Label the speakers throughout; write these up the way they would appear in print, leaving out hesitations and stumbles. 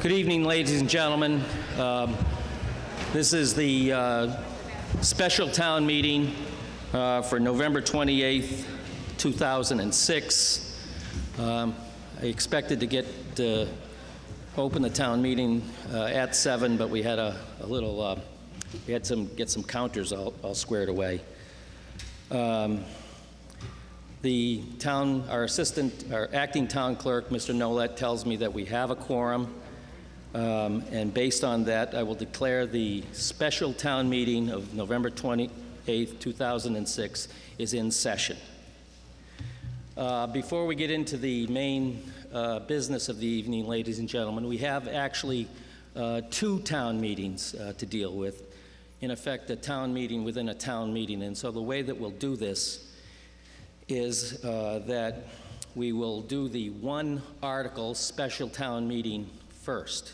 Speaker 1: Good evening, ladies and gentlemen. This is the special town meeting for November 28th, 2006. I expected to get open the town meeting at 7, but we had a little, we had get some counters all squared away. Our acting town clerk, Mr. Nolet, tells me that we have a quorum. And based on that, I will declare the special town meeting of November 28th, 2006 is in session. Before we get into the main business of the evening, ladies and gentlemen, we have actually two town meetings to deal with. In effect, a town meeting within a town meeting. And so the way that we'll do this is that we will do the one article special town meeting first.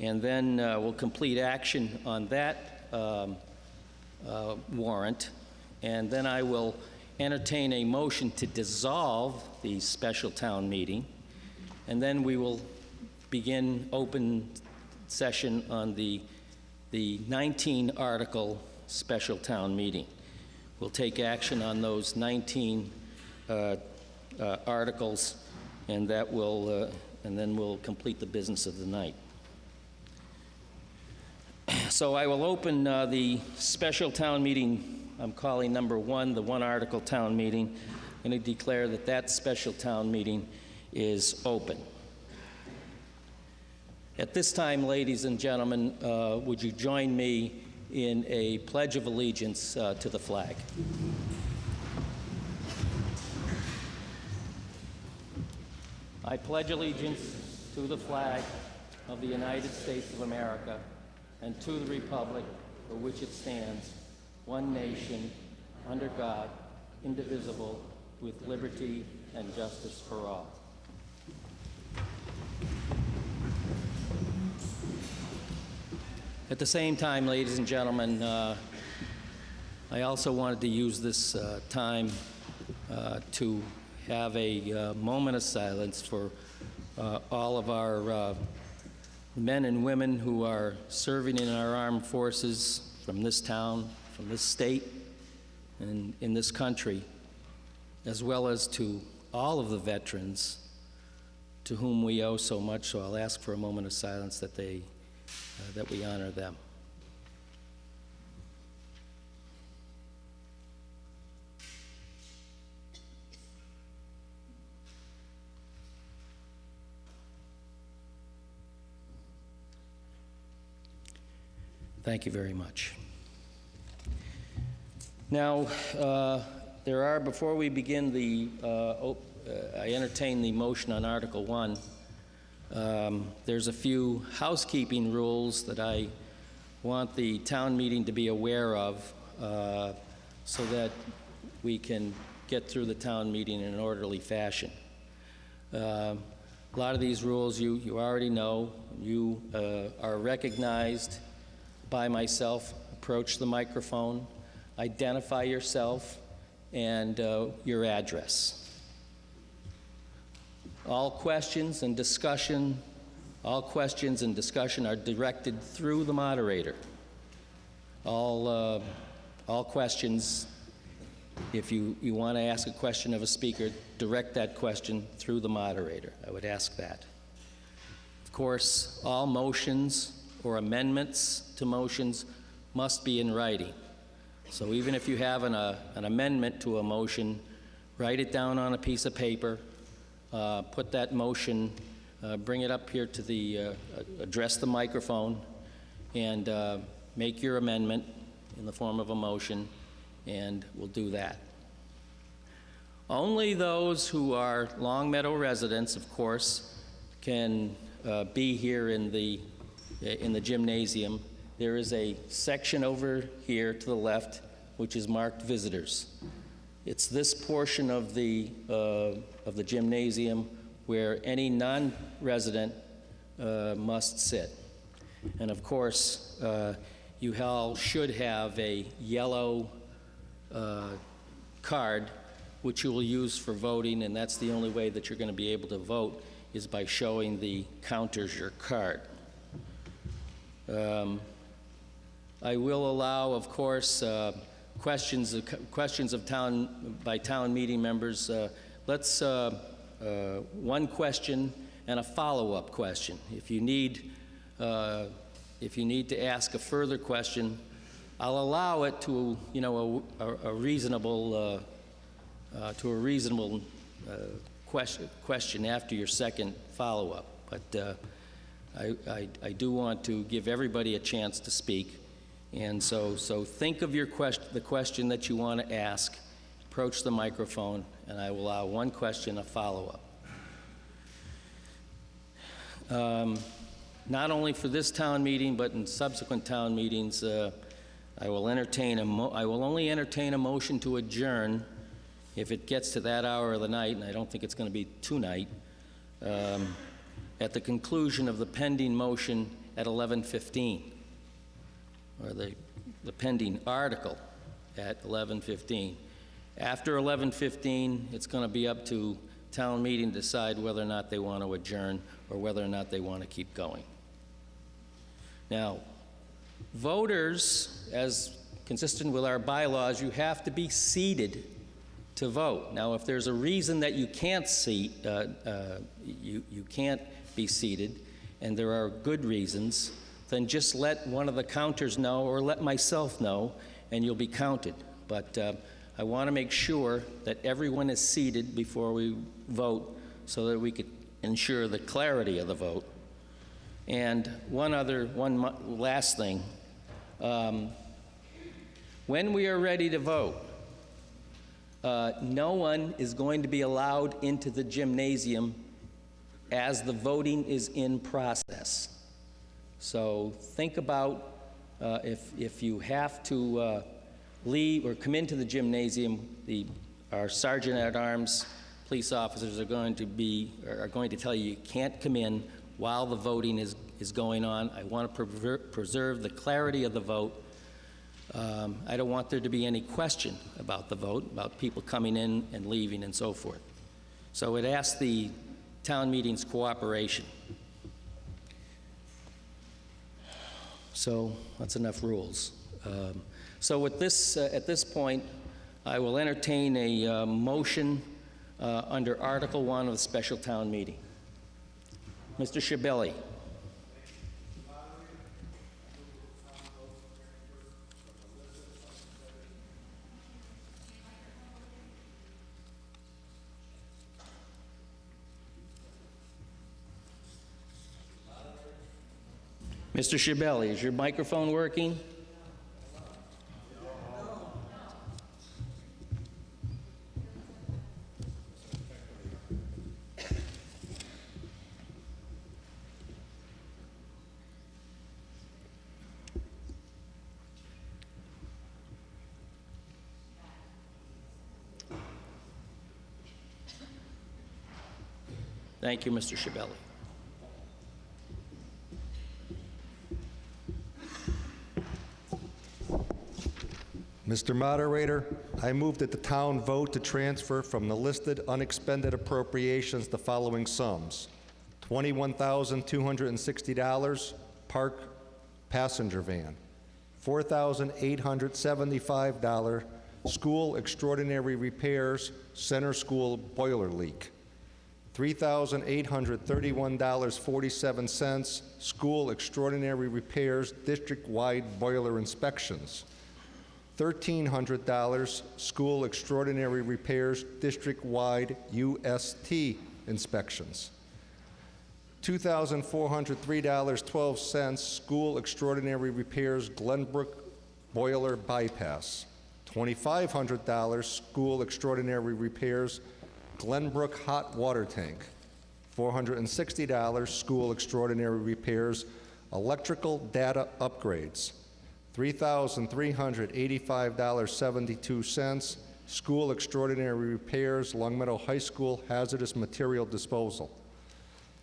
Speaker 1: And then we'll complete action on that warrant. And then I will entertain a motion to dissolve the special town meeting. And then we will begin open session on the 19 article special town meeting. We'll take action on those 19 articles, and that will, and then we'll complete the business of the night. So I will open the special town meeting I'm calling number 1, the one article town meeting. I'm going to declare that that special town meeting is open. At this time, ladies and gentlemen, would you join me in a pledge of allegiance to the flag? I pledge allegiance to the flag of the United States of America and to the republic for which it stands, one nation, under God, indivisible, with liberty and justice for all. At the same time, ladies and gentlemen, I also wanted to use this time to have a moment of silence for all of our men and women who are serving in our armed forces from this town, from this state, and in this country, as well as to all of the veterans to whom we owe so much. So I'll ask for a moment of silence that we honor them. Thank you very much. Now, before we begin I entertain the motion on Article 1. There's a few housekeeping rules that I want the town meeting to be aware of so that we can get through the town meeting in an orderly fashion. A lot of these rules you already know. You are recognized by myself. Approach the microphone, identify yourself, and your address. All questions and discussion are directed through the moderator. All questions, if you want to ask a question of a speaker, direct that question through the moderator. I would ask that. Of course, all motions or amendments to motions must be in writing. So even if you have an amendment to a motion, write it down on a piece of paper, put that motion, bring it up here to the, address the microphone, and make your amendment in the form of a motion, and we'll do that. Only those who are Long Meadow residents, of course, can be here in the gymnasium. There is a section over here to the left which is marked visitors. It's this portion of the gymnasium where any non-resident must sit. And of course, you all should have a yellow card which you will use for voting, and that's the only way that you're going to be able to vote is by showing the counters your card. I will allow, of course, questions of by town meeting members. Let's one question and a follow-up question. If you need to ask a further question, I'll allow it to a reasonable question after your second follow-up. But I do want to give everybody a chance to speak. And so think of the question that you want to ask, approach the microphone, and I will allow one question, a follow-up. Not only for this town meeting, but in subsequent town meetings, I will only entertain a motion to adjourn if it gets to that hour of the night, and I don't think it's going to be tonight, at the conclusion of the pending motion at 11:15. Or the pending article at 11:15. After 11:15, it's going to be up to town meeting to decide whether or not they want to adjourn or whether or not they want to keep going. Now, voters, as consistent with our bylaws, you have to be seated to vote. Now, if there's a reason that you can't you can't be seated, and there are good reasons, then just let one of the counters know or let myself know, and you'll be counted. But I want to make sure that everyone is seated before we vote so that we could ensure the clarity of the vote. And one last thing. When we are ready to vote, no one is going to be allowed into the gymnasium as the voting is in process. So think about if you have to leave or come into the gymnasium, our sergeant-at-arms police officers are going to tell you can't come in while the voting is going on. I want to preserve the clarity of the vote. I don't want there to be any question about the vote, about people coming in and leaving and so forth. So it asks the town meeting's cooperation. So that's enough rules. So with this, at this point, I will entertain a motion under Article 1 of the special town meeting. Mr. Schiavelli. Mr. Schiavelli, is your microphone working? Thank you, Mr. Schiavelli.
Speaker 2: Mr. Moderator, I move that the town vote to transfer from the listed unexpended appropriations the following sums: $21,260, park passenger van; $4,875, school extraordinary repairs, center school boiler leak; $3,831.47, school extraordinary repairs, district-wide boiler inspections; $1,300, school extraordinary repairs, district-wide UST inspections; $2,403.12, school extraordinary repairs, Glenbrook boiler bypass; $2,500, school extraordinary repairs, Glenbrook hot water tank; $460, school extraordinary repairs, electrical data upgrades; $3,385.72, school extraordinary repairs, Long Meadow High School hazardous material disposal;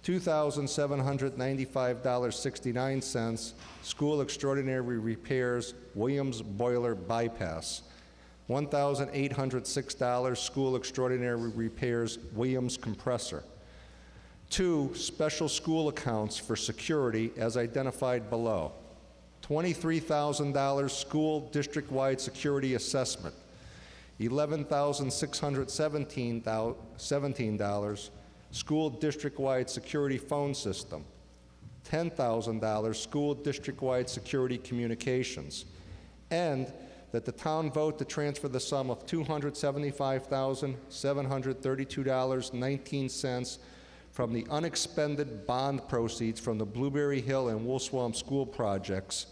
Speaker 2: $2,795.69, school extraordinary repairs, Williams boiler bypass; $1,806, school extraordinary repairs, Williams compressor; 2 special school accounts for security as identified below. $23,000 school district-wide security assessment, $11,617 school district-wide security phone system, $10,000 school district-wide security communications, and that the town vote to transfer the sum of $275,732.19 from the unexpended bond proceeds from the Blueberry Hill and Wool Swamp school projects,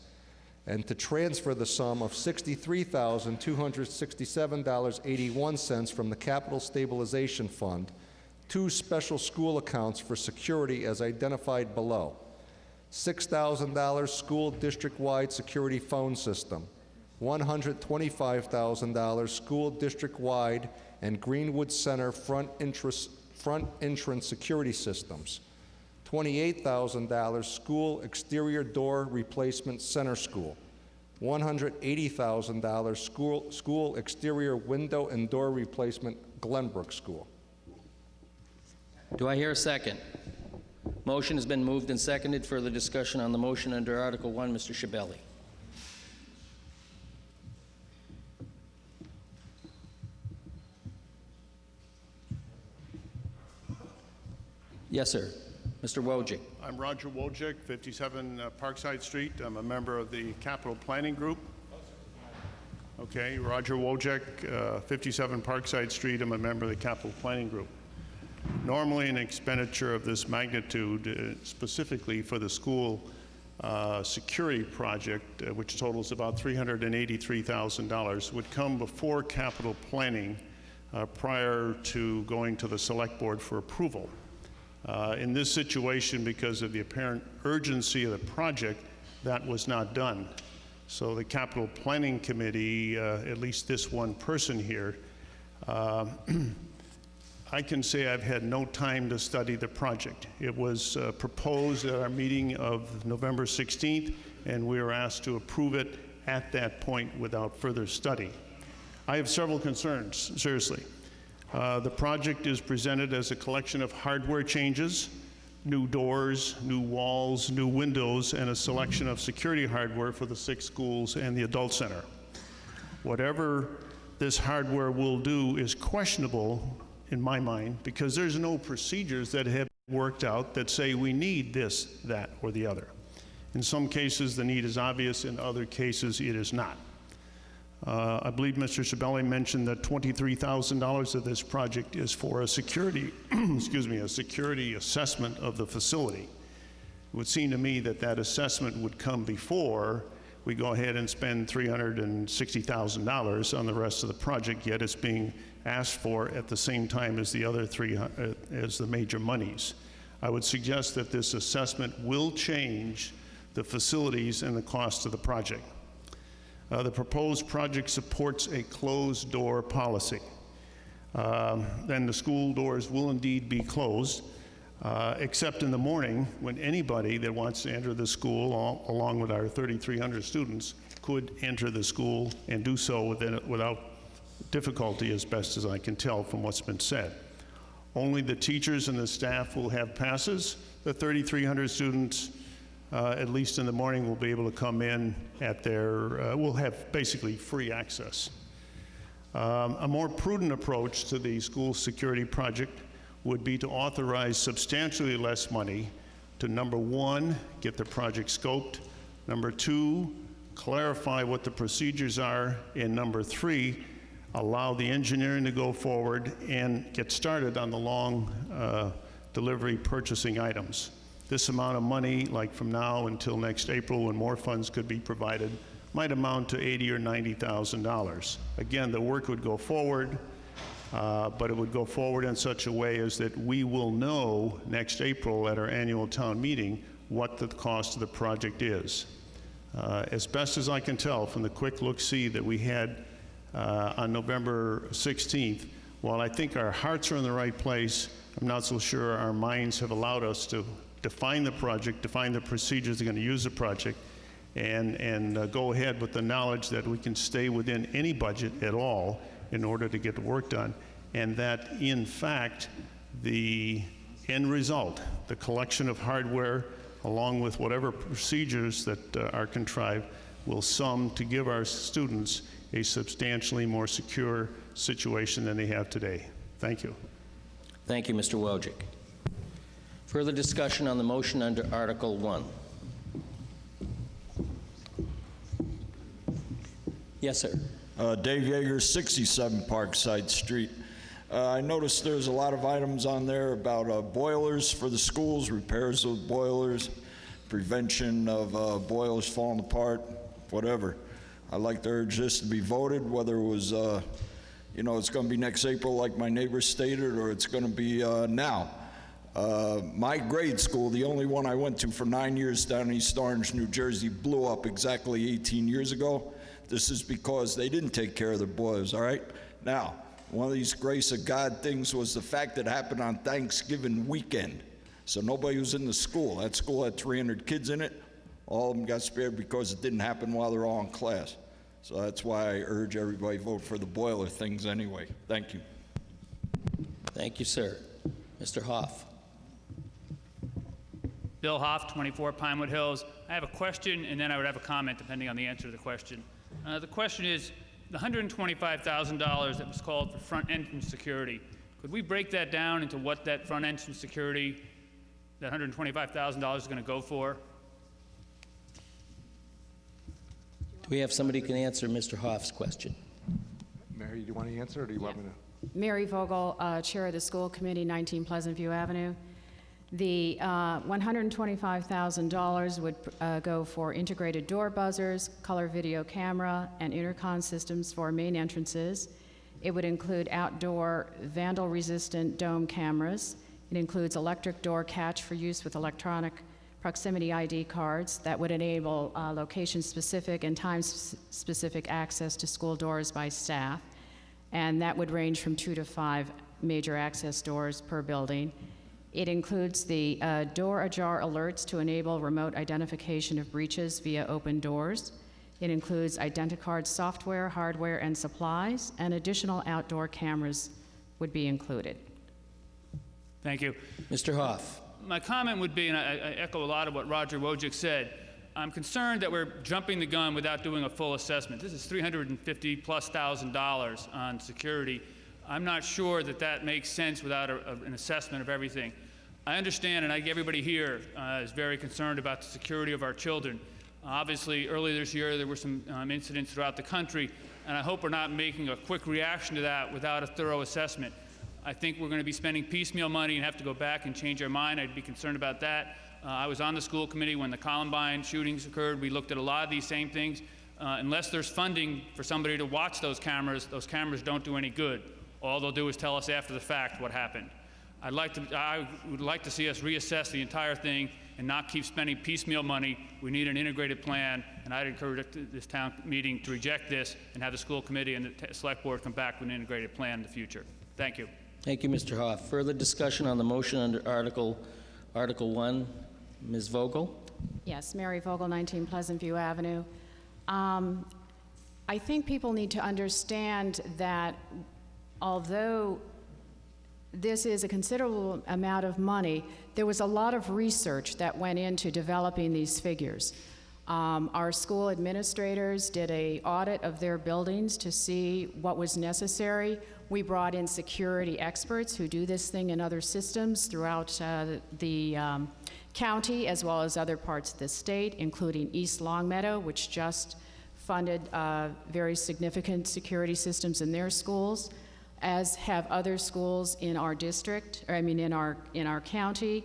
Speaker 2: and to transfer the sum of $63,267.81 from the Capital Stabilization Fund to special school accounts for security as identified below. $6,000 school district-wide security phone system, $125,000 school district-wide and Greenwood Center front entrance security systems, $28,000 school exterior door replacement center school, $180,000 school exterior window and door replacement Glenbrook School.
Speaker 1: Do I hear a second? Motion has been moved and seconded. Further discussion on the motion under Article 1, Mr. Schabelli. Yes, sir. Mr. Wojcik.
Speaker 3: I'm Roger Wojcik, 57 Parkside Street. I'm a member of the Capital Planning Group. Okay, Roger Wojcik, 57 Parkside Street. I'm a member of the Capital Planning Group. Normally, an expenditure of this magnitude, specifically for the school security project, which totals about $383,000, would come before capital planning prior to going to the Select Board for approval. In this situation, because of the apparent urgency of the project, that was not done. So the Capital Planning Committee, at least this one person here, I can say I've had no time to study the project. It was proposed at our meeting of November 16th, and we were asked to approve it at that point without further study. I have several concerns, seriously. The project is presented as a collection of hardware changes, new doors, new walls, new windows, and a selection of security hardware for the 6 schools and the adult center. Whatever this hardware will do is questionable in my mind, because there's no procedures that have worked out that say we need this, that, or the other. In some cases, the need is obvious. In other cases, it is not. I believe Mr. Schabelli mentioned that $23,000 of this project is for a security, a security assessment of the facility. It would seem to me that that assessment would come before we go ahead and spend $360,000 on the rest of the project, yet it's being asked for at the same time as the other as the major monies. I would suggest that this assessment will change the facilities and the cost of the project. The proposed project supports a closed door policy. Then the school doors will indeed be closed, except in the morning when anybody that wants to enter the school, along with our 3,300 students, could enter the school and do so without difficulty, as best as I can tell from what's been said. Only the teachers and the staff will have passes. The 3,300 students, at least in the morning, will be able to come in at their, will have basically free access. A more prudent approach to the school security project would be to authorize substantially less money to, number 1, get the project scoped, number 2, clarify what the procedures are, and number 3, allow the engineering to go forward and get started on the long delivery purchasing items. This amount of money, like from now until next April when more funds could be provided, might amount to $80,000 or $90,000. Again, the work would go forward, but it would go forward in such a way as that we will know next April at our annual town meeting what the cost of the project is. As best as I can tell from the quick look-see that we had on November 16th, while I think our hearts are in the right place, I'm not so sure our minds have allowed us to define the project, define the procedures that are going to use the project, and go ahead with the knowledge that we can stay within any budget at all in order to get the work done, and that, in fact, the end result, the collection of hardware, along with whatever procedures that are contrived, will sum to give our students a substantially more secure situation than they have today. Thank you.
Speaker 1: Thank you, Mr. Wojcik. Further discussion on the motion under Article 1? Yes, sir.
Speaker 4: Dave Yeager, 67 Parkside Street. I noticed there's a lot of items on there about boilers for the schools, repairs of boilers, prevention of boilers falling apart, whatever. I'd like to urge this to be voted, whether it was, it's going to be next April like my neighbor stated, or it's going to be now. My grade school, the only one I went to for 9 years down in East Orange, New Jersey, blew up exactly 18 years ago. This is because they didn't take care of their boilers, all right? Now, one of these grace of God things was the fact that it happened on Thanksgiving weekend. So nobody was in the school. That school had 300 kids in it. All of them got spared because it didn't happen while they're all in class. So that's why I urge everybody vote for the boiler things anyway. Thank you.
Speaker 1: Thank you, sir. Mr. Hoff.
Speaker 5: Bill Hoff, 24 Pinewood Hills. I have a question, and then I would have a comment depending on the answer to the question. The question is, the $125,000 that was called for front entrance security, could we break that down into what that front entrance security, that $125,000 is going to go for?
Speaker 1: Do we have somebody who can answer Mr. Hoff's question?
Speaker 2: Mary, do you want to answer, or do you want me to?
Speaker 6: Mary Vogel, Chair of the School Committee, 19 Pleasant View Avenue. The $125,000 would go for integrated door buzzers, color video camera, and intercom systems for main entrances. It would include outdoor vandal-resistant dome cameras. It includes electric door catch for use with electronic proximity ID cards that would enable location-specific and time-specific access to school doors by staff. And that would range from 2 to 5 major access doors per building. It includes the door ajar alerts to enable remote identification of breaches via open doors. It includes IdentiCard software, hardware, and supplies, and additional outdoor cameras would be included.
Speaker 5: Thank you.
Speaker 1: Mr. Hoff.
Speaker 5: My comment would be, and I echo a lot of what Roger Wojcik said, I'm concerned that we're jumping the gun without doing a full assessment. This is $350,000+ on security. I'm not sure that that makes sense without an assessment of everything. I understand, and everybody here is very concerned about the security of our children. Obviously, earlier this year, there were some incidents throughout the country, and I hope we're not making a quick reaction to that without a thorough assessment. I think we're going to be spending piecemeal money and have to go back and change our mind. I'd be concerned about that. I was on the school committee when the Columbine shootings occurred. We looked at a lot of these same things. Unless there's funding for somebody to watch those cameras don't do any good. All they'll do is tell us after the fact what happened. I would like to see us reassess the entire thing and not keep spending piecemeal money. We need an integrated plan, and I'd encourage this town meeting to reject this and have the school committee and the select board come back with an integrated plan in the future. Thank you.
Speaker 1: Thank you, Mr. Hoff. Further discussion on the motion under Article 1? Ms. Vogel?
Speaker 6: Yes, Mary Vogel, 19 Pleasant View Avenue. I think people need to understand that although this is a considerable amount of money, there was a lot of research that went into developing these figures. Our school administrators did an audit of their buildings to see what was necessary. We brought in security experts who do this thing in other systems throughout the county as well as other parts of the state, including East Longmeadow, which just funded very significant security systems in their schools, as have other schools in our district, or I mean in our county.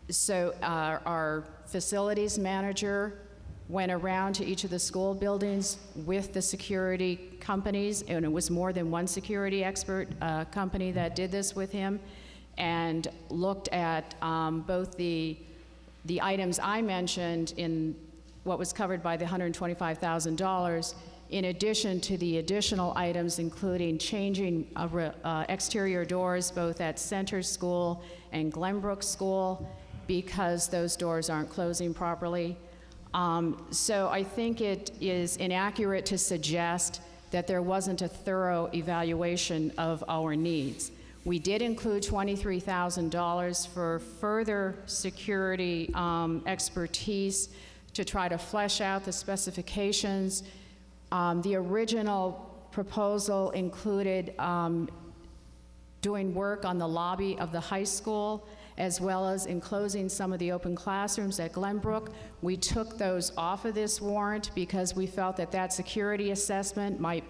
Speaker 6: So our facilities manager went around to each of the school buildings with the security companies, and it was more than one security expert company that did this with him, and looked at both the items I mentioned in what was covered by the $125,000, in addition to the additional items, including changing exterior doors both at Center School and Glenbrook School, because those doors aren't closing properly. So I think it is inaccurate to suggest that there wasn't a thorough evaluation of our needs. We did include $23,000 for further security expertise to try to flesh out the specifications. The original proposal included doing work on the lobby of the high school, as well as enclosing some of the open classrooms at Glenbrook. We took those off of this warrant because we felt that that security assessment might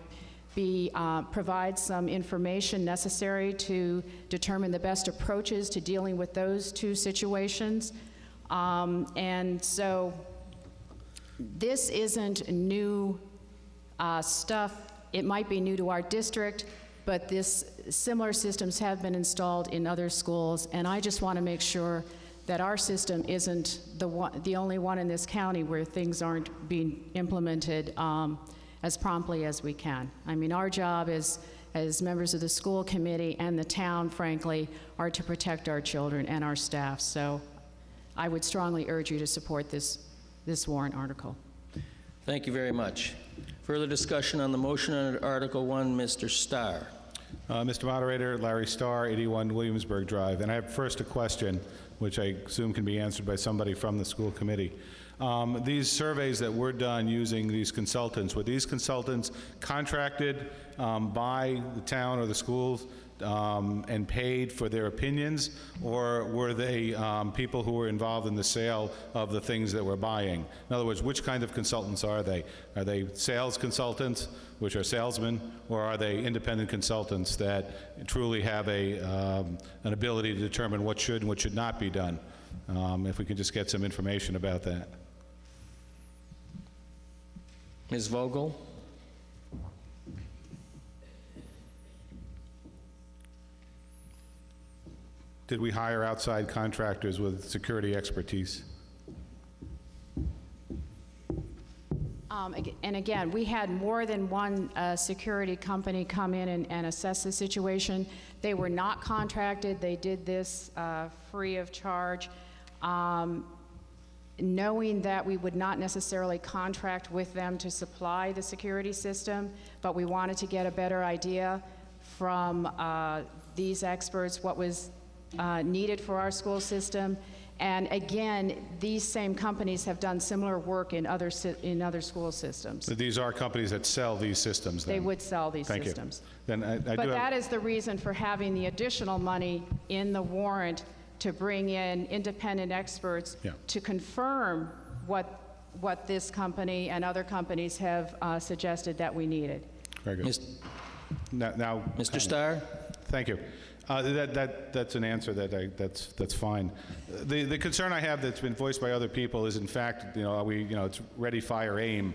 Speaker 6: provide some information necessary to determine the best approaches to dealing with those two situations. And so this isn't new stuff. It might be new to our district, but similar systems have been installed in other schools, and I just want to make sure that our system isn't the only one in this county where things aren't being implemented as promptly as we can. I mean, our job as members of the school committee and the town, frankly, are to protect our children and our staff. So I would strongly urge you to support this warrant article.
Speaker 1: Thank you very much. Further discussion on the motion on Article 1, Mr. Starr.
Speaker 7: Mr. Moderator, Larry Starr, 81 Williamsburg Drive. And I have first a question, which I assume can be answered by somebody from the school committee. These surveys that were done using these consultants, were these consultants contracted by the town or the schools and paid for their opinions, or were they people who were involved in the sale of the things that we're buying? In other words, which kind of consultants are they? Are they sales consultants, which are salesmen, or are they independent consultants that truly have an ability to determine what should and what should not be done? If we could just get some information about that.
Speaker 1: Ms. Vogel?
Speaker 7: Did we hire outside contractors with security expertise?
Speaker 6: And again, we had more than one security company come in and assess the situation. They were not contracted. They did this free of charge. Knowing that we would not necessarily contract with them to supply the security system, but we wanted to get a better idea from these experts what was needed for our school system. And again, these same companies have done similar work in other school systems.
Speaker 7: So these are companies that sell these systems, then?
Speaker 6: They would sell these
Speaker 7: Thank
Speaker 6: systems.
Speaker 7: You. Then I do
Speaker 6: But
Speaker 7: have...
Speaker 6: that is the reason for having the additional money in the warrant to bring in independent experts to confirm what this company and other companies have suggested that we needed.
Speaker 7: Very good. Now,
Speaker 1: Mr. Starr?
Speaker 7: Thank you. That's an answer that's fine. The concern I have that's been voiced by other people is, in fact, it's ready, fire, aim.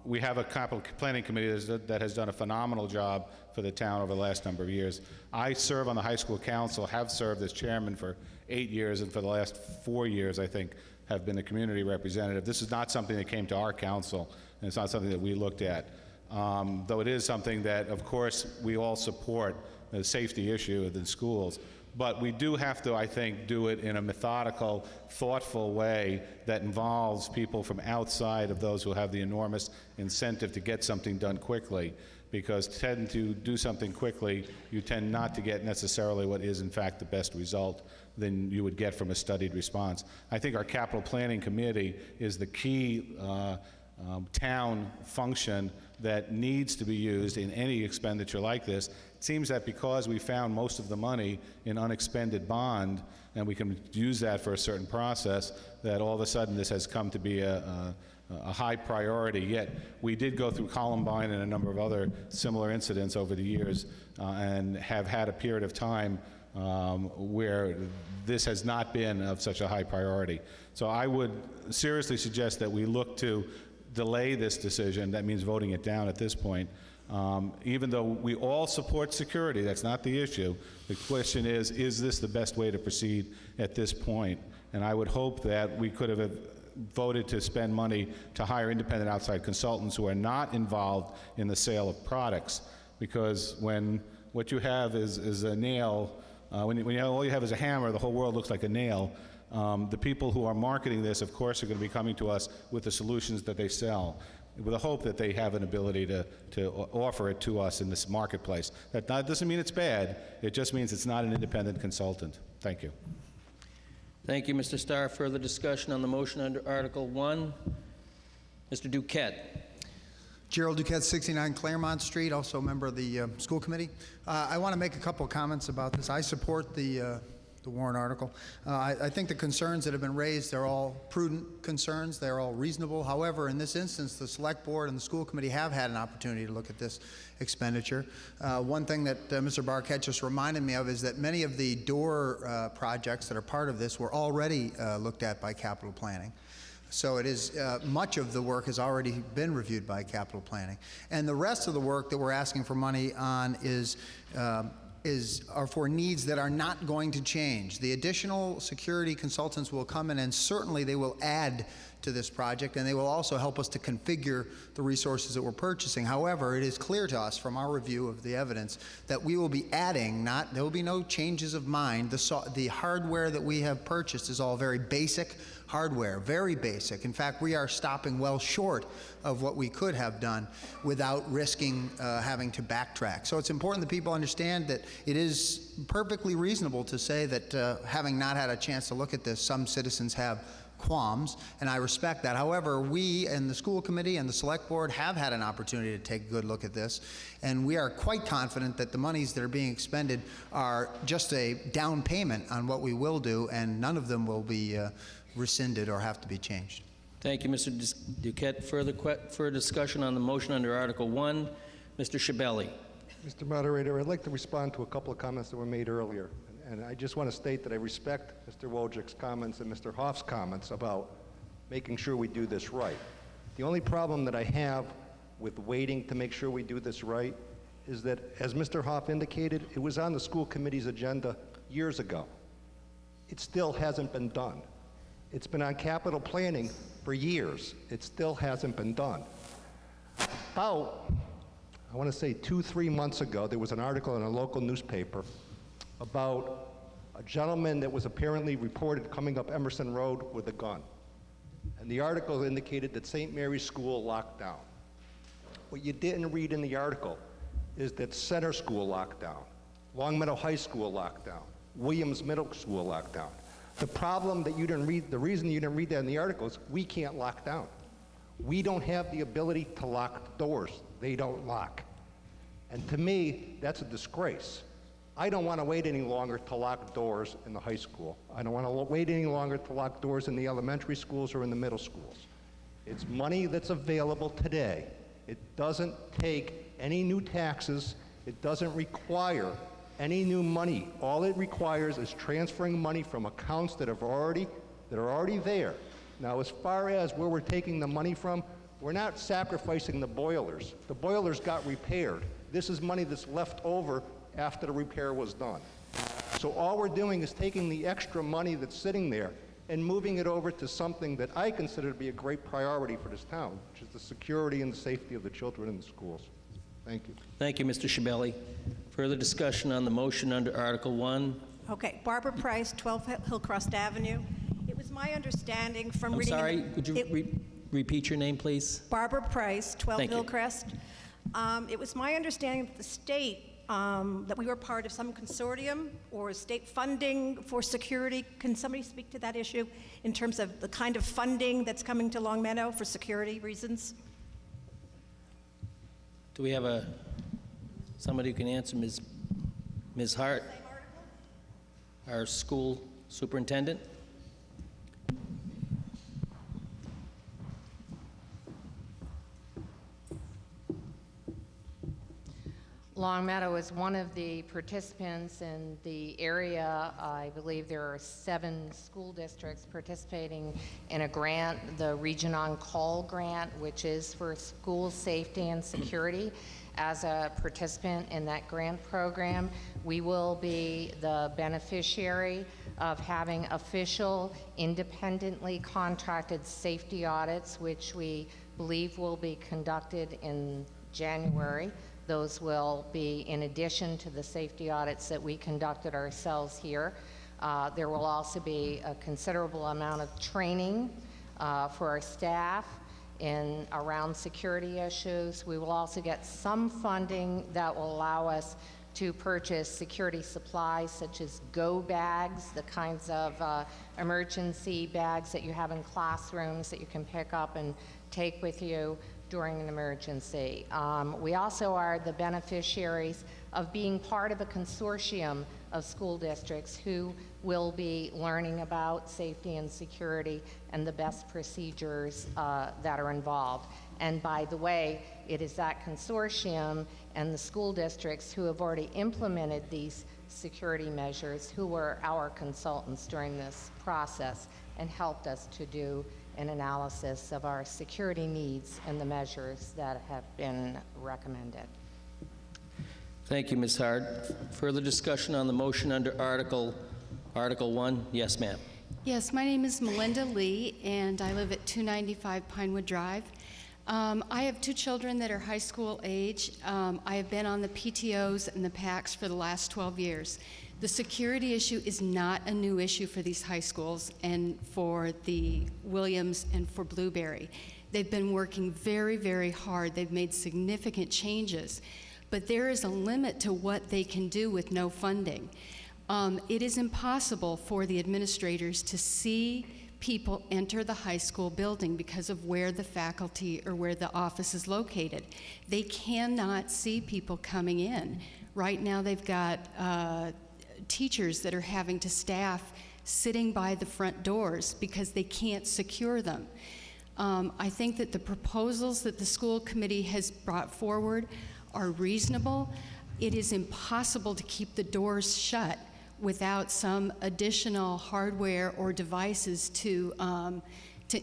Speaker 7: We have a capital planning committee that has done a phenomenal job for the town over the last number of years. I serve on the high school council, have served as chairman for 8 years, and for the last 4 years, I think, have been a community representative. This is not something that came to our council, and it's not something that we looked at. Though it is something that, of course, we all support, the safety issue of the schools. But we do have to, I think, do it in a methodical, thoughtful way that involves people from outside of those who have the enormous incentive to get something done quickly. Because tend to do something quickly, you tend not to get necessarily what is, in fact, the best result than you would get from a studied response. I think our capital planning committee is the key town function that needs to be used in any expenditure like this. It seems that because we found most of the money in unexpended bond, and we can use that for a certain process, that all of a sudden this has come to be a high priority. Yet we did go through Columbine and a number of other similar incidents over the years and have had a period of time where this has not been of such a high priority. So I would seriously suggest that we look to delay this decision. That means voting it down at this point. Even though we all support security, that's not the issue. The question is this the best way to proceed at this point? And I would hope that we could have voted to spend money to hire independent outside consultants who are not involved in the sale of products. Because when what you have is a nail, when all you have is a hammer, the whole world looks like a nail. The people who are marketing this, of course, are going to be coming to us with the solutions that they sell, with the hope that they have an ability to offer it to us in this marketplace. That doesn't mean it's bad, it just means it's not an independent consultant. Thank you.
Speaker 1: Thank you, Mr. Starr. Further discussion on the motion under Article 1? Mr. Duquette.
Speaker 8: Gerald Duquette, 69 Claremont Street, also a member of the school committee. I want to make a couple of comments about this. I support the warrant article. I think the concerns that have been raised are all prudent concerns. They're all reasonable. However, in this instance, the select board and the school committee have had an opportunity to look at this expenditure. One thing that Mr. Barquette just reminded me of is that many of the door projects that are part of this were already looked at by capital planning. So it is, much of the work has already been reviewed by capital planning. And the rest of the work that we're asking for money on are for needs that are not going to change. The additional security consultants will come in and certainly they will add to this project, and they will also help us to configure the resources that we're purchasing. However, it is clear to us from our review of the evidence that we will be adding, there will be no changes of mind. The hardware that we have purchased is all very basic hardware, very basic. In fact, we are stopping well short of what we could have done without risking having to backtrack. So it's important that people understand that it is perfectly reasonable to say that having not had a chance to look at this, some citizens have qualms, and I respect that. However, we and the school committee and the select board have had an opportunity to take a good look at this, and we are quite confident that the monies that are being expended are just a down payment on what we will do, and none of them will be rescinded or have to be changed.
Speaker 1: Thank you, Mr. Duquette. Further discussion on the motion under Article 1. Mr. Schiavelli.
Speaker 2: Mr. Moderator, I'd like to respond to a couple of comments that were made earlier. And I just want to state that I respect Mr. Wojcik's comments and Mr. Hoff's comments about making sure we do this right. The only problem that I have with waiting to make sure we do this right is that, as Mr. Hoff indicated, it was on the school committee's agenda years ago. It still hasn't been done. It's been on capital planning for years. It still hasn't been done. About, I want to say 2-3 months ago, there was an article in a local newspaper about a gentleman that was apparently reported coming up Emerson Road with a gun. And the article indicated that St. Mary's School locked down. What you didn't read in the article is that Center School locked down, Long Meadow High School locked down, Williams Middle School locked down. The problem that you didn't read, the reason you didn't read that in the article is we can't lock down. We don't have the ability to lock doors. They don't lock. And to me, that's a disgrace. I don't want to wait any longer to lock doors in the high school. I don't want to wait any longer to lock doors in the elementary schools or in the middle schools. It's money that's available today. It doesn't take any new taxes. It doesn't require any new money. All it requires is transferring money from accounts that are already there. Now, as far as where we're taking the money from, we're not sacrificing the boilers. The boilers got repaired. This is money that's left over after the repair was done. So all we're doing is taking the extra money that's sitting there and moving it over to something that I consider to be a great priority for this town, which is the security and the safety of the children in the schools. Thank you.
Speaker 1: Thank you, Mr. Schiavelli. Further discussion on the motion under Article 1.
Speaker 9: Okay, Barbara Price, 12 Hillcrest Avenue. It was my understanding from
Speaker 1: I'm
Speaker 9: reading...
Speaker 1: sorry, would you repeat your name, please?
Speaker 9: Barbara Price, 12
Speaker 1: Thank you.
Speaker 9: Hillcrest. It was my understanding that the state, that we were part of some consortium or state funding for security. Can somebody speak to that issue in terms of the kind of funding that's coming to Long Meadow for security reasons?
Speaker 1: Do we have somebody who can answer? Ms. Hart, our school superintendent?
Speaker 10: Long Meadow is one of the participants in the area. I believe there are 7 school districts participating in a grant, the Region On Call grant, which is for school safety and security. As a participant in that grant program, we will be the beneficiary of having official, independently contracted safety audits, which we believe will be conducted in January. Those will be in addition to the safety audits that we conducted ourselves here. There will also be a considerable amount of training for our staff in around security issues. We will also get some funding that will allow us to purchase security supplies such as go bags, the kinds of emergency bags that you have in classrooms that you can pick up and take with you during an emergency. We also are the beneficiaries of being part of a consortium of school districts who will be learning about safety and security and the best procedures that are involved. And by the way, it is that consortium and the school districts who have already implemented these security measures who were our consultants during this process and helped us to do an analysis of our security needs and the measures that have been recommended.
Speaker 1: Thank you, Ms. Hard. Further discussion on the motion under Article 1? Yes, ma'am.
Speaker 11: Yes, my name is Melinda Lee, and I live at 295 Pinewood Drive. I have 2 children that are high school age. I have been on the PTOs and the PACs for the last 12 years. The security issue is not a new issue for these high schools and for the Williams and for Blueberry. They've been working very, very hard. They've made significant changes, but there is a limit to what they can do with no funding. It is impossible for the administrators to see people enter the high school building because of where the faculty or where the office is located. They cannot see people coming in. Right now they've got teachers that are having to staff sitting by the front doors because they can't secure them. I think that the proposals that the school committee has brought forward are reasonable. It is impossible to keep the doors shut without some additional hardware or devices to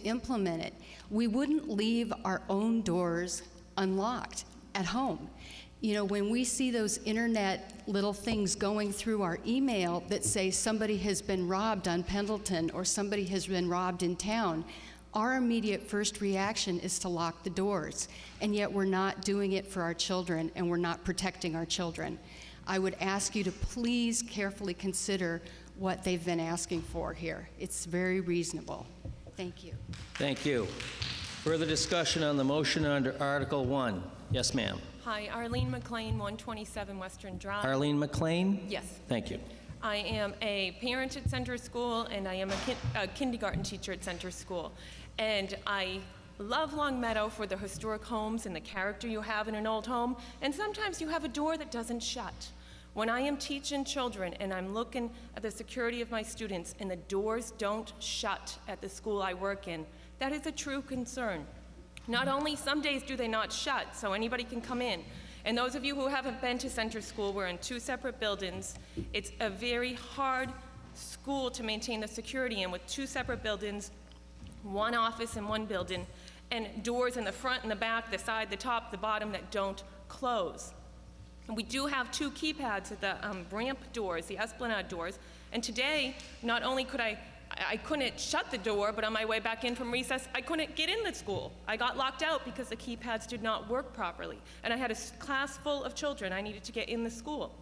Speaker 11: implement it. We wouldn't leave our own doors unlocked at home. You know, when we see those internet little things going through our email that say somebody has been robbed on Pendleton or somebody has been robbed in town, our immediate first reaction is to lock the doors, and yet we're not doing it for our children and we're not protecting our children. I would ask you to please carefully consider what they've been asking for here. It's very reasonable. Thank you.
Speaker 1: Thank you. Further discussion on the motion under Article 1? Yes, ma'am.
Speaker 12: Hi, Arlene McLean, 127 Western Drive.
Speaker 1: Arlene McLean?
Speaker 12: Yes.
Speaker 1: Thank you.
Speaker 12: I am a parent at Center School, and I am a kindergarten teacher at Center School. And I love Long Meadow for the historic homes and the character you have in an old home, and sometimes you have a door that doesn't shut. When I am teaching children and I'm looking at the security of my students and the doors don't shut at the school I work in, that is a true concern. Not only some days do they not shut, so anybody can come in. And those of you who haven't been to Center School, we're in 2 separate buildings. It's a very hard school to maintain the security in with 2 separate buildings, 1 office in 1 building, and doors in the front and the back, the side, the top, the bottom that don't close. And we do have 2 keypads at the ramp doors, the Esplanade doors, and today, not only could I couldn't shut the door, but on my way back in from recess, I couldn't get in the school. I got locked out because the keypads did not work properly. And I had a class full of children I needed to get in the school.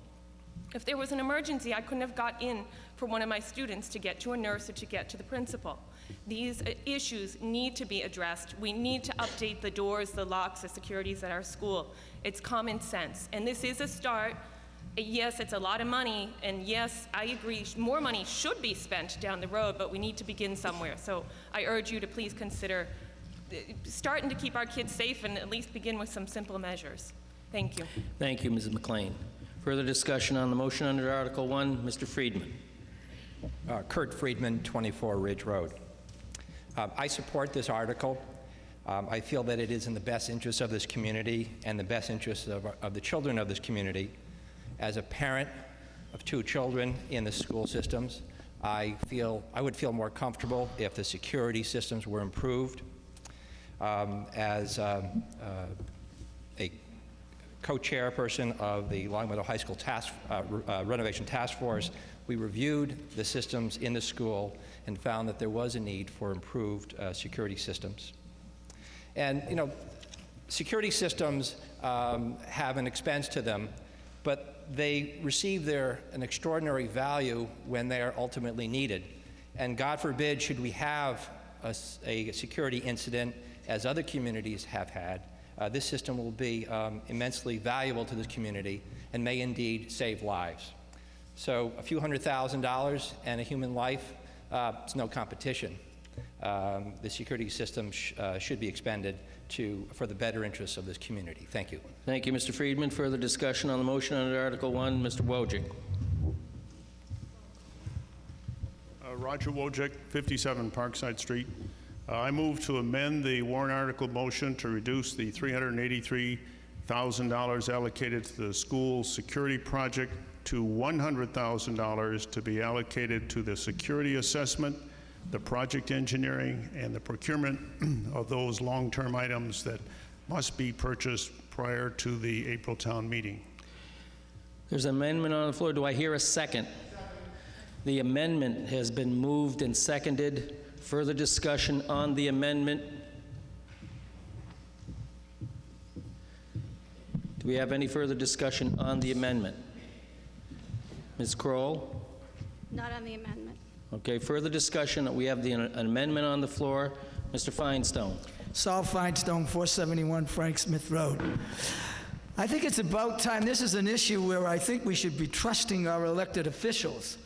Speaker 12: If there was an emergency, I couldn't have got in for one of my students to get to a nurse or to get to the principal. These issues need to be addressed. We need to update the doors, the locks, the securities at our school. It's common sense. And this is a start. Yes, it's a lot of money, and yes, I agree, more money should be spent down the road, but we need to begin somewhere. So I urge you to please consider starting to keep our kids safe and at least begin with some simple measures. Thank you.
Speaker 1: Thank you, Mrs. McLean. Further discussion on the motion under Article 1? Mr. Friedman.
Speaker 13: Kurt Friedman, 24 Ridge Road. I support this article. I feel that it is in the best interest of this community and the best interest of the children of this community. As a parent of 2 children in the school systems, I would feel more comfortable if the security systems were improved. As a co-chairperson of the Long Meadow High School Renovation Task Force, we reviewed the systems in the school and found that there was a need for improved security systems. And, you know, security systems have an expense to them, but they receive an extraordinary value when they are ultimately needed. And God forbid, should we have a security incident, as other communities have had, this system will be immensely valuable to this community and may indeed save lives. So a few $100,000 and a human life, it's no competition. The security system should be expended for the better interests of this community. Thank you.
Speaker 1: Thank you, Mr. Friedman. Further discussion on the motion under Article 1, Mr. Wojcik.
Speaker 3: Roger Wojcik, 57 Parkside Street. I move to amend the warrant article motion to reduce the $383,000 allocated to the school security project to $100,000 to be allocated to the security assessment, the project engineering, and the procurement of those long-term items that must be purchased prior to the April town meeting.
Speaker 1: There's an amendment on the floor. Do I hear a second? The amendment has been moved and seconded. Further discussion on the amendment? Do we have any further discussion on the amendment? Ms. Kroll?
Speaker 14: Not on the amendment.
Speaker 1: Okay, further discussion. We have an amendment on the floor. Mr. Feinstein.
Speaker 15: Saul Feinstein, 471 Frank Smith Road. I think it's about time. This is an issue where I think we should be trusting our elected officials.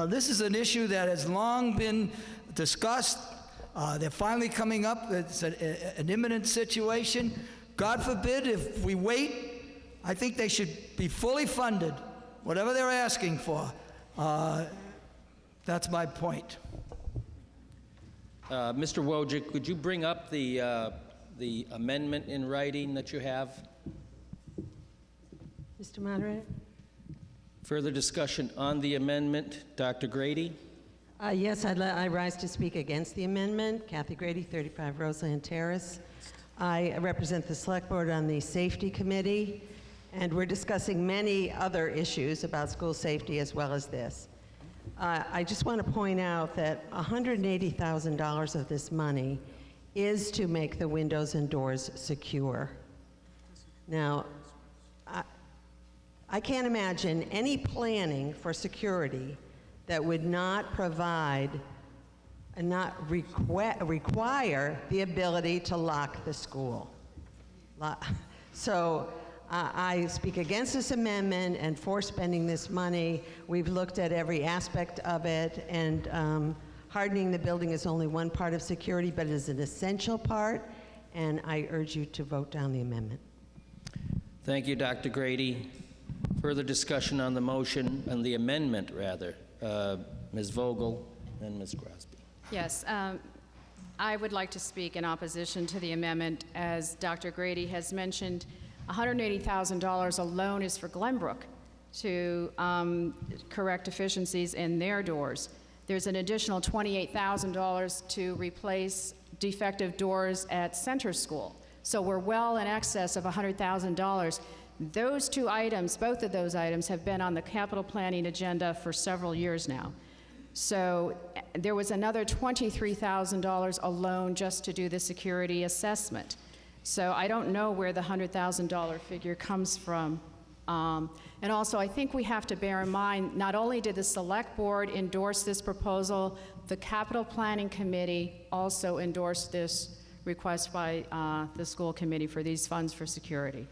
Speaker 15: This is an issue that has long been discussed. They're finally coming up. It's an imminent situation. God forbid if we wait, I think they should be fully funded, whatever they're asking for. That's my point.
Speaker 1: Mr. Wojcik, could you bring up the amendment in writing that you have?
Speaker 16: Mr. Moderator?
Speaker 1: Further discussion on the amendment. Dr. Grady?
Speaker 16: Yes, I rise to speak against the amendment. Kathy Grady, 35 Roseland Terrace. I represent the Select Board on the Safety Committee, and we're discussing many other issues about school safety as well as this. I just want to point out that $180,000 of this money is to make the windows and doors secure. Now, I can't imagine any planning for security that would not provide and not require the ability to lock the school. So I speak against this amendment and for spending this money. We've looked at every aspect of it, and hardening the building is only one part of security, but it is an essential part, and I urge you to vote down the amendment.
Speaker 1: Thank you, Dr. Grady. Further discussion on the motion, on the amendment, rather. Ms. Vogel and Ms. Crosby.
Speaker 6: Yes, I would like to speak in opposition to the amendment. As Dr. Grady has mentioned, $180,000 alone is for Glenbrook to correct deficiencies in their doors. There's an additional $28,000 to replace defective doors at Center School. So we're well in excess of $100,000. Those two items, both of those items, have been on the capital planning agenda for several years now. So there was another $23,000 alone just to do the security assessment. So I don't know where the $100,000 figure comes from. And also, I think we have to bear in mind, not only did the Select Board endorse this proposal, the Capital Planning Committee also endorsed this request by the school committee for these funds for security.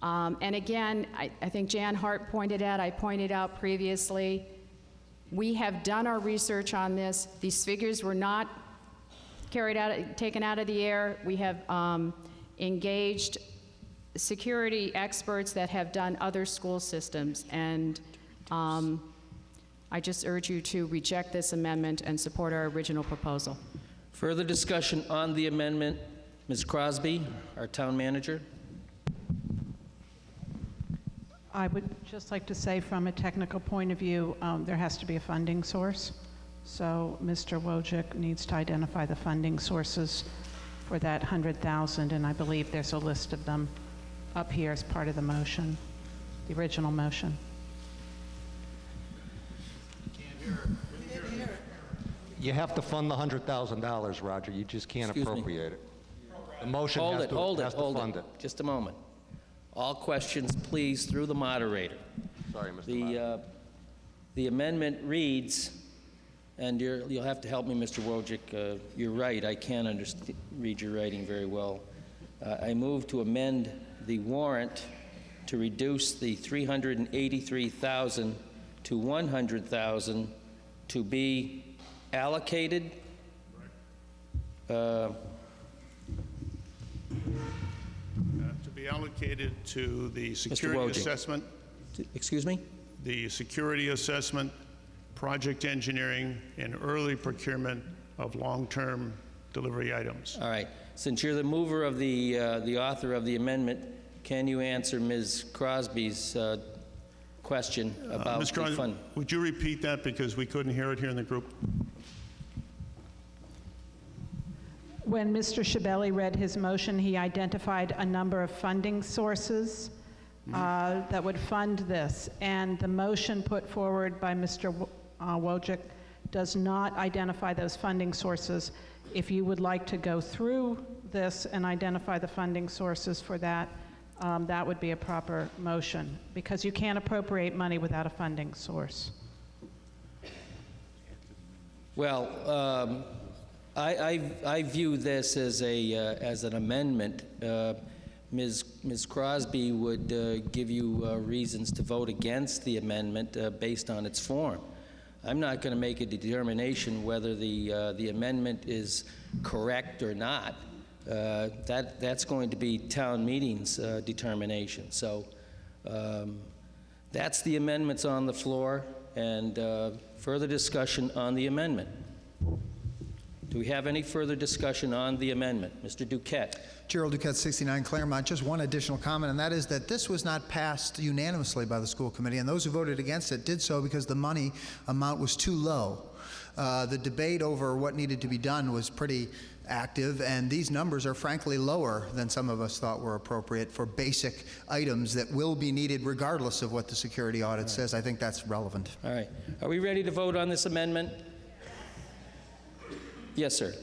Speaker 6: And again, I think Jan Hart pointed out, I pointed out previously, we have done our research on this. These figures were not taken out of the air. We have engaged security experts that have done other school systems, and I just urge you to reject this amendment and support our original proposal.
Speaker 1: Further discussion on the amendment. Ms. Crosby, our town manager.
Speaker 17: I would just like to say, from a technical point of view, there has to be a funding source. So Mr. Wojcik needs to identify the funding sources for that $100,000, and I believe there's a list of them up here as part of the motion, the original motion.
Speaker 2: You have to fund the $100,000, Roger. You just can't appropriate it. The motion has to fund it.
Speaker 1: Just a moment. All questions, please, through the moderator.
Speaker 2: Sorry, Mr. Moderator.
Speaker 1: The amendment reads, and you'll have to help me, Mr. Wojcik. You're right, I can't read your writing very well. I move to amend the warrant to reduce the $383,000 to $100,000 to be allocated.
Speaker 3: To be allocated to the security
Speaker 1: Wojcik.
Speaker 3: assessment.
Speaker 1: Excuse me?
Speaker 3: The security assessment, project engineering, and early procurement of long-term delivery items.
Speaker 1: All right. Since you're the mover of the author of the amendment, can you answer Ms. Crosby's question about
Speaker 3: Ms.
Speaker 1: the
Speaker 3: Crosby,
Speaker 1: fund?
Speaker 3: would you repeat that because we couldn't hear it here in the group?
Speaker 17: When Mr. Schiavelli read his motion, he identified a number of funding sources that would fund this, and the motion put forward by Mr. Wojcik does not identify those funding sources. If you would like to go through this and identify the funding sources for that, that would be a proper motion, because you can't appropriate money without a funding source.
Speaker 1: Well, I view this as an amendment. Ms. Crosby would give you reasons to vote against the amendment based on its form. I'm not going to make a determination whether the amendment is correct or not. That's going to be town meeting's determination. So that's the amendments on the floor, and further discussion on the amendment. Do we have any further discussion on the amendment? Mr. Duquette.
Speaker 8: Gerald Duquette, 69 Claremont. Just one additional comment, and that is that this was not passed unanimously by the school committee, and those who voted against it did so because the money amount was too low. The debate over what needed to be done was pretty active, and these numbers are frankly lower than some of us thought were appropriate for basic items that will be needed regardless of what the security audit says. I think that's relevant.
Speaker 1: All right. Are we ready to vote on this amendment? Yes, sir.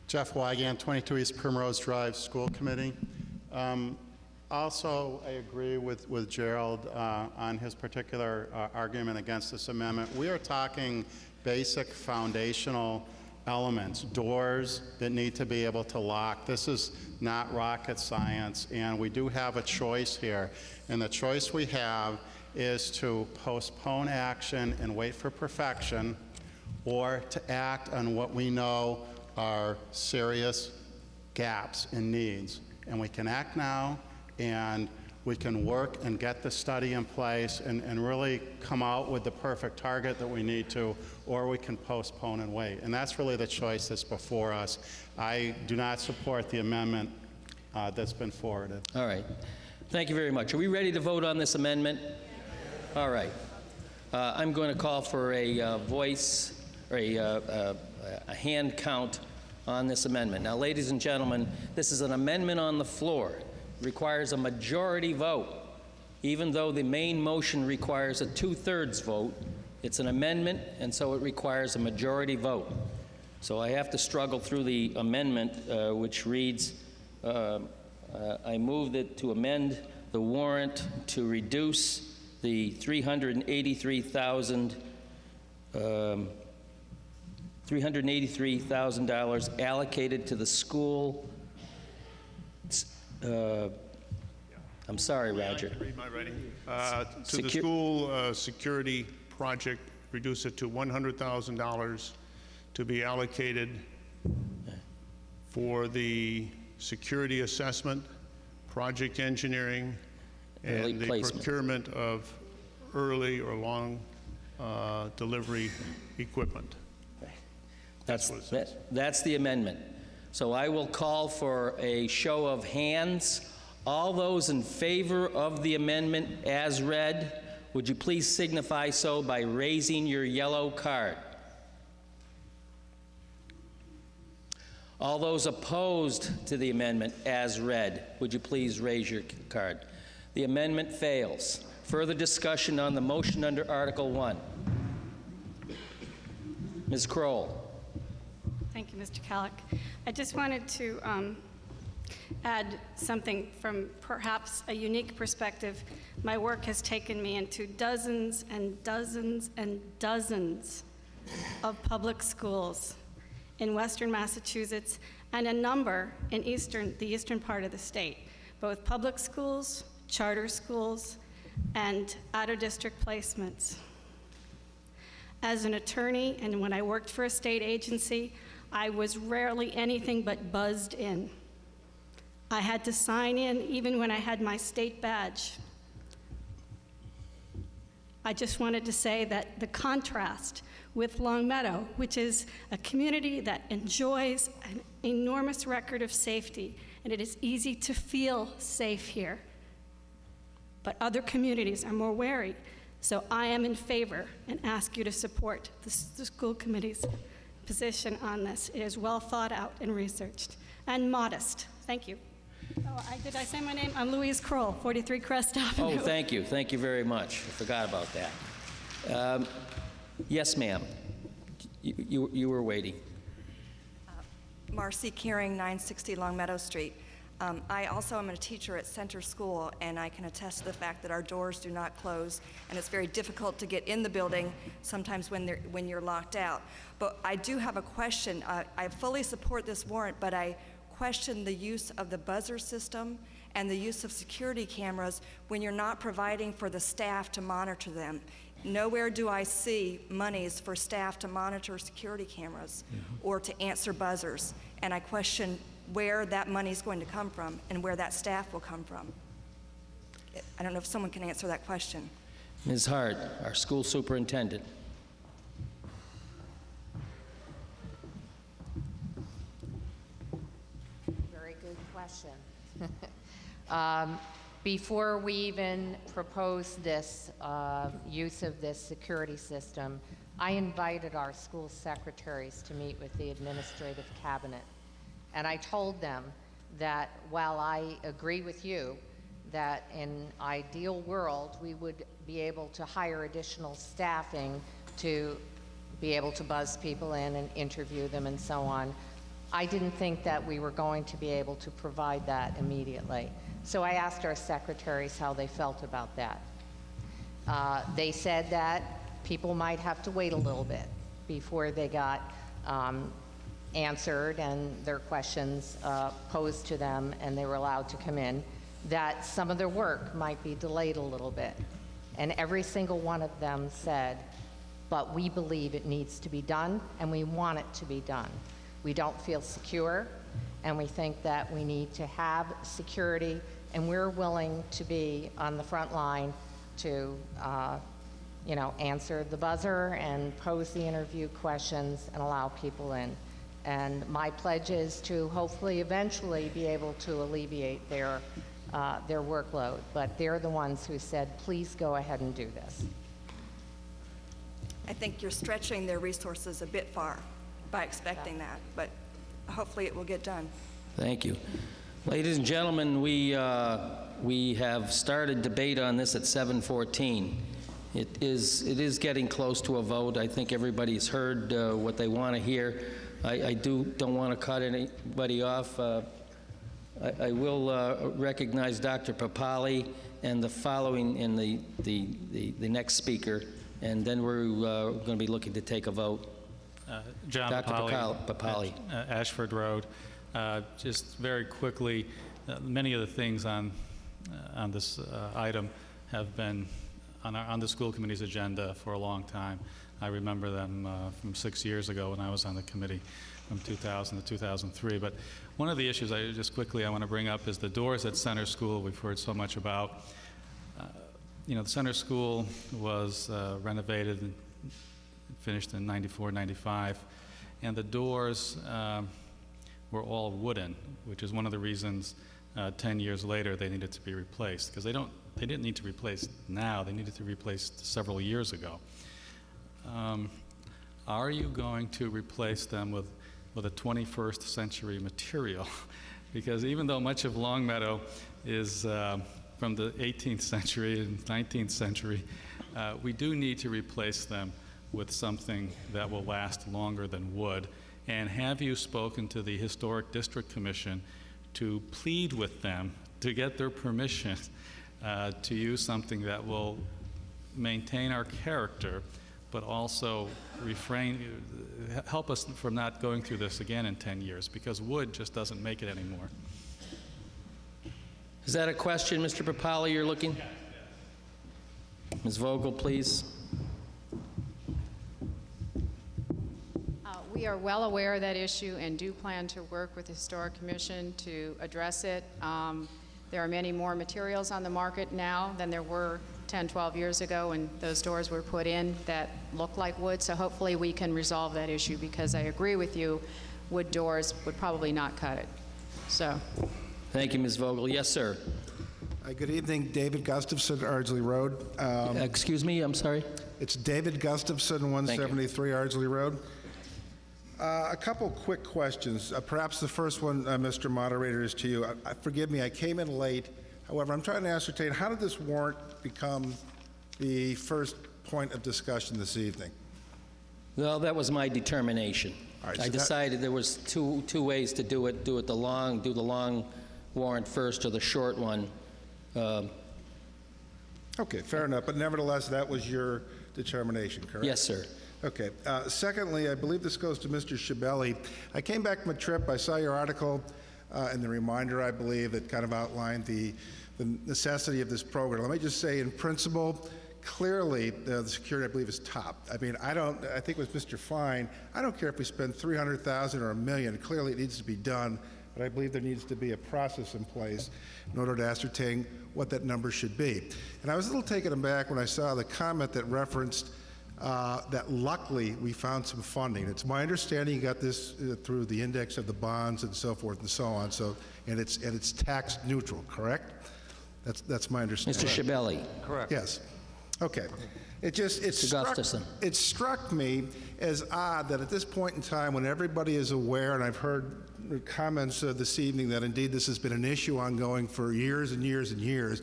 Speaker 18: Jeff Wygant, 22 East Primrose Drive, School Committee. Also, I agree with Gerald on his particular argument against this amendment. We are talking basic foundational elements, doors that need to be able to lock. This is not rocket science, and we do have a choice here. And the choice we have is to postpone action and wait for perfection, or to act on what we know are serious gaps and needs. And we can act now, and we can work and get the study in place and really come out with the perfect target that we need to, or we can postpone and wait. And that's really the choice that's before us. I do not support the amendment that's been forwarded.
Speaker 1: All right. Thank you very much. Are we ready to vote on this amendment? All right. I'm going to call for a voice or a hand count on this amendment. Now, ladies and gentlemen, this is an amendment on the floor. It requires a majority vote. Even though the main motion requires a 2/3 vote, it's an amendment, and so it requires a majority vote. So I have to struggle through the amendment, which reads, I move that to amend the warrant to reduce the $383,000 allocated to the school. I'm sorry, Roger.
Speaker 3: I can read my writing. To the school security project, reduce it to $100,000 to be allocated for the security assessment, project engineering,
Speaker 1: Early
Speaker 3: and the
Speaker 1: placement.
Speaker 3: procurement of early or long delivery equipment.
Speaker 1: That's the amendment. So I will call for a show of hands. All those in favor of the amendment as read, would you please signify so by raising your yellow card? All those opposed to the amendment as read, would you please raise your card? The amendment fails. Further discussion on the motion under Article 1. Ms. Kroll.
Speaker 14: Thank you, Mr. Calick. I just wanted to add something from perhaps a unique perspective. My work has taken me into dozens and dozens and dozens of public schools in Western Massachusetts and a number in the eastern part of the state, both public schools, charter schools, and out-of-district placements. As an attorney, and when I worked for a state agency, I was rarely anything but buzzed in. I had to sign in even when I had my state badge. I just wanted to say that the contrast with Longmeadow, which is a community that enjoys an enormous record of safety, and it is easy to feel safe here, but other communities are more wary. So I am in favor and ask you to support the school committee's position on this. It is well thought out and researched and modest. Thank you. Oh, did I say my name? I'm Louise Kroll, 43 Crest Avenue.
Speaker 1: Oh, thank you. Thank you very much. I forgot about that. Yes, ma'am. You were waiting.
Speaker 19: Marcy Kearing, 960 Longmeadow Street. I also am a teacher at Center School, and I can attest to the fact that our doors do not close, and it's very difficult to get in the building sometimes when you're locked out. But I do have a question. I fully support this warrant, but I question the use of the buzzer system and the use of security cameras when you're not providing for the staff to monitor them. Nowhere do I see monies for staff to monitor security cameras or to answer buzzers, and I question where that money is going to come from and where that staff will come from. I don't know if someone can answer that question.
Speaker 1: Ms. Hart, our school superintendent.
Speaker 10: Very good question. Before we even proposed this use of this security system, I invited our school secretaries to meet with the administrative cabinet. And I told them that while I agree with you that in an ideal world we would be able to hire additional staffing to be able to buzz people in and interview them and so on, I didn't think that we were going to be able to provide that immediately. So I asked our secretaries how they felt about that. They said that people might have to wait a little bit before they got answered and their questions posed to them and they were allowed to come in, that some of their work might be delayed a little bit. And every single one of them said, but we believe it needs to be done and we want it to be done. We don't feel secure and we think that we need to have security, and we're willing to be on the front line to answer the buzzer and pose the interview questions and allow people in. And my pledge is to hopefully eventually be able to alleviate their workload. But they're the ones who said, please go ahead and do this.
Speaker 19: I think you're stretching their resources a bit far by expecting that, but hopefully it will get done.
Speaker 1: Thank you. Ladies and gentlemen, we have started debate on this at 7:14. It is getting close to a vote. I think everybody's heard what they want to hear. I don't want to cut anybody off. I will recognize Dr. Papali and the following and the next speaker, and then we're going to be looking to take a vote.
Speaker 20: John
Speaker 1: Dr. Papali.
Speaker 20: Ashford Road. Just very quickly, many of the things on this item have been on the school committee's agenda for a long time. I remember them from 6 years ago when I was on the committee from 2000 to 2003. But one of the issues I want to bring up is the doors at Center School we've heard so much about. The Center School was renovated and finished in 94, 95, and the doors were all wooden, which is one of the reasons 10 years later they needed to be replaced, because they didn't need to replace now, they needed to be replaced several years ago. Are you going to replace them with a 21st century material? Because even though much of Longmeadow is from the 18th century and 19th century, we do need to replace them with something that will last longer than wood. And have you spoken to the Historic District Commission to plead with them to get their permission to use something that will maintain our character, but also help us from not going through this again in 10 years, because wood just doesn't make it anymore.
Speaker 1: Is that a question, Mr. Papali, you're looking? Ms. Vogel, please.
Speaker 6: We are well aware of that issue and do plan to work with the Historic Commission to address it. There are many more materials on the market now than there were 10, 12 years ago when those doors were put in that look like wood, so hopefully we can resolve that issue, because I agree with you, wood doors would probably not cut it. So.
Speaker 1: Thank you, Ms. Vogel. Yes, sir.
Speaker 21: Good evening, David Gustafson, Ardsley Road.
Speaker 1: Excuse me, I'm sorry?
Speaker 21: It's David Gustafson, 173 Ardsley Road. A couple quick questions. Perhaps the first one, Mr. Moderator, is to you. Forgive me, I came in late. However, I'm trying to ascertain, how did this warrant become the first point of discussion this evening?
Speaker 1: Well, that was my determination.
Speaker 21: All right, so
Speaker 1: I decided there was two ways to do it. Do the long warrant first, or the short one.
Speaker 21: Okay, fair enough. But nevertheless, that was your determination, correct?
Speaker 1: Yes, sir.
Speaker 21: Okay. Secondly, I believe this goes to Mr. Schiavelli. I came back from a trip. I saw your article and the reminder, I believe, that kind of outlined the necessity of this program. Let me just say, in principle, clearly the security, I believe, is top. I mean, I think with Mr. Fine, I don't care if we spend $300,000 or $1 million. Clearly, it needs to be done. But I believe there needs to be a process in place in order to ascertain what that number should be. And I was a little taken aback when I saw the comment that referenced that luckily we found some funding. It's my understanding you got this through the index of the bonds and so forth and so on. So, and it's tax neutral, correct? That's my understanding.
Speaker 1: Mr. Schiavelli.
Speaker 21: Correct. Yes. Okay. It struck me as odd that at this point in time, when everybody is aware, and I've heard comments this evening that indeed this has been an issue ongoing for years and years and years,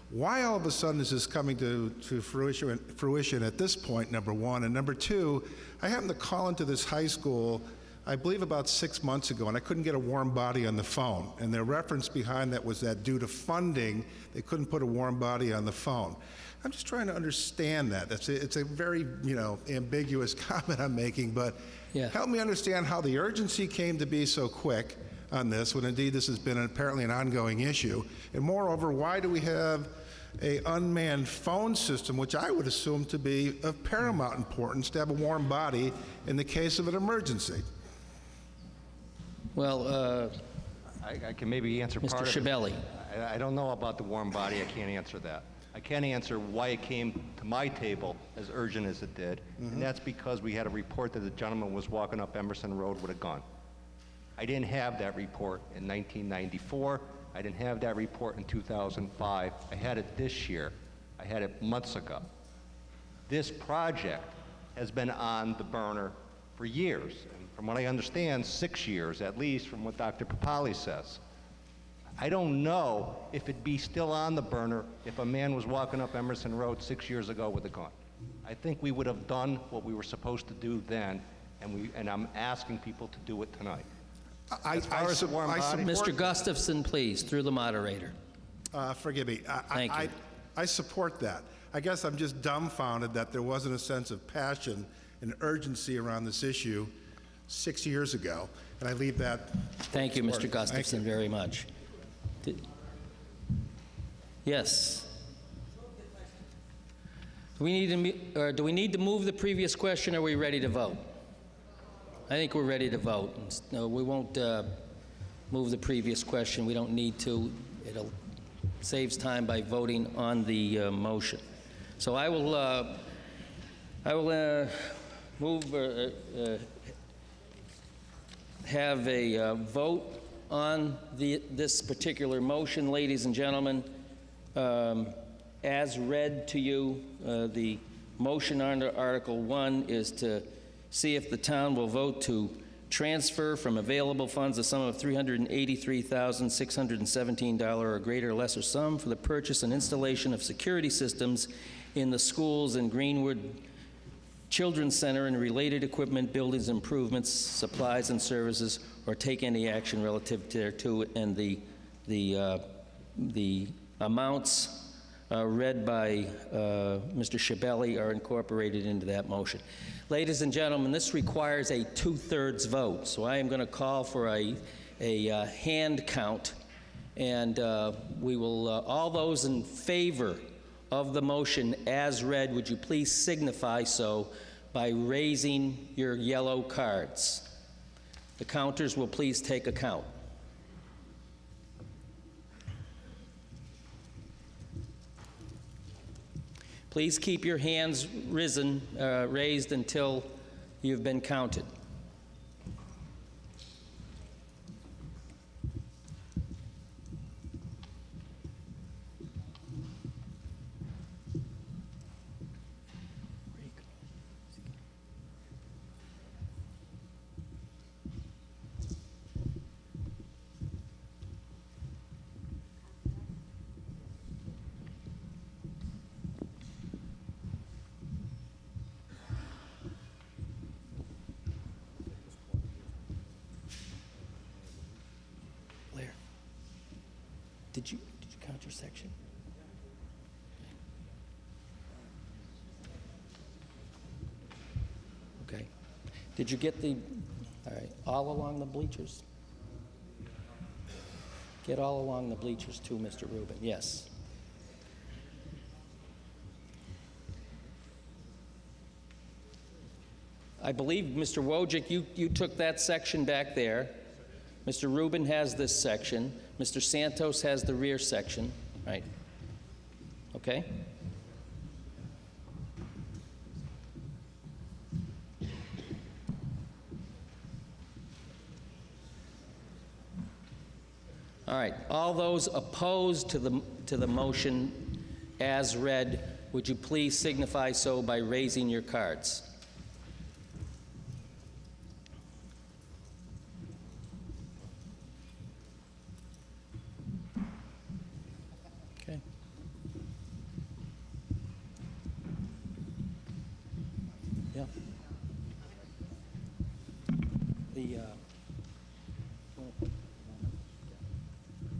Speaker 21: why all of a sudden is this coming to fruition at this point, number one? And number two, I happened to call into this high school, I believe about 6 months ago, and I couldn't get a warm body on the phone. And the reference behind that was that due to funding, they couldn't put a warm body on the phone. I'm just trying to understand that. It's a very, ambiguous comment I'm making, but help me understand how the urgency came to be so quick on this, when indeed this has been apparently an ongoing issue. And moreover, why do we have an unmanned phone system, which I would assume to be of paramount importance to have a warm body in the case of an emergency?
Speaker 1: Well,
Speaker 22: I can maybe answer part of it.
Speaker 1: Mr. Schiavelli.
Speaker 22: I don't know about the warm body. I can't answer that. I can't answer why it came to my table as urgent as it did, and that's because we had a report that a gentleman was walking up Emerson Road with a gun. I didn't have that report in 1994. I didn't have that report in 2005. I had it this year. I had it months ago. This project has been on the burner for years, and from what I understand, 6 years at least, from what Dr. Papali says. I don't know if it'd be still on the burner if a man was walking up Emerson Road 6 years ago with a gun. I think we would have done what we were supposed to do then, and I'm asking people to do it tonight.
Speaker 1: Mr. Gustafson, please, through the moderator.
Speaker 21: Forgive me.
Speaker 1: Thank you.
Speaker 21: I support that. I guess I'm just dumbfounded that there wasn't a sense of passion and urgency around this issue 6 years ago, and I leave that.
Speaker 1: Thank you, Mr. Gustafson, very much. Yes. Do we need to move the previous question, or are we ready to vote? I think we're ready to vote. No, we won't move the previous question. We don't need to. It saves time by voting on the motion. So I will move, have a vote on this particular motion, ladies and gentlemen. As read to you, the motion under Article 1 is to see if the town will vote to transfer from available funds a sum of $383,617 or a greater or lesser sum for the purchase and installation of security systems in the schools in Greenwood, Children's Center and related equipment, buildings, improvements, supplies, and services, or take any action relative thereto, and the amounts read by Mr. Schiavelli are incorporated into that motion. Ladies and gentlemen, this requires a 2/3 vote, so I am going to call for a hand count, and we will, all those in favor of the motion as read, would you please signify so by raising your yellow cards. The counters will please take a count. Please keep your hands raised until you've been counted. Did you count your section? Okay. Did you get all right, all along the bleachers? Get all along the bleachers too, Mr. Rubin. Yes. I believe, Mr. Wojcik, you took that section back there. Mr. Rubin has this section. Mr. Santos has the rear section, right? Okay? All right. All those opposed to the motion as read, would you please signify so by raising your cards?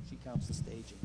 Speaker 1: She counts the staging.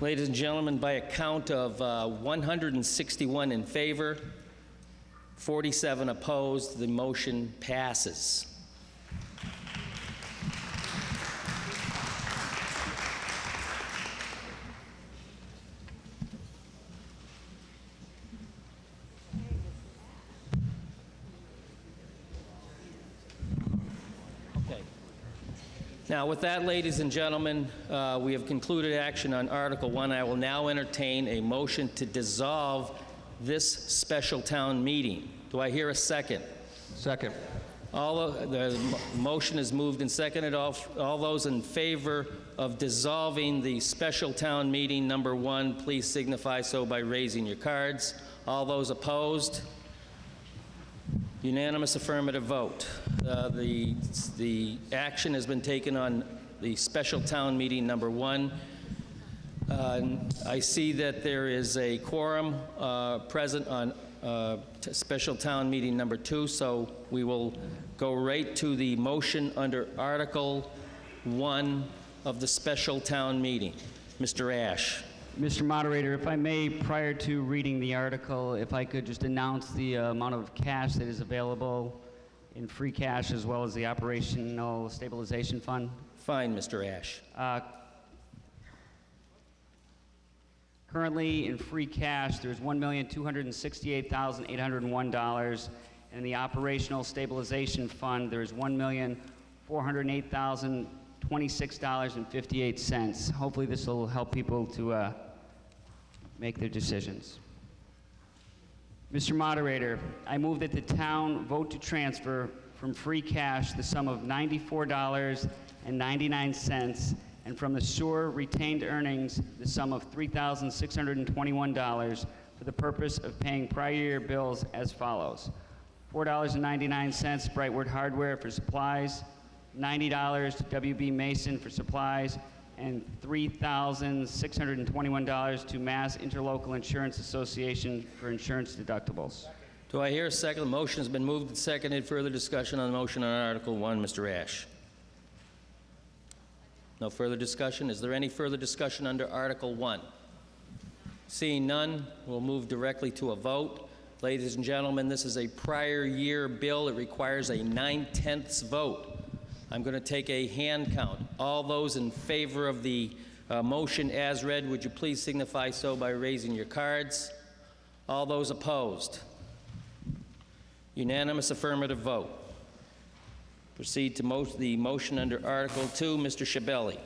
Speaker 1: Ladies and gentlemen, by a count of 161 in favor, 47 opposed, the motion passes. Now, with that, ladies and gentlemen, we have concluded action on Article 1. I will now entertain a motion to dissolve this special town meeting. Do I hear a second?
Speaker 22: Second.
Speaker 1: The motion is moved and seconded. All those in favor of dissolving the special town meeting number 1, please signify so by raising your cards. All those opposed? Unanimous affirmative vote. The action has been taken on the special town meeting number 1. I see that there is a quorum present on special town meeting number 2, so we will go right to the motion under Article 1 of the special town meeting. Mr. Ash.
Speaker 4: Mr. Moderator, if I may, prior to reading the article, if I could just announce the amount of cash that is available in free cash as well as the Operational Stabilization Fund.
Speaker 1: Fine, Mr. Ash.
Speaker 4: Currently, in free cash, there's $1,268,801, and in the Operational Stabilization Fund, there's $1,408,026.58. Hopefully, this will help people to make their decisions. Mr. Moderator, I move that the town vote to transfer from free cash the sum of $94.99, and from the sewer retained earnings the sum of $3,621 for the purpose of paying prior year bills as follows: $4.99 Brightwood Hardware for supplies, $90 to WB Mason for supplies, and $3,621 to Mass Interlocal Insurance Association for insurance deductibles.
Speaker 1: Do I hear a second? The motion has been moved and seconded. Further discussion on the motion on Article 1. Mr. Ash. No further discussion. Is there any further discussion under Article 1? Seeing none, we'll move directly to a vote. Ladies and gentlemen, this is a prior year bill. It requires a 9/10 vote. I'm going to take a hand count. All those in favor of the motion as read, would you please signify so by raising your cards? All those opposed? Unanimous affirmative vote. Proceed to the motion under Article 2. Mr. Schiavelli.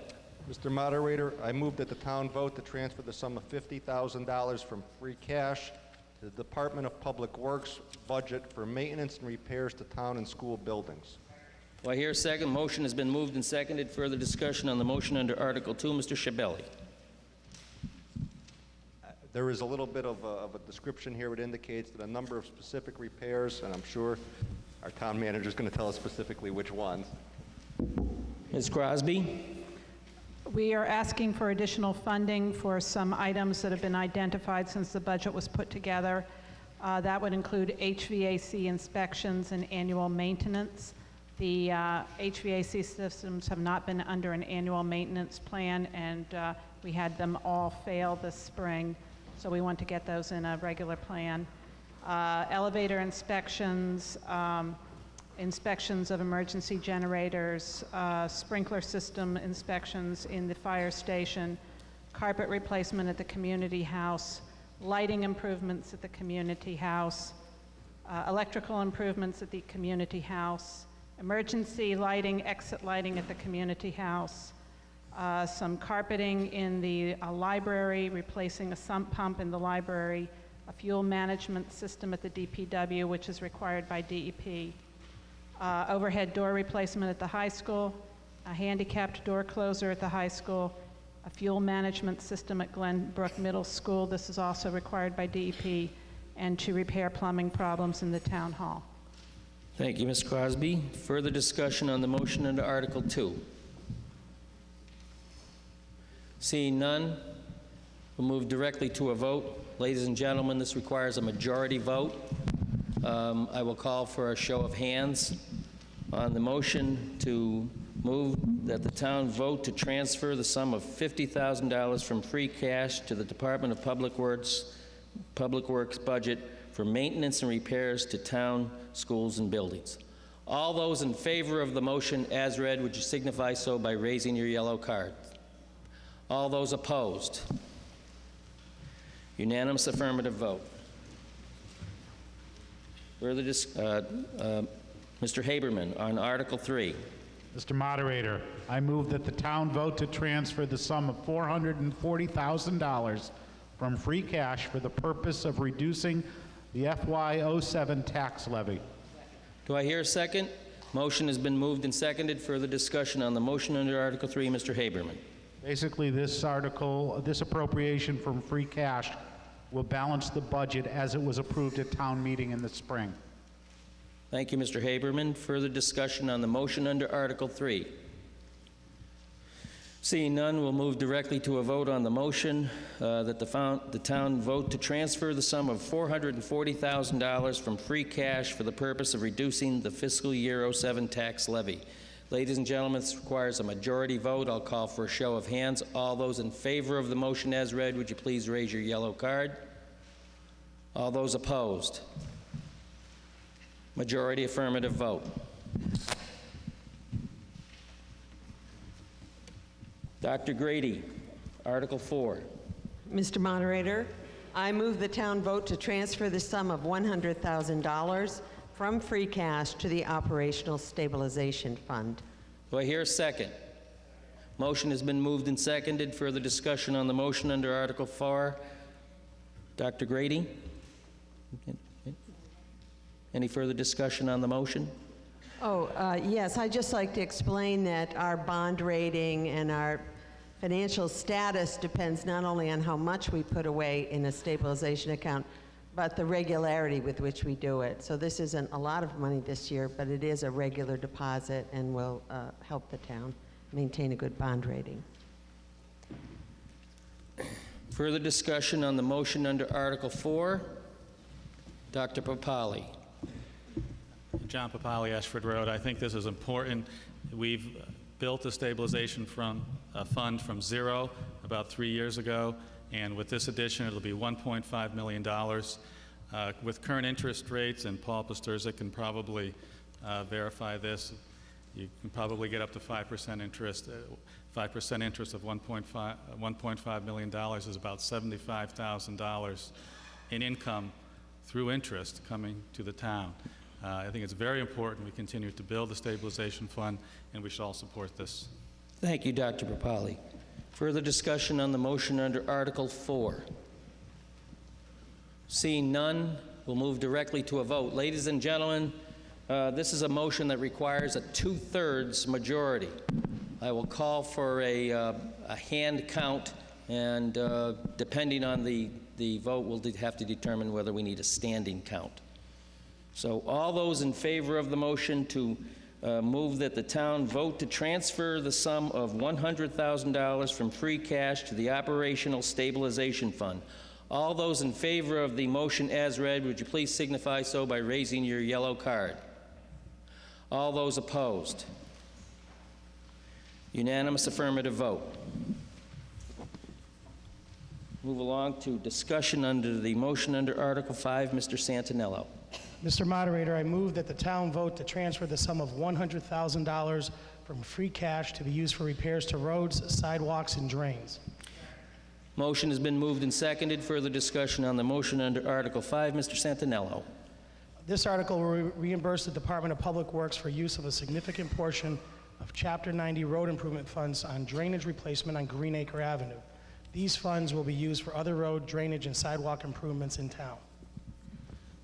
Speaker 2: Mr. Moderator, I move that the town vote to transfer the sum of $50,000 from free cash to the Department of Public Works budget for maintenance and repairs to town and school buildings.
Speaker 1: Do I hear a second? Motion has been moved and seconded. Further discussion on the motion under Article 2. Mr. Schiavelli.
Speaker 2: There is a little bit of a description here. It indicates that a number of specific repairs, and I'm sure our town manager is going to tell us specifically which ones.
Speaker 1: Ms. Crosby?
Speaker 17: We are asking for additional funding for some items that have been identified since the budget was put together. That would include HVAC inspections and annual maintenance. The HVAC systems have not been under an annual maintenance plan, and we had them all fail this spring, so we want to get those in a regular plan. Elevator inspections, inspections of emergency generators, sprinkler system inspections in the fire station, carpet replacement at the community house, lighting improvements at the community house, electrical improvements at the community house, emergency lighting, exit lighting at the community house, some carpeting in the library, replacing a sump pump in the library, a fuel management system at the DPW, which is required by DEP, overhead door replacement at the high school, a handicapped door closer at the high school, a fuel management system at Glenbrook Middle School. This is also required by DEP, and to repair plumbing problems in the town hall.
Speaker 1: Thank you, Ms. Crosby. Further discussion on the motion under Article 2. Seeing none, we'll move directly to a vote. Ladies and gentlemen, this requires a majority vote. I will call for a show of hands on the motion to move that the town vote to transfer the sum of $50,000 from free cash to the Department of Public Works budget for maintenance and repairs to town schools and buildings. All those in favor of the motion as read, would you signify so by raising your yellow card? All those opposed? Unanimous affirmative vote. Further Mr. Haberman on Article 3.
Speaker 5: Mr. Moderator, I move that the town vote to transfer the sum of $440,000 from free cash for the purpose of reducing the FY07 tax levy.
Speaker 1: Do I hear a second? Motion has been moved and seconded. Further discussion on the motion under Article 3. Mr. Haberman.
Speaker 5: Basically, this appropriation from free cash will balance the budget as it was approved at town meeting in the spring.
Speaker 1: Thank you, Mr. Haberman. Further discussion on the motion under Article 3. Seeing none, we'll move directly to a vote on the motion that the town vote to transfer the sum of $440,000 from free cash for the purpose of reducing the fiscal year 07 tax levy. Ladies and gentlemen, this requires a majority vote. I'll call for a show of hands. All those in favor of the motion as read, would you please raise your yellow card? All those opposed? Majority affirmative vote. Dr. Grady, Article 4.
Speaker 16: Mr. Moderator, I move the town vote to transfer the sum of $100,000 from free cash to the Operational Stabilization Fund.
Speaker 1: Do I hear a second? Motion has been moved and seconded. Further discussion on the motion under Article 4. Dr. Grady? Any further discussion on the motion?
Speaker 16: Yes, I'd just like to explain that our bond rating and our financial status depends not only on how much we put away in a stabilization account, but the regularity with which we do it. So this isn't a lot of money this year, but it is a regular deposit and will help the town maintain a good bond rating.
Speaker 1: Further discussion on the motion under Article 4. Dr. Papali.
Speaker 20: John Papali, Ashford Road. I think this is important. We've built a stabilization fund from zero about 3 years ago, and with this addition, it'll be $1.5 million. With current interest rates, and Paul Pasterzik can probably verify this, you can probably get up to 5% interest. 5% interest of $1.5 million is about $75,000 in income through interest coming to the town. I think it's very important we continue to build the stabilization fund, and we should all support this.
Speaker 1: Thank you, Dr. Papali. Further discussion on the motion under Article 4. Seeing none, we'll move directly to a vote. Ladies and gentlemen, this is a motion that requires a 2/3 majority. I will call for a hand count, and depending on the vote, we'll have to determine whether we need a standing count. So all those in favor of the motion to move that the town vote to transfer the sum of $100,000 from free cash to the Operational Stabilization Fund. All those in favor of the motion as read, would you please signify so by raising your yellow card? All those opposed? Unanimous affirmative vote. Move along to discussion under the motion under Article 5. Mr. Santinello.
Speaker 7: Mr. Moderator, I move that the town vote to transfer the sum of $100,000 from free cash to be used for repairs to roads, sidewalks, and drains.
Speaker 1: Motion has been moved and seconded. Further discussion on the motion under Article 5. Mr. Santinello.
Speaker 7: This article will reimburse the Department of Public Works for use of a significant portion of Chapter 90 road improvement funds on drainage replacement on Greenacre Avenue. These funds will be used for other road, drainage, and sidewalk improvements in town.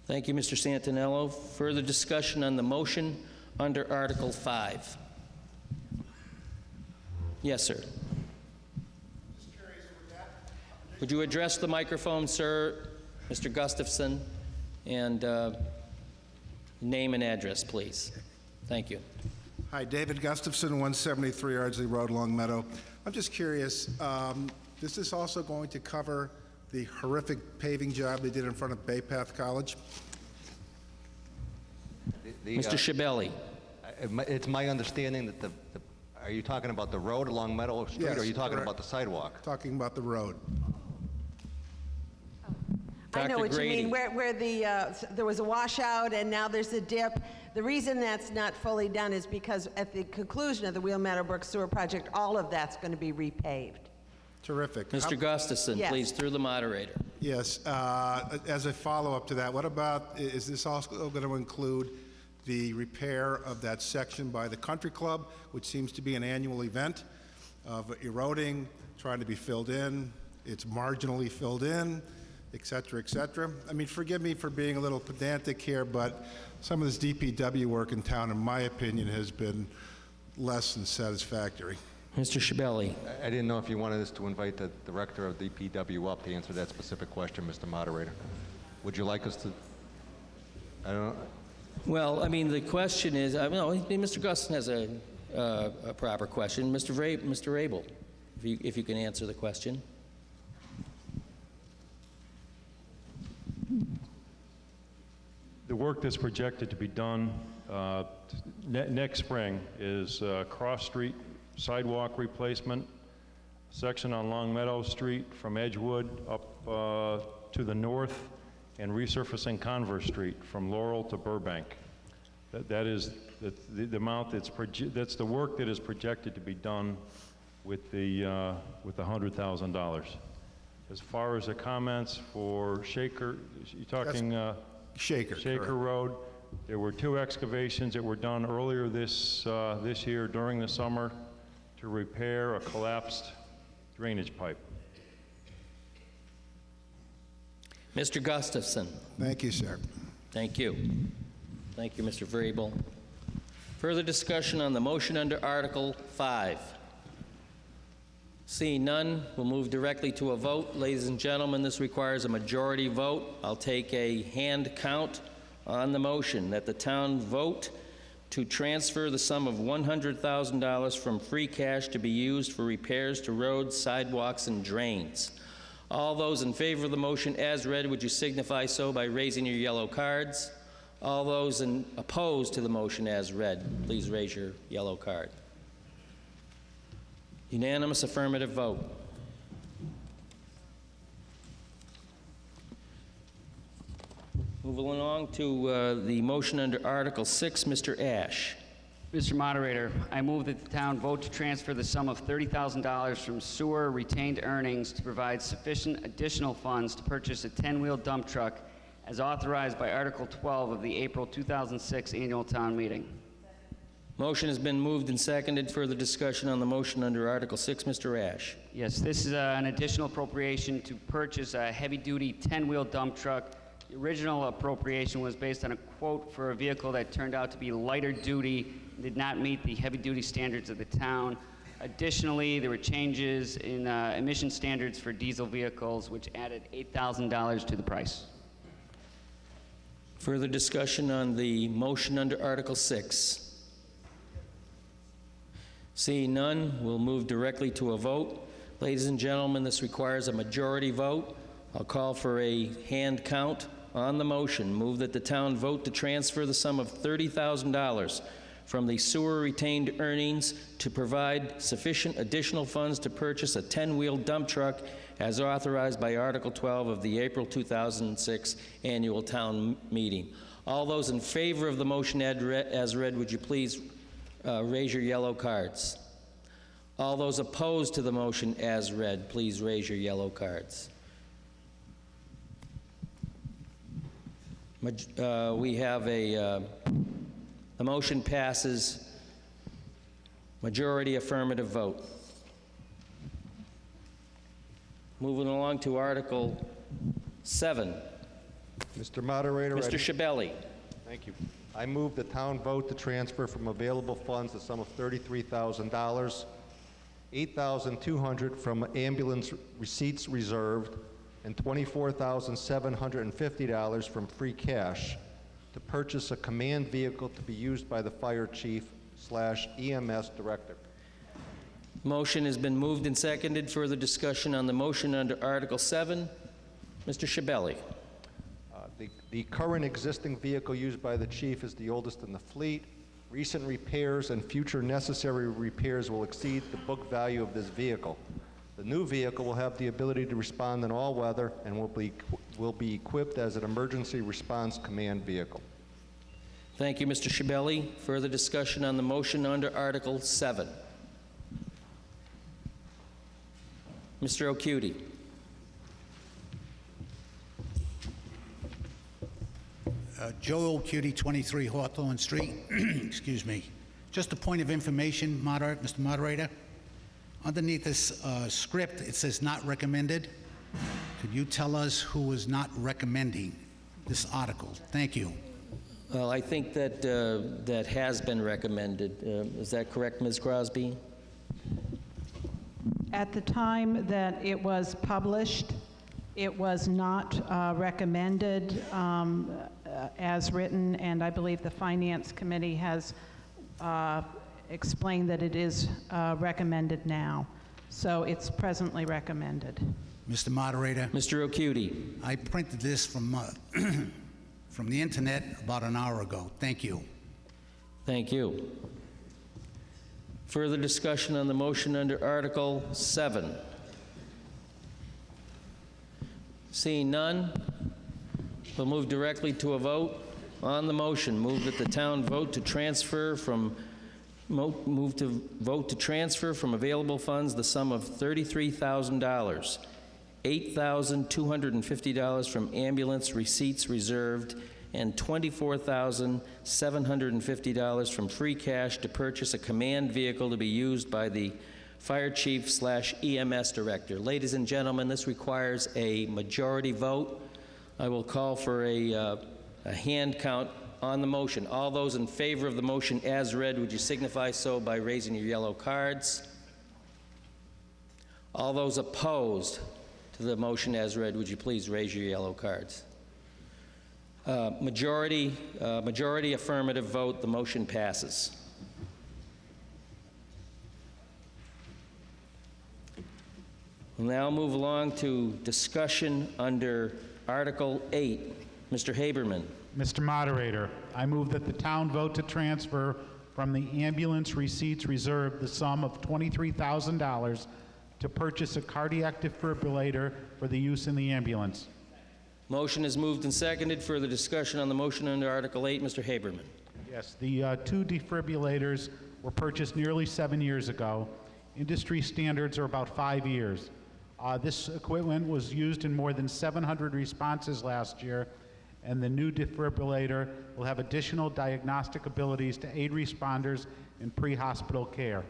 Speaker 1: Thank you, Mr. Santinello. Further discussion on the motion under Article 5. Yes, sir. Would you address the microphone, sir, Mr. Gustafson, and name and address, please? Thank you.
Speaker 21: Hi, David Gustafson, 173 Ardsley Road, Long Meadow. I'm just curious, is this also going to cover the horrific paving job they did in front of Bay Path College?
Speaker 1: Mr. Schiavelli.
Speaker 22: It's my understanding that are you talking about the road along Meadow Street,
Speaker 21: Yes,
Speaker 22: or are you talking
Speaker 21: correct.
Speaker 22: about the sidewalk?
Speaker 21: Talking about the road.
Speaker 16: I know
Speaker 1: Dr.
Speaker 16: what
Speaker 1: Grady.
Speaker 16: you mean, where there was a washout and now there's a dip. The reason that's not fully done is because at the conclusion of the Wheel Meadowbrook Sewer Project, all of that's going to be repaved.
Speaker 21: Terrific.
Speaker 1: Mr. Gustafson,
Speaker 16: Yes.
Speaker 1: please, through the moderator.
Speaker 21: Yes. As a follow-up to that, what about, is this also going to include the repair of that section by the country club, which seems to be an annual event of eroding, trying to be filled in. It's marginally filled in, et cetera, et cetera. I mean, forgive me for being a little pedantic here, but some of this DPW work in town, in my opinion, has been less than satisfactory.
Speaker 1: Mr. Schiavelli.
Speaker 22: I didn't know if you wanted us to invite the director of DPW up to answer that specific question, Mr. Moderator. Would you like us to? I don't know.
Speaker 1: Well, I mean, the question is, Mr. Guston has a proper question. Mr. Abel, if you can answer the question.
Speaker 9: The work that's projected to be done next spring is Cross Street sidewalk replacement, section on Long Meadow Street from Edgewood up to the north, and resurfacing Converse Street from Laurel to Burbank. That is the amount that's the work that is projected to be done with the $100,000. As far as the comments for Shaker, you're talking Shaker Road. There were 2 excavations that were done earlier this year during the summer to repair a collapsed drainage pipe.
Speaker 1: Mr. Gustafson.
Speaker 21: Thank you, sir.
Speaker 1: Thank you. Thank you, Mr. Vrabel. Further discussion on the motion under Article 5. Seeing none, we'll move directly to a vote. Ladies and gentlemen, this requires a majority vote. I'll take a hand count on the motion that the town vote to transfer the sum of $100,000 from free cash to be used for repairs to roads, sidewalks, and drains. All those in favor of the motion as read, would you signify so by raising your yellow cards? All those opposed to the motion as read, please raise your yellow card. Unanimous affirmative vote. Moving along to the motion under Article 6, Mr. Ash.
Speaker 4: Mr. Moderator, I move that the town vote to transfer the sum of $30,000 from sewer retained earnings to provide sufficient additional funds to purchase a 10-wheel dump truck as authorized by Article 12 of the April 2006 annual town meeting.
Speaker 1: Motion has been moved and seconded. Further discussion on the motion under Article 6, Mr. Ash.
Speaker 4: Yes, this is an additional appropriation to purchase a heavy-duty 10-wheel dump truck. The original appropriation was based on a quote for a vehicle that turned out to be lighter duty and did not meet the heavy-duty standards of the town. Additionally, there were changes in emission standards for diesel vehicles, which added $8,000 to the price.
Speaker 1: Further discussion on the motion under Article 6. Seeing none, we'll move directly to a vote. Ladies and gentlemen, this requires a majority vote. I'll call for a hand count on the motion. Move that the town vote to transfer the sum of $30,000 from the sewer retained earnings to provide sufficient additional funds to purchase a 10-wheel dump truck as authorized by Article 12 of the April 2006 annual town meeting. All those in favor of the motion as read, would you please raise your yellow cards. All those opposed to the motion as read, please raise your yellow cards. We have the motion passes, majority affirmative vote. Moving along to Article 7.
Speaker 22: Mr. Moderator.
Speaker 1: Mr. Schiavelli.
Speaker 22: Thank you. I move the town vote to transfer from available funds the sum of $33,000, $8,200 from ambulance receipts reserved, and $24,750 from free cash to purchase a command vehicle to be used by the fire chief/EMS director.
Speaker 1: Motion has been moved and seconded. Further discussion on the motion under Article 7. Mr. Schiavelli.
Speaker 22: The current existing vehicle used by the chief is the oldest in the fleet. Recent repairs and future necessary repairs will exceed the book value of this vehicle. The new vehicle will have the ability to respond in all weather and will be equipped as an emergency response command vehicle.
Speaker 1: Thank you, Mr. Schiavelli. Further discussion on the motion under Article 7. Mr. O'Cutie.
Speaker 11: Joel Cutie, 23 Hawthorne Street. Excuse me. Just a point of information, Mr. Moderator. Underneath this script, it says not recommended. Could you tell us who is not recommending this article? Thank you.
Speaker 1: Well, I think that that has been recommended. Is that correct, Ms. Crosby?
Speaker 17: At the time that it was published, it was not recommended as written, and I believe the Finance Committee has explained that it is recommended now. So it's presently recommended.
Speaker 11: Mr. Moderator.
Speaker 1: Mr. O'Cutie.
Speaker 11: I printed this from from the internet about an hour ago. Thank you.
Speaker 1: Thank you. Further discussion on the motion under Article 7. Seeing none, we'll move directly to a vote on the motion. Move that the town vote to transfer from available funds the sum of $33,000, $8,250 from ambulance receipts reserved, and $24,750 from free cash to purchase a command vehicle to be used by the Fire Chief/EMS Director. Ladies and gentlemen, this requires a majority vote. I will call for a hand count on the motion. All those in favor of the motion as read, would you signify so by raising your yellow cards? All those opposed to the motion as read, would you please raise your yellow cards? Majority affirmative vote, the motion passes. We'll now move along to discussion under Article 8. Mr. Haberman.
Speaker 5: Mr. Moderator, I move that the town vote to transfer from the ambulance receipts reserve the sum of $23,000 to purchase a cardiac defibrillator for the use in the ambulance.
Speaker 1: Motion is moved and seconded. Further discussion on the motion under Article 8. Mr. Haberman.
Speaker 5: Yes, the two defibrillators were purchased nearly 7 years ago. Industry standards are about 5 years. This equipment was used in more than 700 responses last year, and the new defibrillator will have additional diagnostic abilities to aid responders in pre-hospital care.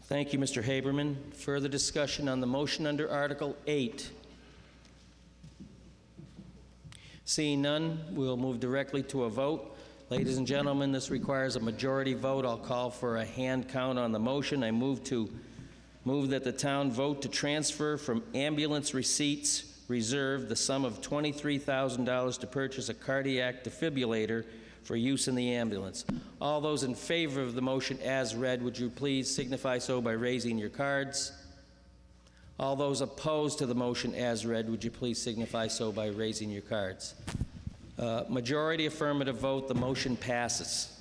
Speaker 1: Thank you, Mr. Haberman. Further discussion on the motion under Article 8. Seeing none, we'll move directly to a vote. Ladies and gentlemen, this requires a majority vote. I'll call for a hand count on the motion. I move that the town vote to transfer from ambulance receipts reserve the sum of $23,000 to purchase a cardiac defibrillator for use in the ambulance. All those in favor of the motion as read, would you please signify so by raising your cards? All those opposed to the motion as read, would you please signify so by raising your cards? Majority affirmative vote, the motion passes.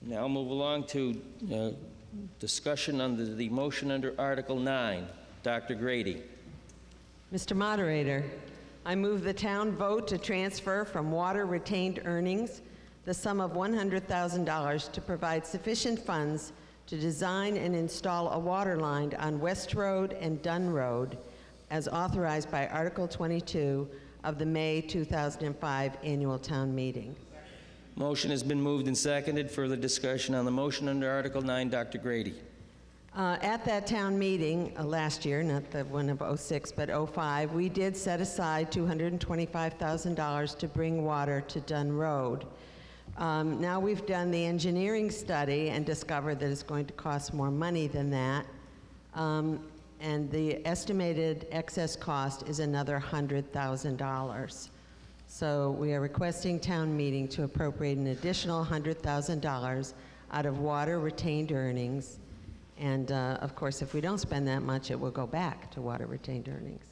Speaker 1: Now move along to discussion under the motion under Article 9. Dr. Grady.
Speaker 16: Mr. Moderator, I move the town vote to transfer from water retained earnings the sum of $100,000 to provide sufficient funds to design and install a water line on West Road and Dunn Road as authorized by Article 22 of the May 2005 annual town meeting.
Speaker 1: Motion has been moved and seconded. Further discussion on the motion under Article 9. Dr. Grady.
Speaker 16: At that town meeting last year, not the one of '06, but '05, we did set aside $225,000 to bring water to Dunn Road. Now we've done the engineering study and discovered that it's going to cost more money than that. And the estimated excess cost is another $100,000. So we are requesting town meeting to appropriate an additional $100,000 out of water retained earnings. And of course, if we don't spend that much, it will go back to water retained earnings.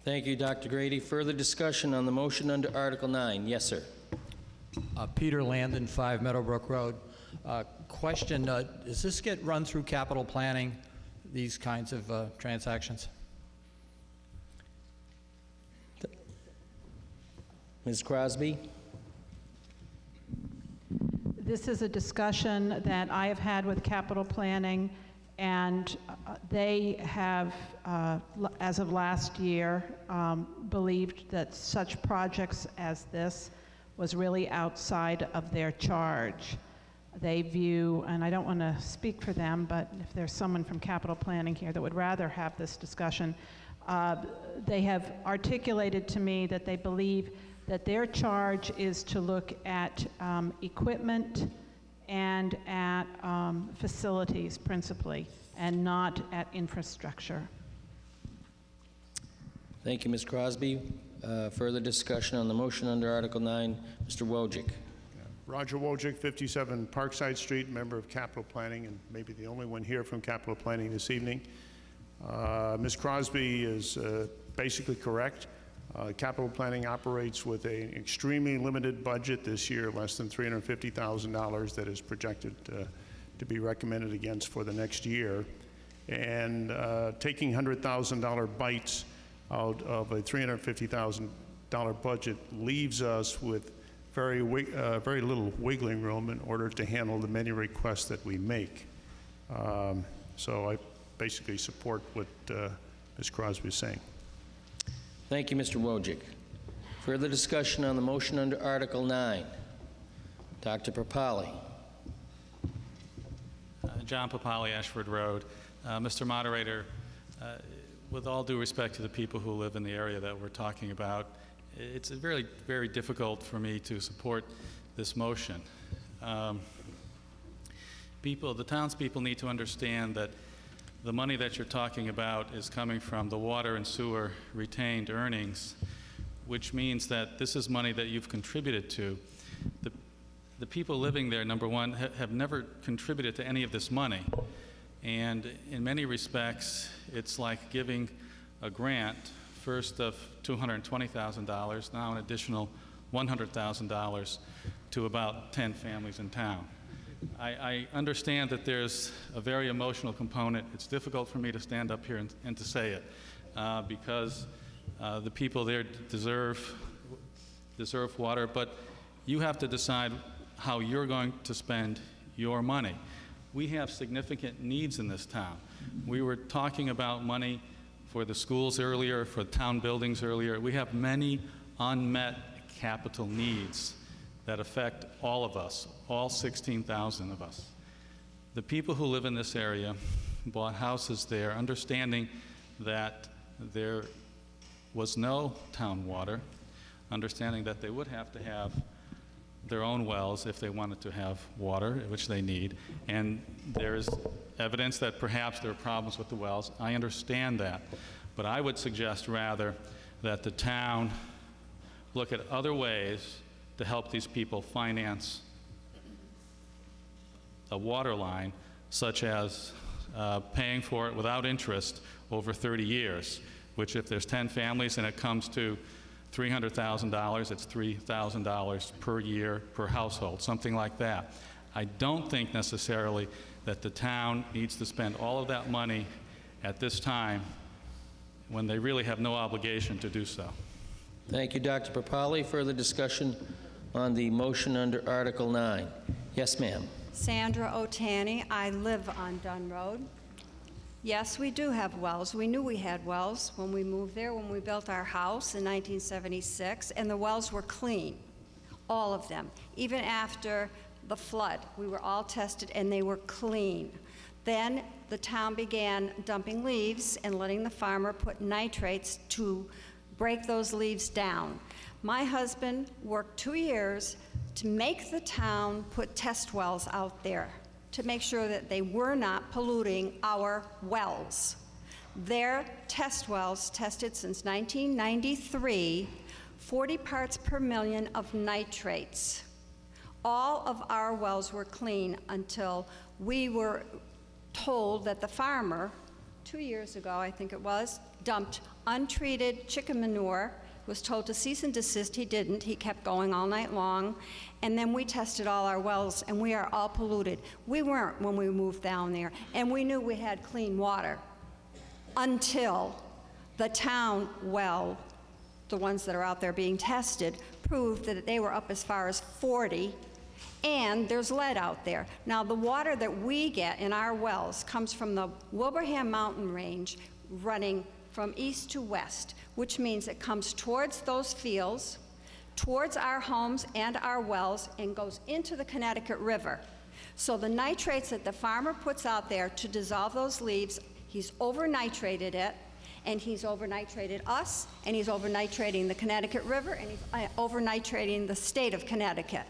Speaker 1: Thank you, Dr. Grady. Further discussion on the motion under Article 9. Yes, sir.
Speaker 12: Peter Landon, 5 Meadowbrook Road. Question, does this get run through capital planning, these kinds of transactions?
Speaker 1: Ms. Crosby?
Speaker 17: This is a discussion that I have had with capital planning, and They have, as of last year, believed that such projects as this was really outside of their charge. They view, and I don't want to speak for them, but if there's someone from capital planning here that would rather have this discussion, they have articulated to me that they believe that their charge is to look at equipment and at facilities principally, and not at infrastructure.
Speaker 1: Thank you, Ms. Crosby. Further discussion on the motion under Article 9. Mr. Wojcik.
Speaker 3: Roger Wojcik, 57 Parkside Street, member of Capital Planning, and maybe the only one here from Capital Planning this evening. Ms. Crosby is basically correct. Capital Planning operates with an extremely limited budget this year, less than $350,000 that is projected to be recommended against for the next year. And taking $100,000 bites out of a $350,000 budget leaves us with very little wiggling room in order to handle the many requests that we make. So I basically support what Ms. Crosby is saying.
Speaker 1: Thank you, Mr. Wojcik. Further discussion on the motion under Article 9. Dr. Papali.
Speaker 20: John Papali, Ashford Road. Mr. Moderator, with all due respect to the people who live in the area that we're talking about, it's very, very difficult for me to support this motion. The townspeople need to understand that the money that you're talking about is coming from the water and sewer retained earnings, which means that this is money that you've contributed to. The people living there, number one, have never contributed to any of this money. And in many respects, it's like giving a grant, first of $220,000, now an additional $100,000 to about 10 families in town. I understand that there's a very emotional component. It's difficult for me to stand up here and to say it because the people there deserve water, but you have to decide how you're going to spend your money. We have significant needs in this town. We were talking about money for the schools earlier, for town buildings earlier. We have many unmet capital needs that affect all of us, all 16,000 of us. The people who live in this area bought houses there understanding that there was no town water, understanding that they would have to have their own wells if they wanted to have water, which they need. And there's evidence that perhaps there are problems with the wells. I understand that. But I would suggest rather that the town look at other ways to help these people finance a water line, such as paying for it without interest over 30 years, which if there's 10 families and it comes to $300,000, it's $3,000 per year per household, something like that. I don't think necessarily that the town needs to spend all of that money at this time when they really have no obligation to do so.
Speaker 1: Thank you, Dr. Papali. Further discussion on the motion under Article 9. Yes, ma'am.
Speaker 13: Sandra Otani. I live on Dunn Road. Yes, we do have wells. We knew we had wells when we moved there, when we built our house in 1976, and the wells were clean, all of them. Even after the flood, we were all tested and they were clean. Then the town began dumping leaves and letting the farmer put nitrates to break those leaves down. My husband worked 2 years to make the town put test wells out there to make sure that they were not polluting our wells. Their test wells tested since 1993, 40 parts per million of nitrates. All of our wells were clean until we were told that the farmer, 2 years ago I think it was, dumped untreated chicken manure, was told to cease and desist. He didn't. He kept going all night long. And then we tested all our wells, and we are all polluted. We weren't when we moved down there, and we knew we had clean water until the town well, the ones that are out there being tested, proved that they were up as far as 40, And there's lead out there. Now, the water that we get in our wells comes from the Wilbraham Mountain Range running from east to west, which means it comes towards those fields, towards our homes and our wells, and goes into the Connecticut River. So the nitrates that the farmer puts out there to dissolve those leaves, he's over-nitrated it, and he's over-nitrated us, and he's over-nitrating the Connecticut River, and he's over-nitrating the state of Connecticut.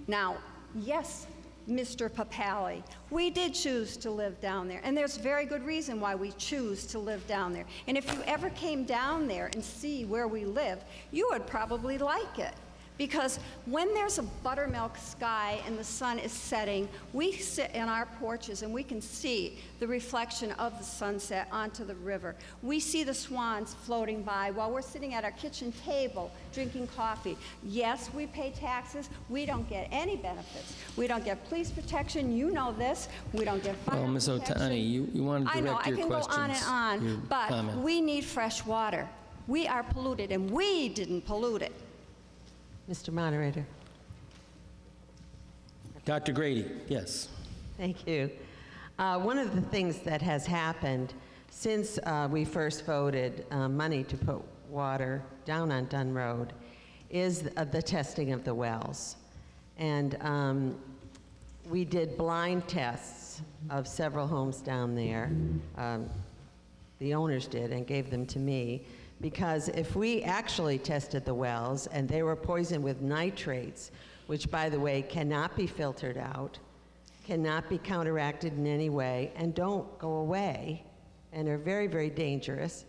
Speaker 13: Now, yes, Mr. Papali, we did choose to live down there, and there's very good reason why we choose to live down there. And if you ever came down there and see where we live, you would probably like it. Because when there's a buttermilk sky and the sun is setting, we sit in our porches and we can see the reflection of the sunset onto the river. We see the swans floating by while we're sitting at our kitchen table drinking coffee. Yes, we pay taxes. We don't get any benefits. We don't get police protection. You know this. We don't get fire
Speaker 1: Well, Ms.
Speaker 13: protection.
Speaker 1: Otani, you want to
Speaker 13: I know,
Speaker 1: direct
Speaker 13: I
Speaker 1: your
Speaker 13: can
Speaker 1: questions.
Speaker 13: go on and on,
Speaker 1: your
Speaker 13: but
Speaker 1: comment.
Speaker 13: we need fresh water. We are polluted, and we didn't pollute it.
Speaker 16: Mr. Moderator.
Speaker 1: Dr. Grady, yes.
Speaker 16: Thank you. One of the things that has happened since we first voted money to put water down on Dunn Road is the testing of the wells. And we did blind tests of several homes down there. The owners did and gave them to me. Because if we actually tested the wells and they were poisoned with nitrates, which, by the way, cannot be filtered out, cannot be counteracted in any way, and don't go away, and are very, very dangerous,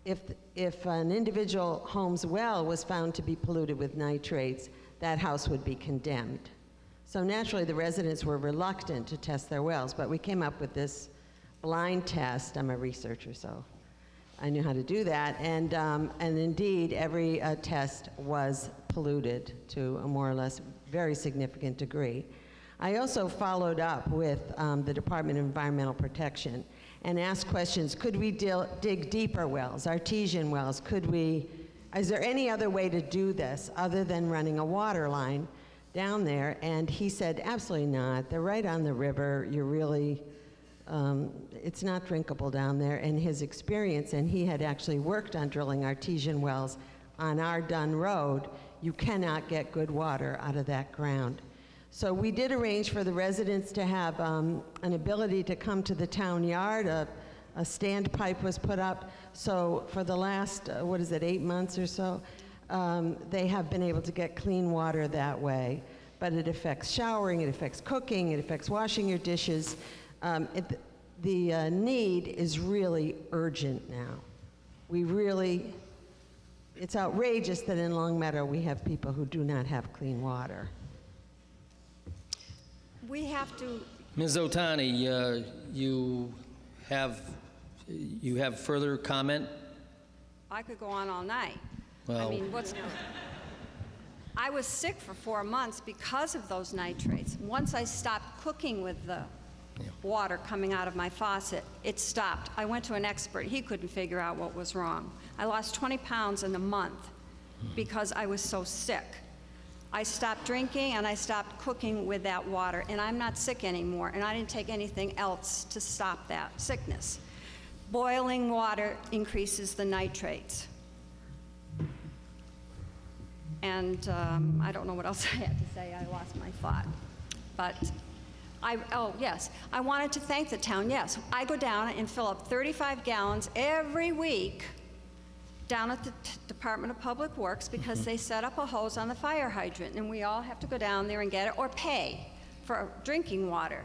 Speaker 16: if an individual home's well was found to be polluted with nitrates, that house would be condemned. So naturally, the residents were reluctant to test their wells, but we came up with this blind test. I'm a researcher, so I knew how to do that, and indeed, every test was polluted to a more or less very significant degree. I also followed up with the Department of Environmental Protection and asked questions. Could we dig deeper wells, artesian wells? Is there any other way to do this other than running a water line down there? And he said, absolutely not. They're right on the river. You're really... it's not drinkable down there. In his experience, and he had actually worked on drilling artesian wells on our Dunn Road, you cannot get good water out of that ground. So we did arrange for the residents to have an ability to come to the town yard. A standpipe was put up. So for the last, 8 months or so, they have been able to get clean water that way. But it affects showering, it affects cooking, it affects washing your dishes. The need is really urgent now. It's outrageous that in Long Meadow we have people who do not have clean water.
Speaker 13: We have to...
Speaker 1: Ms. Otani, you have further comment?
Speaker 13: I could go on all night.
Speaker 1: Well,
Speaker 13: I mean, I was sick for 4 months because of those nitrates. Once I stopped cooking with the water coming out of my faucet, it stopped. I went to an expert. He couldn't figure out what was wrong. I lost 20 pounds in a month because I was so sick. I stopped drinking and I stopped cooking with that water, and I'm not sick anymore, and I didn't take anything else to stop that sickness. Boiling water increases the nitrates. And I don't know what else I had to say. I lost my thought. But yes, I wanted to thank the town. Yes, I go down and fill up 35 gallons every week down at the Department of Public Works because they set up a hose on the fire hydrant, and we all have to go down there and get it or pay for drinking water.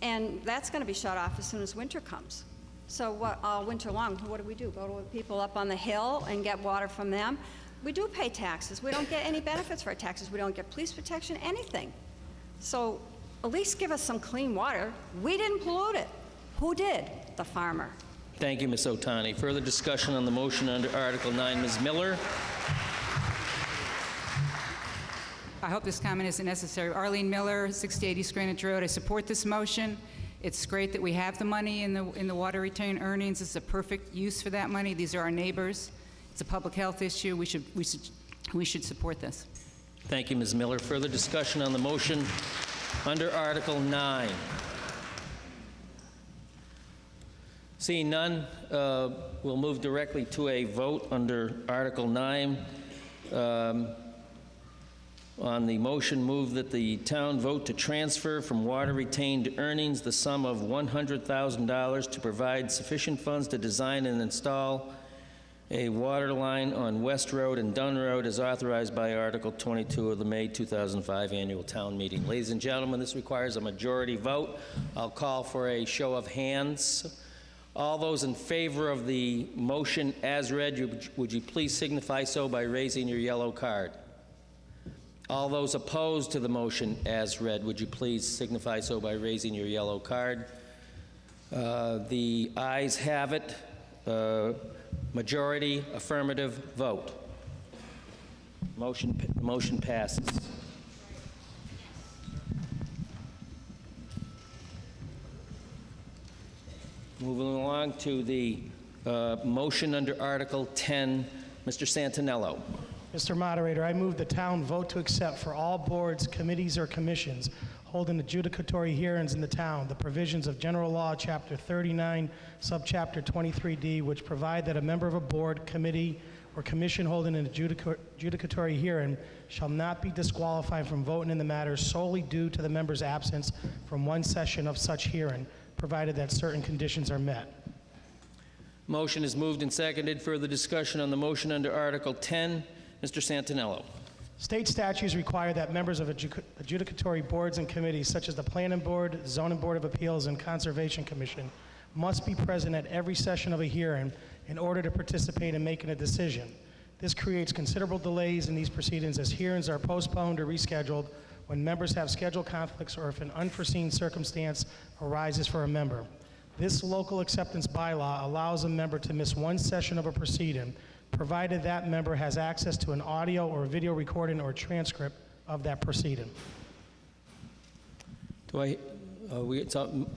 Speaker 13: And that's going to be shut off as soon as winter comes. So all winter long, what do? Go to the people up on the hill and get water from them? We do pay taxes. We don't get any benefits for our taxes. We don't get police protection, anything. So at least give us some clean water. We didn't pollute it. Who did? The farmer.
Speaker 1: Thank you, Ms. Otani. Further discussion on the motion under Article 9. Ms. Miller?
Speaker 8: I hope this comment isn't necessary. Arlene Miller, 6080 Scranton Road. I support this motion. It's great that we have the money in the water retain earnings. It's a perfect use for that money. These are our neighbors. It's a public health issue. We should support this.
Speaker 1: Thank you, Ms. Miller. Further discussion on the motion under Article 9? Seeing none, we'll move directly to a vote under Article 9. On the motion, move that the town vote to transfer from water retained earnings the sum of $100,000 to provide sufficient funds to design and install a water line on West Road and Dunn Road as authorized by Article 22 of the May 2005 annual town meeting. Ladies and gentlemen, this requires a majority vote. I'll call for a show of hands. All those in favor of the motion as read, would you please signify so by raising your yellow card? All those opposed to the motion as read, would you please signify so by raising your yellow card? The ayes have it. Majority affirmative vote. Motion passes. Moving along to the motion under Article 10, Mr. Santinello.
Speaker 7: Mr. Moderator, I move the town vote to accept for all boards, committees, or commissions holding adjudicatory hearings in the town the provisions of General Law, Chapter 39, Subchapter 23D, which provide that a member of a board, committee, or commission holding an adjudicatory hearing shall not be disqualified from voting in the matter solely due to the member's absence from one session of such hearing, provided that certain conditions are met.
Speaker 1: Motion is moved and seconded. Further discussion on the motion under Article 10. Mr. Santinello.
Speaker 7: State statutes require that members of adjudicatory boards and committees, such as the Planning Board, Zoning Board of Appeals, and Conservation Commission, must be present at every session of a hearing in order to participate in making a decision. This creates considerable delays in these proceedings as hearings are postponed or rescheduled when members have schedule conflicts or if an unforeseen circumstance arises for a member. This local acceptance bylaw allows a member to miss one session of a proceeding, provided that member has access to an audio or video recording or transcript of that proceeding.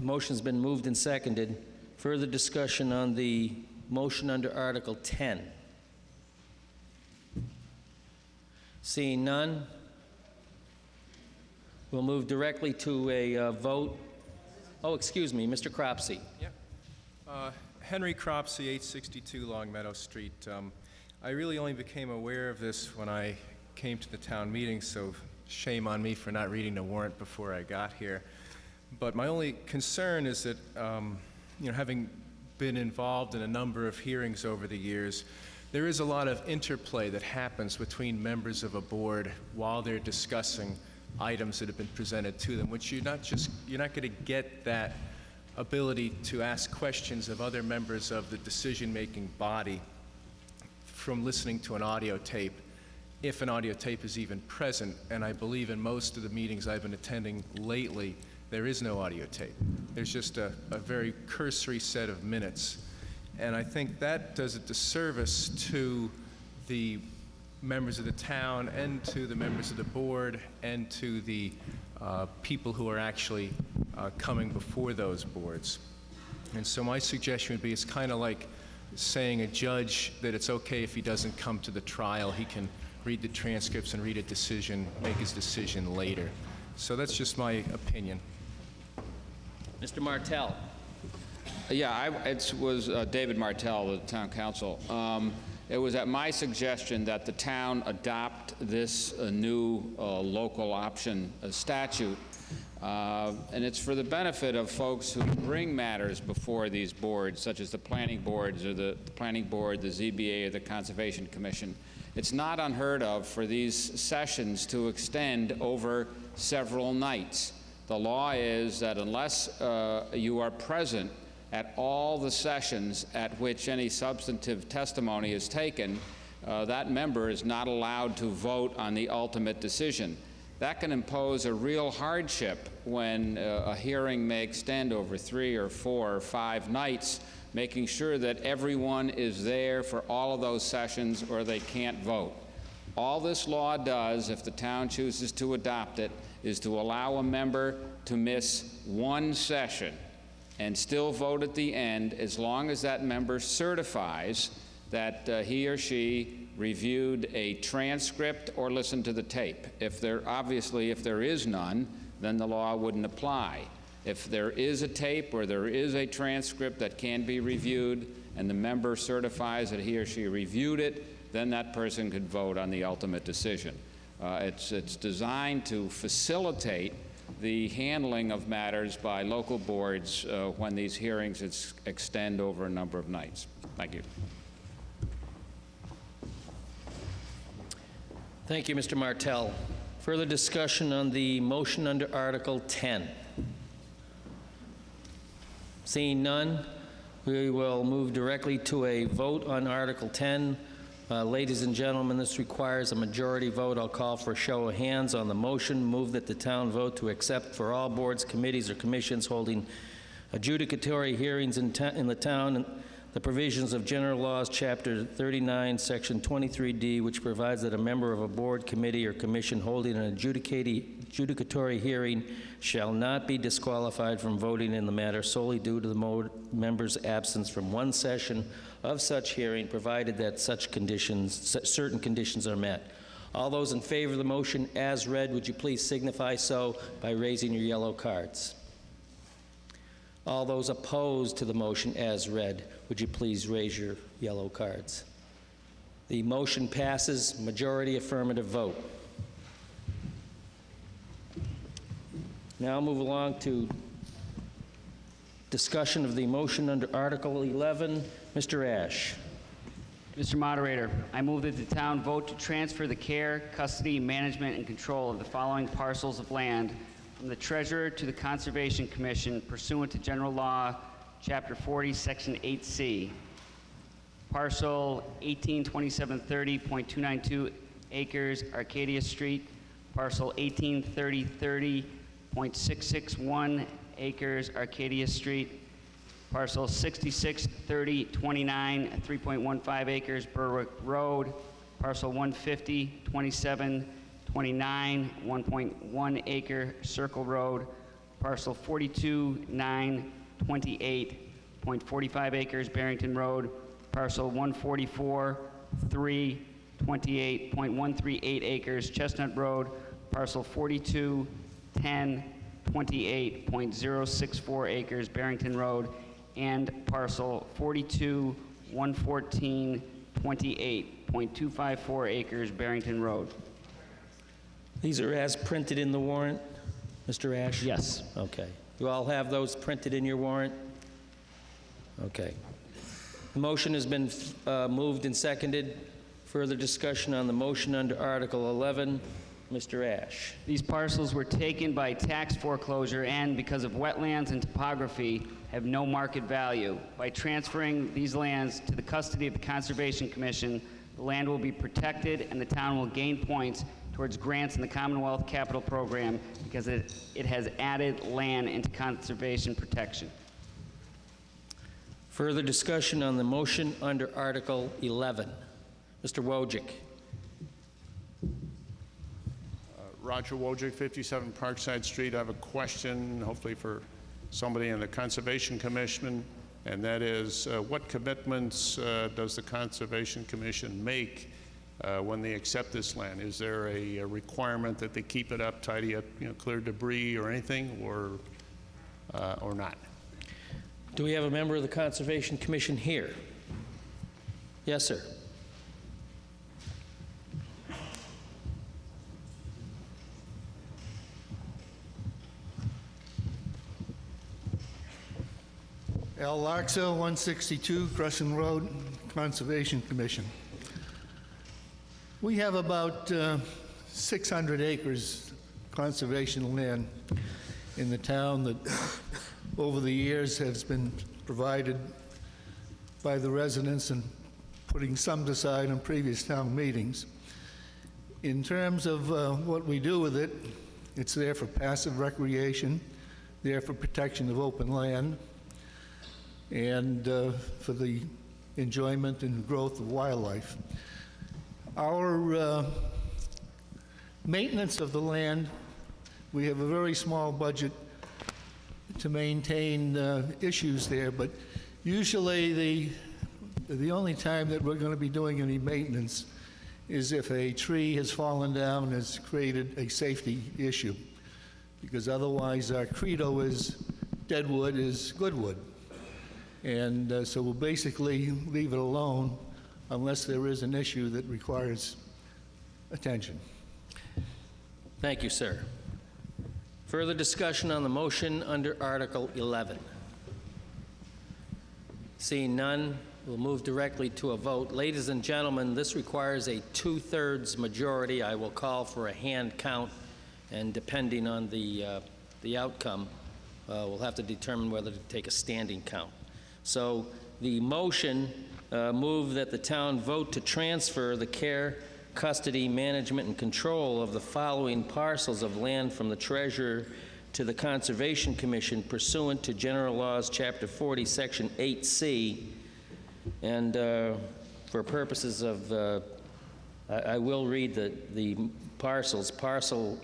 Speaker 1: Motion's been moved and seconded. Further discussion on the motion under Article 10. Seeing none, we'll move directly to a vote. Oh, excuse me, Mr. Cropsey.
Speaker 15: Yeah. Henry Cropsey, 862 Long Meadow Street. I really only became aware of this when I came to the town meeting, so shame on me for not reading the warrant before I got here. But my only concern is that, having been involved in a number of hearings over the years, there is a lot of interplay that happens between members of a board while they're discussing items that have been presented to them, which you're not going to get that ability to ask questions of other members of the decision-making body from listening to an audio tape, if an audio tape is even present. And I believe in most of the meetings I've been attending lately, there is no audio tape. There's just a very cursory set of minutes. And I think that does a disservice to the members of the town and to the members of the board and to the people who are actually coming before those boards. And so my suggestion would be, it's kind of like saying a judge that it's okay if he doesn't come to the trial. He can read the transcripts and read a decision, make his decision later. So that's just my opinion.
Speaker 1: Mr. Martell.
Speaker 18: Yeah, it was David Martell, the town council. It was at my suggestion that the town adopt this new local option statute. And it's for the benefit of folks who bring matters before these boards, such as the planning boards or the planning board, the ZBA, or the Conservation Commission. It's not unheard of for these sessions to extend over several nights. The law is that unless you are present at all the sessions at which any substantive testimony is taken, that member is not allowed to vote on the ultimate decision. That can impose a real hardship when a hearing may extend over 3 or 4 or 5 nights, making sure that everyone is there for all of those sessions or they can't vote. All this law does, if the town chooses to adopt it, is to allow a member to miss one session and still vote at the end, as long as that member certifies that he or she reviewed a transcript or listened to the tape. If there is none, then the law wouldn't apply. If there is a tape or there is a transcript that can be reviewed and the member certifies that he or she reviewed it, then that person could vote on the ultimate decision. It's designed to facilitate the handling of matters by local boards when these hearings extend over a number of nights. Thank you.
Speaker 1: Thank you, Mr. Martell. Further discussion on the motion under Article 10? Seeing none, we will move directly to a vote on Article 10. Ladies and gentlemen, this requires a majority vote. I'll call for a show of hands on the motion. Move that the town vote to accept for all boards, committees, or commissions holding adjudicatory hearings in the town the provisions of General Laws, Chapter 39, Section 23D, which provides that a member of a board, committee, or commission holding an adjudicatory hearing shall not be disqualified from voting in the matter solely due to the member's absence from one session of such hearing, provided that certain conditions are met. All those in favor of the motion as read, would you please signify so by raising your yellow cards? All those opposed to the motion as read, would you please raise your yellow cards? The motion passes, majority affirmative vote. Now move along to discussion of the motion under Article 11. Mr. Ash.
Speaker 4: Mr. Moderator, I move that the town vote to transfer the care, custody, management, and control of the following parcels of land from the Treasurer to the Conservation Commission pursuant to General Law, Chapter 40, Section 8C. Parcel 182730.292 acres, Arcadia Street. Parcel 183030.661 acres, Arcadia Street. Parcel 663029 at 3.15 acres, Berwick Road. Parcel 1502729, 1.1 acre, Circle Road. Parcel 42928.45 acres, Barrington Road. Parcel 144.328.138 acres, Chestnut Road. Parcel 421028.064 acres, Barrington Road. And parcel 42.11428.254 acres, Barrington Road.
Speaker 1: These are as printed in the warrant, Mr. Ash?
Speaker 4: Yes.
Speaker 1: Okay. You all have those printed in your warrant? Okay. The motion has been moved and seconded. Further discussion on the motion under Article 11. Mr. Ash.
Speaker 4: These parcels were taken by tax foreclosure and, because of wetlands and topography, have no market value. By transferring these lands to the custody of the Conservation Commission, the land will be protected and the town will gain points towards grants in the Commonwealth Capital Program because it has added land into conservation protection.
Speaker 1: Further discussion on the motion under Article 11. Mr. Wojcik.
Speaker 3: Roger Wojcik, 57 Parkside Street. I have a question, hopefully for somebody in the Conservation Commission, and that is, what commitments does the Conservation Commission make when they accept this land? Is there a requirement that they keep it up, tidy up, clear debris or anything, or not?
Speaker 1: Do we have a member of the Conservation Commission here? Yes, sir.
Speaker 10: Al Larkso, 162 Crescent Road, Conservation Commission. We have about 600 acres conservation land in the town that over the years has been provided by the residents and putting some aside in previous town meetings. In terms of what we do with it, it's there for passive recreation, there for protection of open land, and for the enjoyment and growth of wildlife. Our maintenance of the land, we have a very small budget to maintain issues there, but usually the only time that we're going to be doing any maintenance is if a tree has fallen down and has created a safety issue, because otherwise our credo is dead wood is good wood. And so we'll basically leave it alone unless there is an issue that requires attention.
Speaker 1: Thank you, sir. Further discussion on the motion under Article 11. Seeing none, we'll move directly to a vote. Ladies and gentlemen, this requires a 2/3 majority. I will call for a hand count, and depending on the outcome, we'll have to determine whether to take a standing count. So the motion move that the town vote to transfer the care, custody, management, and control of the following parcels of land from the treasurer to the Conservation Commission pursuant to General Laws, Chapter 40, Section 8C. And for purposes of, I will read the parcels. Parcel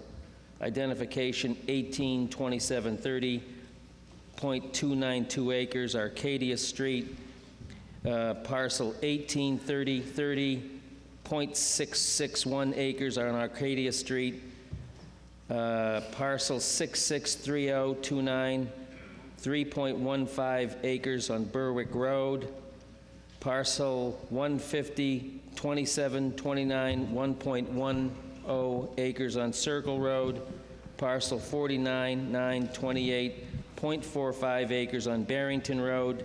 Speaker 1: identification 182730.292 acres, Arcadia Street. Parcel 183030.661 acres on Arcadia Street. Parcel 663029, 3.15 acres on Berwick Road. Parcel 1502729, 1.10 acres on Circle Road. Parcel 49928.45 acres on Barrington Road.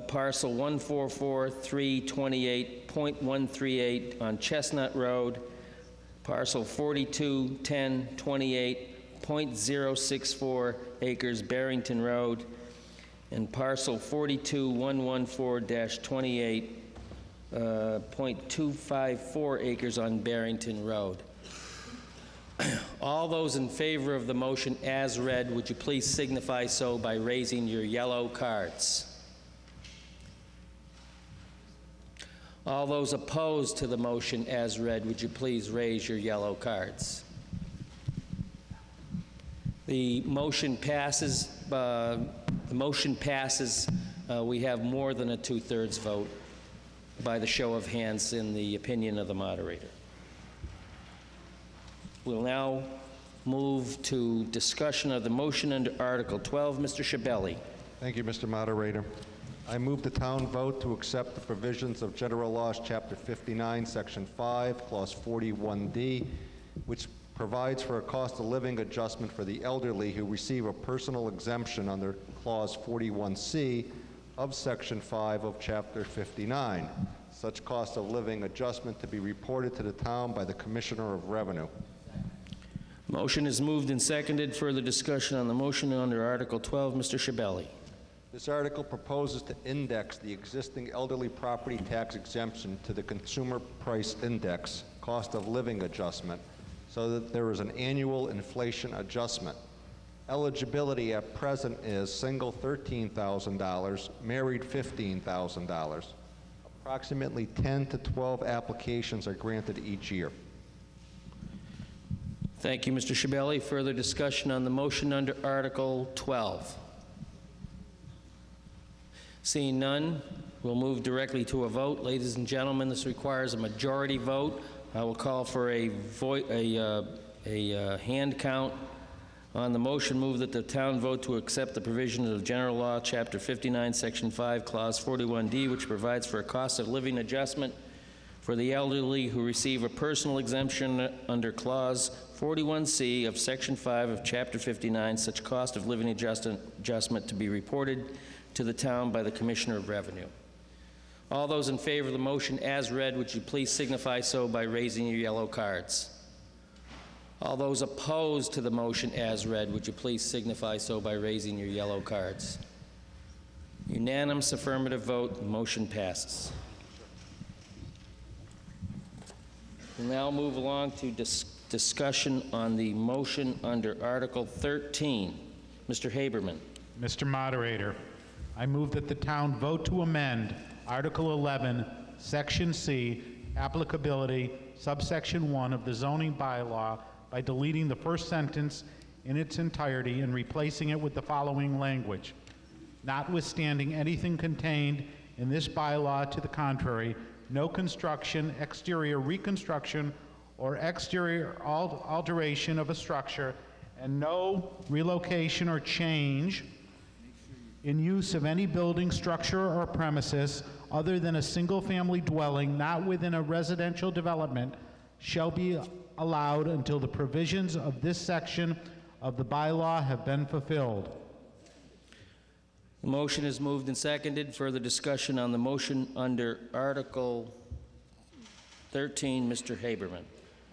Speaker 1: Parcel 144,328.138 on Chestnut Road, parcel 421028.064 acres Barrington Road, and parcel 42114-28.254 acres on Barrington Road. All those in favor of the motion as read, would you please signify so by raising your yellow cards? All those opposed to the motion as read, would you please raise your yellow cards? The motion passes. We have more than a 2/3 vote by the show of hands in the opinion of the moderator. We'll now move to discussion of the motion under Article 12. Mr. Schiavelli.
Speaker 2: Thank you, Mr. Moderator. I move the town vote to accept the provisions of General Laws, Chapter 59, Section 5, Clause 41D, which provides for a cost of living adjustment for the elderly who receive a personal exemption under Clause 41C of Section 5 of Chapter 59. Such cost of living adjustment to be reported to the town by the Commissioner of Revenue.
Speaker 1: Motion is moved and seconded. Further discussion on the motion under Article 12. Mr. Schiavelli.
Speaker 2: This article proposes to index the existing elderly property tax exemption to the Consumer Price Index cost of living adjustment so that there is an annual inflation adjustment. Eligibility at present is single $13,000, married $15,000. Approximately 10 to 12 applications are granted each year.
Speaker 1: Thank you, Mr. Schiavelli. Further discussion on the motion under Article 12. Seeing none, we'll move directly to a vote. Ladies and gentlemen, this requires a majority vote. I will call for a hand count on the motion. Move that the town vote to accept the provisions of General Law, Chapter 59, Section 5, Clause 41D, which provides for a cost of living adjustment for the elderly who receive a personal exemption under Clause 41C of Section 5 of Chapter 59. Such cost of living adjustment to be reported to the town by the Commissioner of Revenue. All those in favor of the motion as read, would you please signify so by raising your yellow cards? All those opposed to the motion as read, would you please signify so by raising your yellow cards? Unanimous affirmative vote, the motion passes. We'll now move along to discussion on the motion under Article 13. Mr. Haberman.
Speaker 5: Mr. Moderator, I move that the town vote to amend Article 11, Section C, applicability, subsection 1 of the zoning bylaw by deleting the first sentence in its entirety and replacing it with the following language. Notwithstanding anything contained in this bylaw to the contrary, no construction, exterior reconstruction, or exterior alteration of a structure, and no relocation or change in use of any building, structure, or premises other than a single-family dwelling not within a residential development shall be allowed until the provisions of this section of the bylaw have been fulfilled.
Speaker 1: The motion is moved and seconded. Further discussion on the motion under Article 13, Mr. Haberman.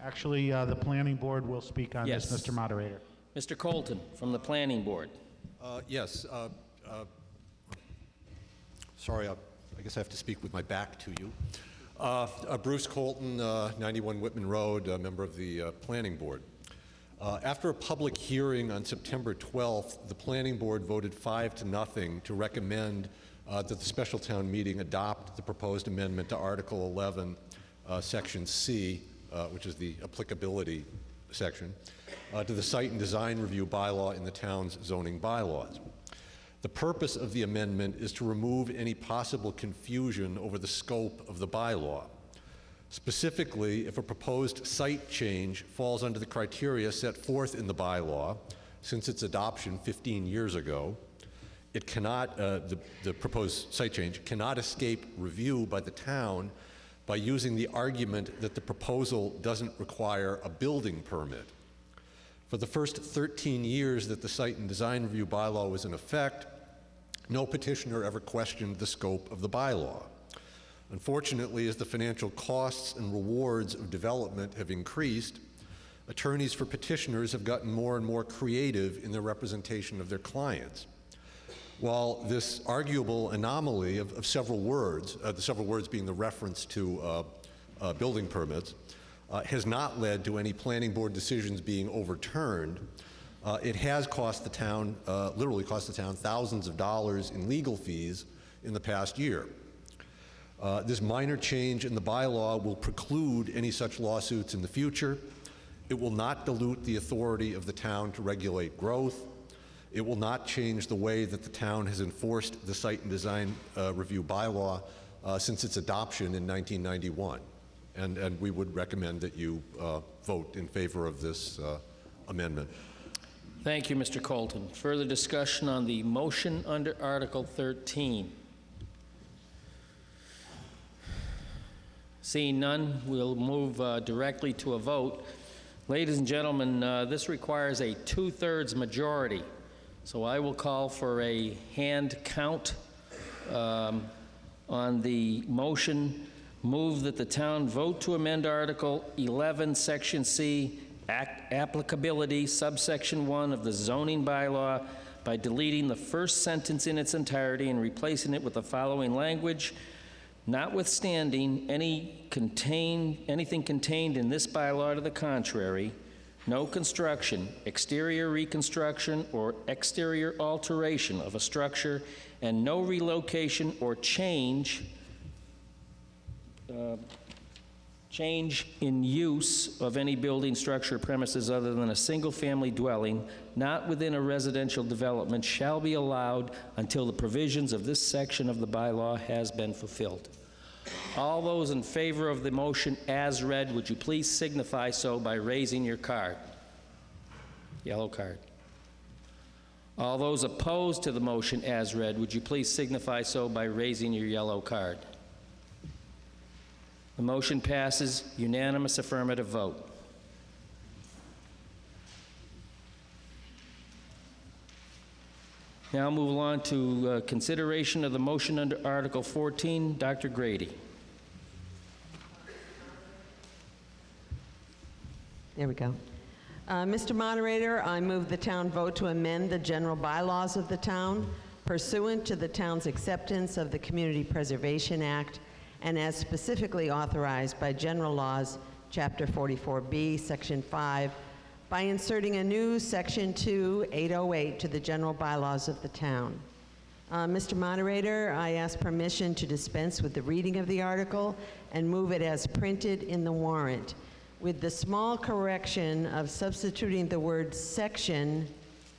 Speaker 5: Actually, the planning board will speak on
Speaker 1: Yes.
Speaker 5: this, Mr. Moderator.
Speaker 1: Mr. Colton from the Planning Board.
Speaker 14: Yes. Sorry, I guess I have to speak with my back to you. Bruce Colton, 91 Whitman Road, a member of the Planning Board. After a public hearing on September 12th, the Planning Board voted 5-0 to recommend that the special town meeting adopt the proposed amendment to Article 11, Section C, which is the applicability section, to the Site and Design Review bylaw in the town's zoning bylaws. The purpose of the amendment is to remove any possible confusion over the scope of the bylaw. Specifically, if a proposed site change falls under the criteria set forth in the bylaw since its adoption 15 years ago, it cannot, the proposed site change cannot escape review by the town by using the argument that the proposal doesn't require a building permit. For the first 13 years that the Site and Design Review bylaw was in effect, no petitioner ever questioned the scope of the bylaw. Unfortunately, as the financial costs and rewards of development have increased, attorneys for petitioners have gotten more and more creative in their representation of their clients. While this arguable anomaly of several words, the several words being the reference to building permits, has not led to any planning board decisions being overturned, it has cost the town, literally cost the town thousands of dollars in legal fees in the past year. This minor change in the bylaw will preclude any such lawsuits in the future. It will not dilute the authority of the town to regulate growth. It will not change the way that the town has enforced the Site and Design Review bylaw since its adoption in 1991. And we would recommend that you vote in favor of this amendment.
Speaker 1: Thank you, Mr. Colton. Further discussion on the motion under Article 13. Seeing none, we'll move directly to a vote. Ladies and gentlemen, this requires a 2/3 majority. So I will call for a hand count on the motion. Move that the town vote to amend Article 11, Section C, applicability, subsection 1 of the zoning bylaw by deleting the first sentence in its entirety and replacing it with the following language: notwithstanding anything contained in this bylaw to the contrary, no construction, exterior reconstruction, or exterior alteration of a structure, and no relocation or change in use of any building, structure, or premises other than a single-family dwelling not within a residential development shall be allowed until the provisions of this section of the bylaw has been fulfilled. All those in favor of the motion as read, would you please signify so by raising your card? Yellow card. All those opposed to the motion as read, would you please signify so by raising your yellow card? The motion passes, unanimous affirmative vote. Now move along to consideration of the motion under Article 14. Dr. Grady.
Speaker 16: There we go. Mr. Moderator, I move the town vote to amend the general bylaws of the town pursuant to the town's acceptance of the Community Preservation Act and as specifically authorized by General Laws, Chapter 44B, Section 5, by inserting a new Section 2808 to the general bylaws of the town. Mr. Moderator, I ask permission to dispense with the reading of the article and move it as printed in the warrant, with the small correction of substituting the word section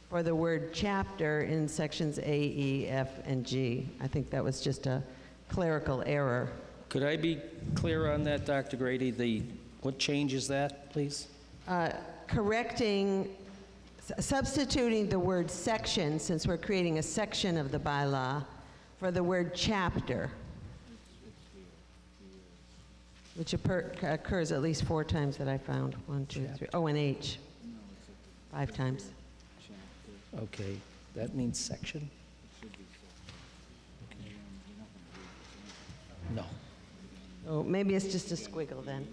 Speaker 16: for the word chapter in sections A, E, F, and G. I think that was just a clerical error.
Speaker 1: Could I be clear on that, Dr. Grady? What change is that, please?
Speaker 16: Substituting the word section, since we're creating a section of the bylaw, for the word chapter, which occurs at least 4 times that I found. 1, 2, 3. Oh, and H. 5 times.
Speaker 1: Okay, that means section? No.
Speaker 16: Oh, maybe it's just a squiggle then.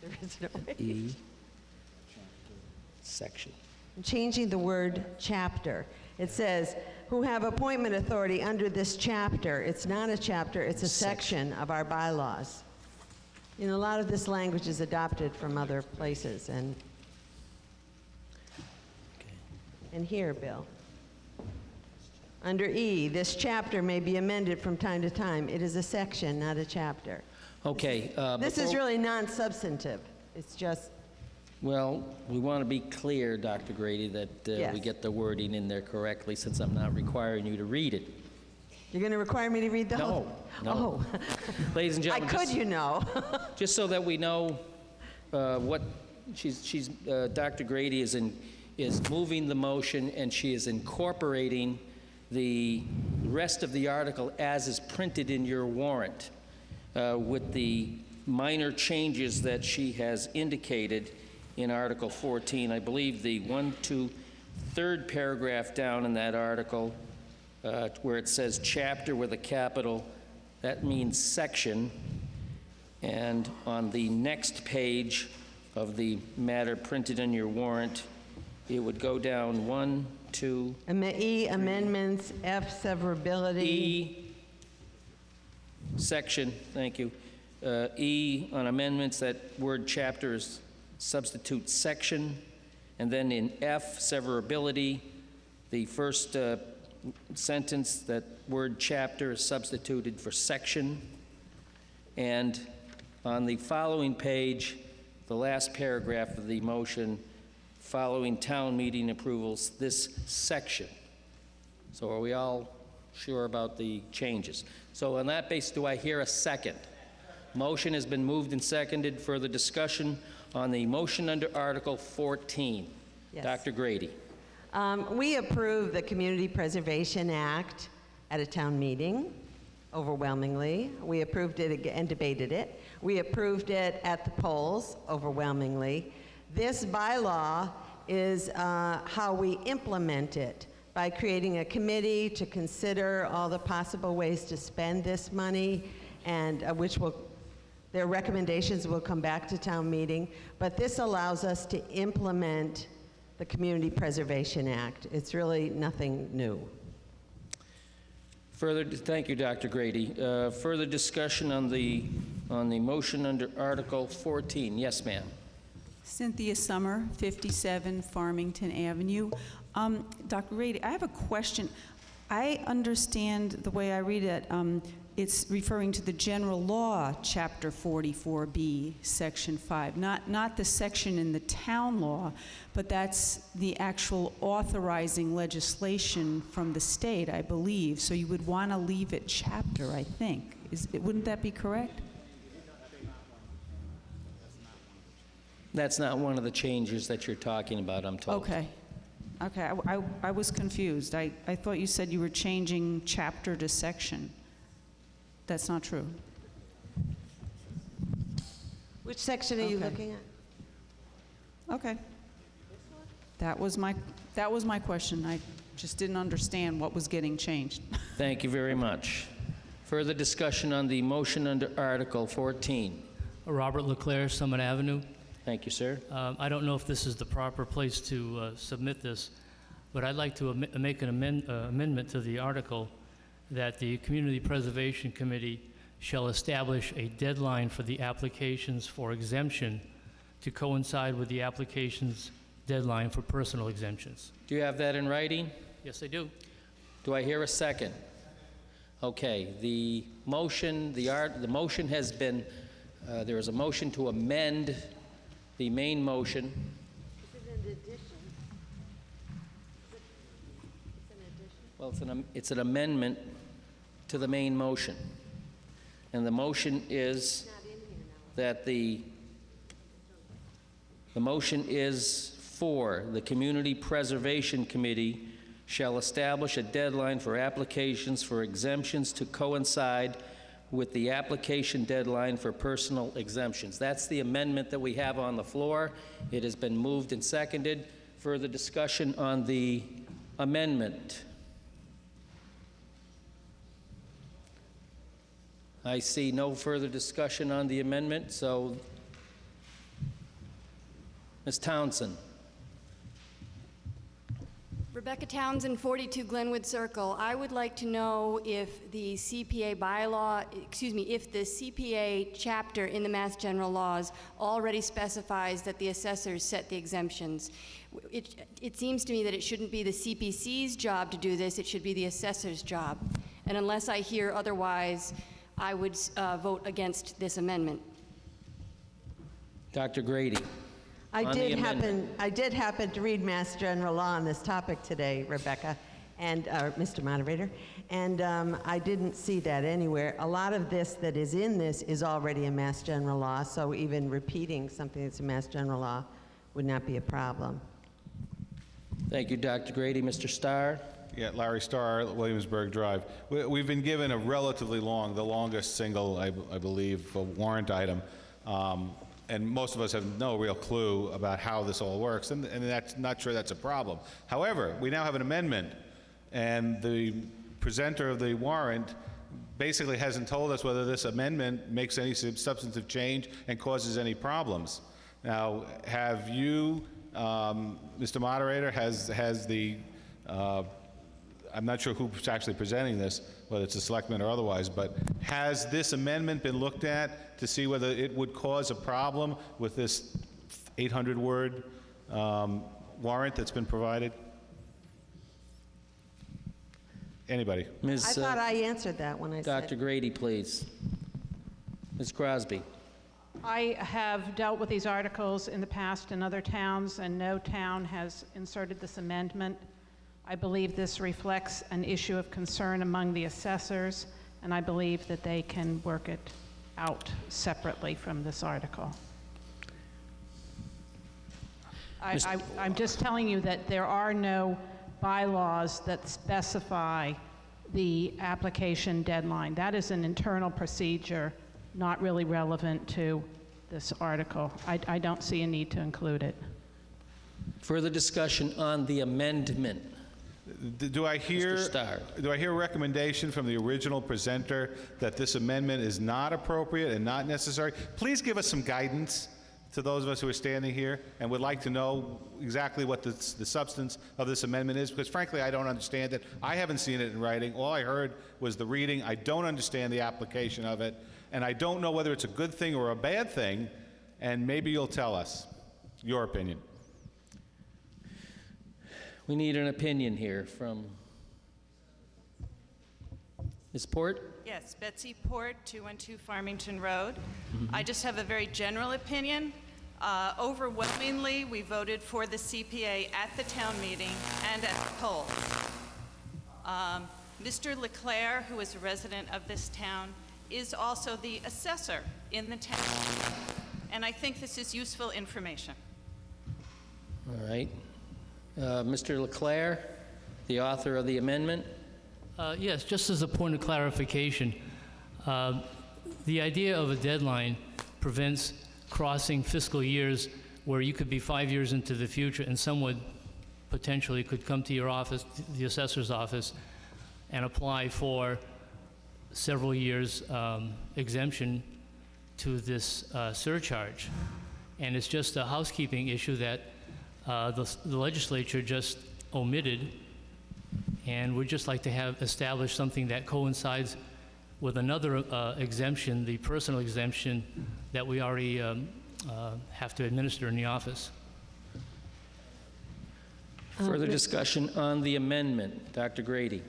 Speaker 16: There is no
Speaker 1: E, section.
Speaker 16: I'm changing the word chapter. It says, who have appointment authority under this chapter. It's not a chapter, it's a section of our bylaws. You know, a lot of this language is adopted from other places, and here, Bill. Under E, this chapter may be amended from time to time. It is a section, not a chapter.
Speaker 1: Okay.
Speaker 16: This is really non-substantive. It's just...
Speaker 1: Well, we want to be clear, Dr. Grady, that
Speaker 16: Yes.
Speaker 1: we get the wording in there correctly, since I'm not requiring you to read it.
Speaker 16: You're going to require me to read the whole...
Speaker 1: No.
Speaker 16: Oh.
Speaker 1: Ladies and gentlemen,
Speaker 16: I could, you know.
Speaker 1: just so that we know what Dr. Grady is moving the motion, and she is incorporating the rest of the article as is printed in your warrant, with the minor changes that she has indicated in Article 14. I believe the 3rd paragraph down in that article, where it says chapter with a capital, that means section. And on the next page of the matter printed in your warrant, it would go down 1, 2,
Speaker 16: E, amendments, F, severability.
Speaker 1: E, section, thank you. E, on amendments, that word chapter is substitute section. And then in F, severability, the first sentence, that word chapter is substituted for section. And on the following page, the last paragraph of the motion, following town meeting approvals, this section. So are we all sure about the changes? So on that basis, do I hear a second? Motion has been moved and seconded. Further discussion on the motion under Article 14.
Speaker 16: Yes.
Speaker 1: Dr. Grady.
Speaker 16: We approved the Community Preservation Act at a town meeting, overwhelmingly. We approved it and debated it. We approved it at the polls, overwhelmingly. This bylaw is how we implement it, by creating a committee to consider all the possible ways to spend this money, and their recommendations will come back to town meeting. But this allows us to implement the Community Preservation Act. It's really nothing new.
Speaker 1: Thank you, Dr. Grady. Further discussion on the motion under Article 14. Yes, ma'am.
Speaker 6: Cynthia Summer, 57 Farmington Avenue. Dr. Grady, I have a question. I understand the way I read it, it's referring to the general law, Chapter 44B, Section 5, not the section in the town law, but that's the actual authorizing legislation from the state, I believe. So you would want to leave it chapter, I think. Wouldn't that be correct?
Speaker 1: That's not one of the changes that you're talking about, I'm told.
Speaker 6: Okay. I was confused. I thought you said you were changing chapter to section. That's not true.
Speaker 16: Which section are you looking at?
Speaker 6: Okay. That was my question. I just didn't understand what was getting changed.
Speaker 1: Thank you very much. Further discussion on the motion under Article 14.
Speaker 19: Robert Leclerc, Summit Avenue.
Speaker 1: Thank you, sir.
Speaker 19: I don't know if this is the proper place to submit this, but I'd like to make an amendment to the article that the Community Preservation Committee shall establish a deadline for the applications for exemption to coincide with the application's deadline for personal exemptions.
Speaker 1: Do you have that in writing?
Speaker 19: Yes, I do.
Speaker 1: Do I hear a second? Okay, the motion has been, there is a motion to amend the main motion.
Speaker 16: Is it an addition? It's an addition?
Speaker 1: Well, it's an amendment to the main motion. And the motion is that the motion is for the Community Preservation Committee shall establish a deadline for applications for exemptions to coincide with the application deadline for personal exemptions. That's the amendment that we have on the floor. It has been moved and seconded. Further discussion on the amendment? I see no further discussion on the amendment, so Ms. Townsend.
Speaker 9: Rebecca Townsend, 42 Glenwood Circle. I would like to know if the CPA bylaw, if the CPA chapter in the Mass General Laws already specifies that the assessors set the exemptions. It seems to me that it shouldn't be the CPC's job to do this, it should be the assessor's job. And unless I hear otherwise, I would vote against this amendment.
Speaker 1: Dr. Grady.
Speaker 16: I did happen to read Mass General Law on this topic today, Rebecca, and Mr. Moderator, and I didn't see that anywhere. A lot of this that is in this is already in Mass General Law, so even repeating something that's in Mass General Law would not be a problem.
Speaker 1: Thank you, Dr. Grady. Mr. Starr?
Speaker 21: Yeah, Larry Starr, Williamsburg Drive. We've been given a relatively long, the longest single, I believe, warrant item. And most of us have no real clue about how this all works, and that's not sure that's a problem. However, we now have an amendment, and the presenter of the warrant basically hasn't told us whether this amendment makes any substantive change and causes any problems. Now, have you, Mr. Moderator, has the, I'm not sure who's actually presenting this, whether it's a selectman or otherwise, but has this amendment been looked at to see whether it would cause a problem with this 800-word warrant that's been provided? Anybody?
Speaker 16: I thought I answered that when I said...
Speaker 1: Dr. Grady, please. Ms. Crosby.
Speaker 17: I have dealt with these articles in the past in other towns, and no town has inserted this amendment. I believe this reflects an issue of concern among the assessors, and I believe that they can work it out separately from this article. I'm just telling you that there are no bylaws that specify the application deadline. That is an internal procedure, not really relevant to this article. I don't see a need to include it.
Speaker 1: Further discussion on the amendment?
Speaker 21: Do I hear a recommendation from the original presenter that this amendment is not appropriate and not necessary? Please give us some guidance to those of us who are standing here and would like to know exactly what the substance of this amendment is, because frankly, I don't understand it. I haven't seen it in writing. All I heard was the reading. I don't understand the application of it, and I don't know whether it's a good thing or a bad thing, and maybe you'll tell us your opinion.
Speaker 1: We need an opinion here from Ms. Port?
Speaker 23: Yes, Betsy Port, 212 Farmington Road. I just have a very general opinion. Overwhelmingly, we voted for the CPA at the town meeting and at the poll. Mr. Leclerc, who is a resident of this town, is also the assessor in the town. And I think this is useful information.
Speaker 1: All right. Mr. Leclerc, the author of the amendment?
Speaker 19: Yes, just as a point of clarification, the idea of a deadline prevents crossing fiscal years where you could be 5 years into the future and someone potentially could come to your office, the assessor's office, and apply for several years exemption to this surcharge. And it's just a housekeeping issue that the legislature just omitted, and we'd just like to have established something that coincides with another exemption, the personal exemption that we already have to administer in the office.
Speaker 1: Further discussion on the amendment. Dr. Grady.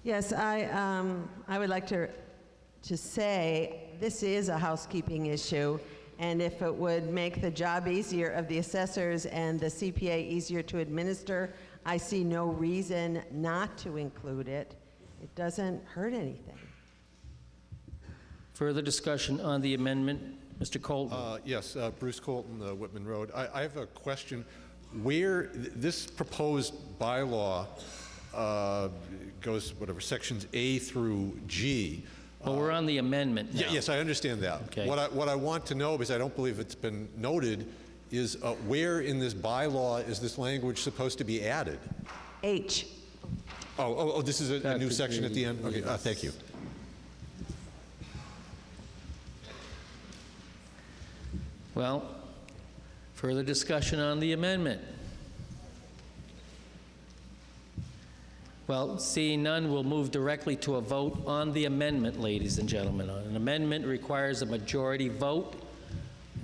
Speaker 16: Yes, I would like to say this is a housekeeping issue, and if it would make the job easier of the assessors and the CPA easier to administer, I see no reason not to include it. It doesn't hurt anything.
Speaker 1: Further discussion on the amendment? Mr. Colton?
Speaker 14: Yes, Bruce Colton, Whitman Road. I have a question. Where this proposed bylaw goes, whatever, sections A through G.
Speaker 1: Well, we're on the amendment now.
Speaker 14: Yes, I understand that.
Speaker 1: Okay.
Speaker 14: What I want to know, because I don't believe it's been noted, is where in this bylaw is this language supposed to be added?
Speaker 16: H.
Speaker 14: Oh, this is a new section at the end? Okay, thank you.
Speaker 1: Well, further discussion on the amendment? Well, seeing none, we'll move directly to a vote on the amendment, ladies and gentlemen. An amendment requires a majority vote.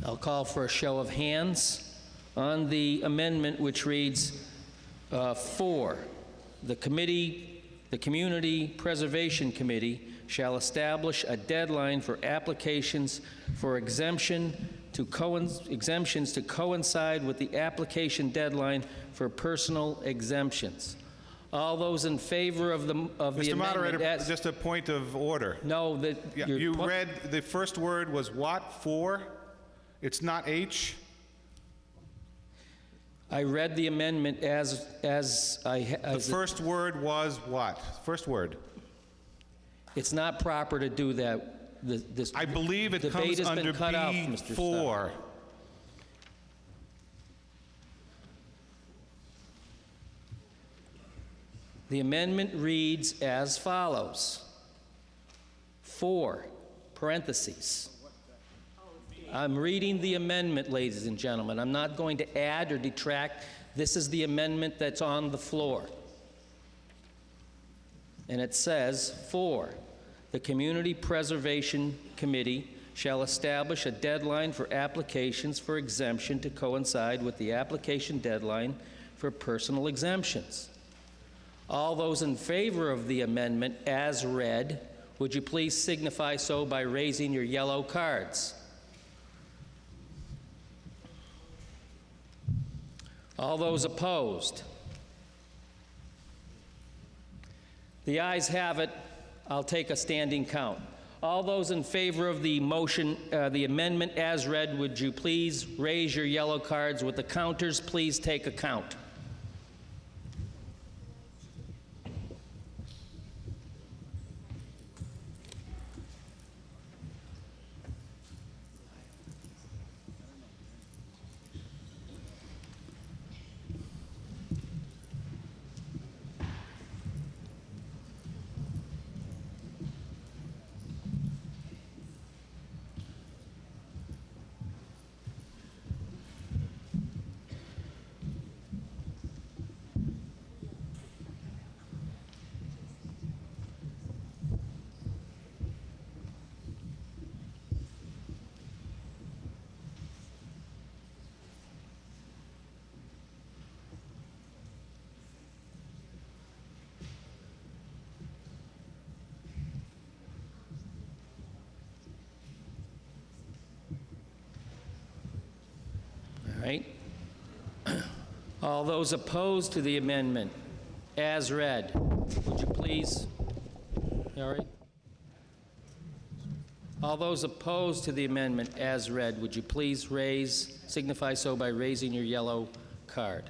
Speaker 1: I'll call for a show of hands on the amendment, which reads 4. The Community Preservation Committee shall establish a deadline for applications for exemptions to coincide with the application deadline for personal exemptions. All those in favor of the
Speaker 21: Mr.
Speaker 1: amendment
Speaker 21: Moderator, just a point of order.
Speaker 1: No, that
Speaker 21: You read, the first word was what? 4? It's not H?
Speaker 1: I read the amendment as
Speaker 21: The first word was what? First word.
Speaker 1: It's not proper to do that. This
Speaker 21: I believe it
Speaker 1: debate
Speaker 21: comes
Speaker 1: has been
Speaker 21: under
Speaker 1: cut out, Mr.
Speaker 21: B4.
Speaker 1: The amendment reads as follows. 4, parentheses. I'm reading the amendment, ladies and gentlemen. I'm not going to add or detract. This is the amendment that's on the floor. And it says, 4, the Community Preservation Committee shall establish a deadline for applications for exemption to coincide with the application deadline for personal exemptions. All those in favor of the amendment as read, would you please signify so by raising your yellow cards? All those opposed? The ayes have it. I'll take a standing count. All those in favor of the motion, the amendment as read, would you please raise your yellow cards? With the counters, please take a count. Right. All those opposed to the amendment as read, would you please, all right? All those opposed to the amendment as read, would you please signify so by raising your yellow card.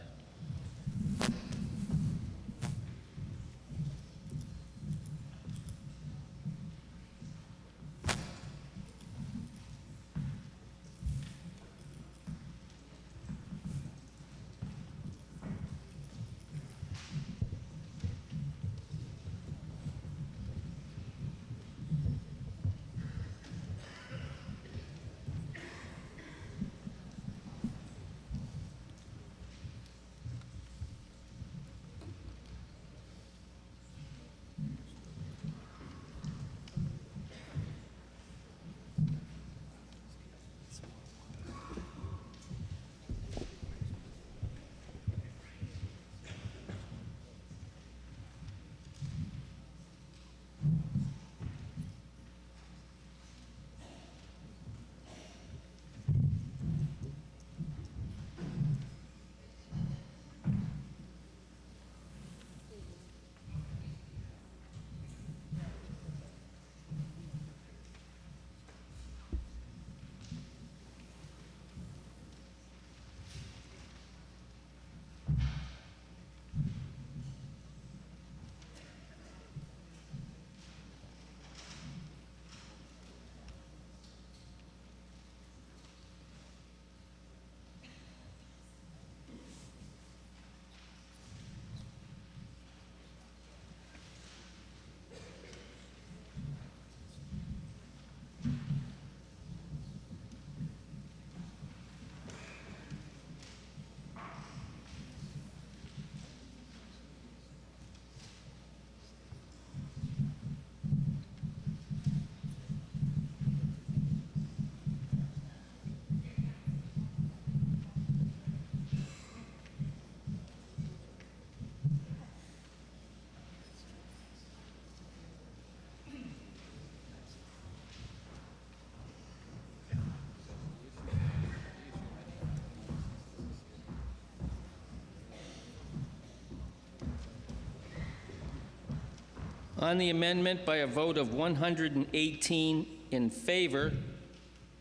Speaker 1: On the amendment, by a vote of 118 in favor,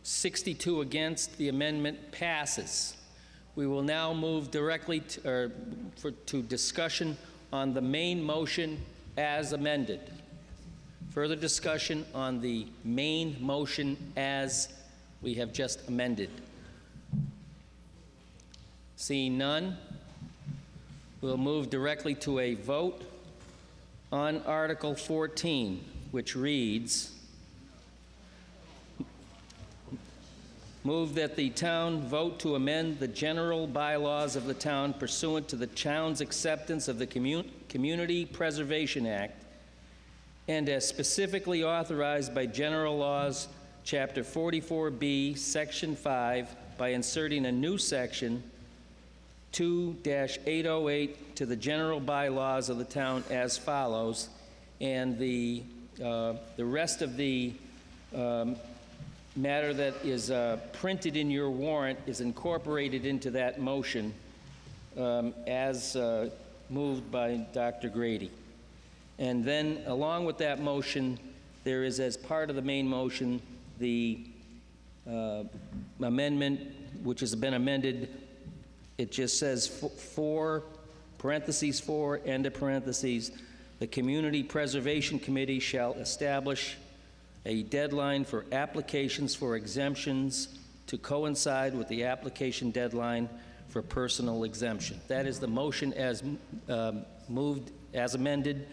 Speaker 1: 62 against, the amendment passes. We will now move directly to discussion on the main motion as amended. Further discussion on the main motion as we have just amended. Seeing none, we'll move directly to a vote on Article 14, which reads, move that the town vote to amend the general bylaws of the town pursuant to the town's acceptance of the Community Preservation Act and as specifically authorized by General Laws, Chapter 44B, Section 5, by inserting a new section 2-808 to the general bylaws of the town as follows, and the rest of the matter that is printed in your warrant is incorporated into that motion as moved by Dr. Grady. And then along with that motion, there is, as part of the main motion, the amendment which has been amended. It just says for, parentheses for, end of parentheses, the Community Preservation Committee shall establish a deadline for applications for exemptions to coincide with the application deadline for personal exemption. That is the motion as moved, as amended.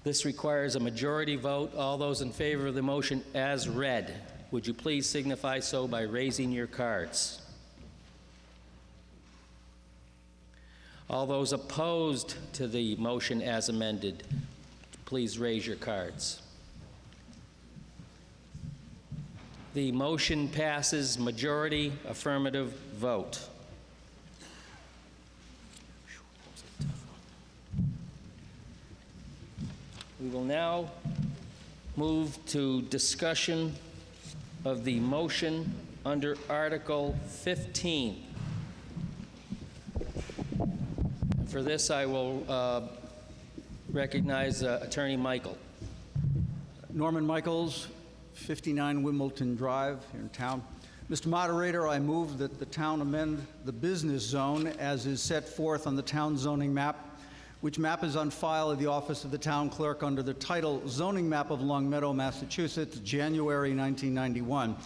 Speaker 1: This requires a majority vote. All those in favor of the motion as read, would you please signify so by raising your cards? All those opposed to the motion as amended, please raise your cards. The motion passes majority affirmative vote. We will now move to discussion of the motion under Article 15. For this, I will recognize Attorney Michael.
Speaker 11: Norman Michaels, 59 Wimbledon Drive, here in town. Mr. Moderator, I move that the town amend the business zone as is set forth on the town zoning map, which map is on file at the office of the town clerk under the title Zoning Map of Long Meadow, Massachusetts, January 1991,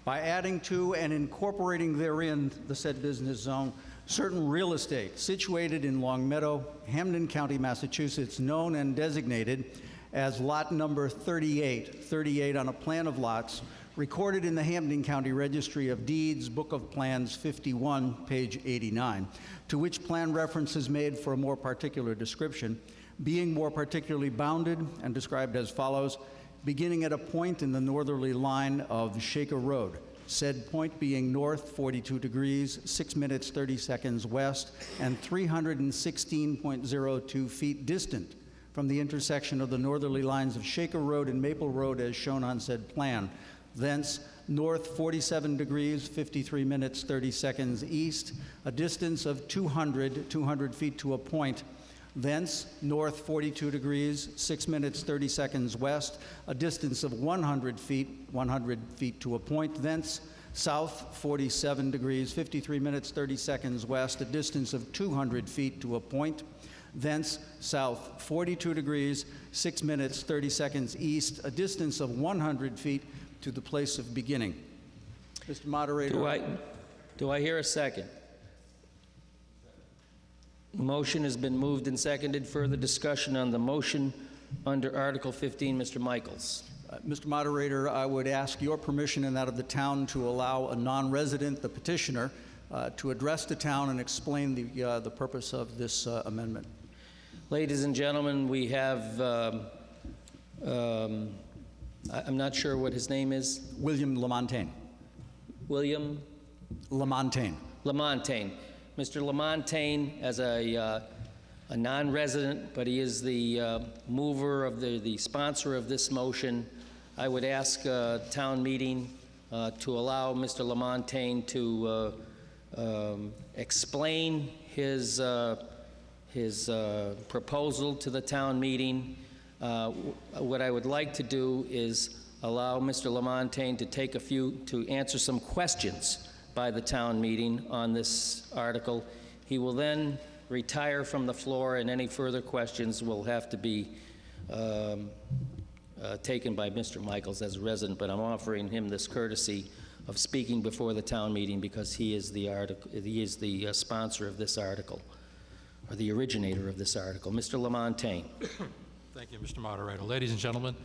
Speaker 11: by adding to and incorporating therein the said business zone certain real estate situated in Long Meadow, Hampden County, Massachusetts, known and designated as lot number 38 on a plan of lots recorded in the Hampden County Registry of Deeds, Book of Plans 51, page 89, to which plan reference is made for a more particular description, being more particularly bounded and described as follows, beginning at a point in the northerly line of Shaker Road, said point being north 42 degrees, 6 minutes 30 seconds west, and 316.02 feet distant from the intersection of the northerly lines of Shaker Road and Maple Road as shown on said plan. Thence, north 47 degrees, 53 minutes 30 seconds east, a distance of 200 feet to a point. Thence, north 42 degrees, 6 minutes 30 seconds west, a distance of 100 feet to a point. Thence, south 47 degrees, 53 minutes 30 seconds west, a distance of 200 feet to a point. Thence, south 42 degrees, 6 minutes 30 seconds east, a distance of 100 feet to the place of beginning. Mr. Moderator.
Speaker 1: Do I hear a second? The motion has been moved and seconded. Further discussion on the motion under Article 15, Mr. Michaels.
Speaker 11: Mr. Moderator, I would ask your permission and that of the town to allow a non-resident, the petitioner, to address the town and explain the purpose of this amendment.
Speaker 1: Ladies and gentlemen, we have, I'm not sure what his name is.
Speaker 11: William Lamontagne.
Speaker 1: William?
Speaker 11: Lamontagne.
Speaker 1: Lamontagne. Mr. Lamontagne, as a non-resident, but he is the mover of the sponsor of this motion, I would ask town meeting to allow Mr. Lamontagne to explain his proposal to the town meeting. What I would like to do is allow Mr. Lamontagne to answer some questions by the town meeting on this article. He will then retire from the floor, and any further questions will have to be taken by Mr. Michaels as a resident, but I'm offering him this courtesy of speaking before the town meeting because he is the sponsor of this article, or the originator of this article. Mr. Lamontagne.
Speaker 12: Thank you, Mr. Moderator. Ladies and gentlemen,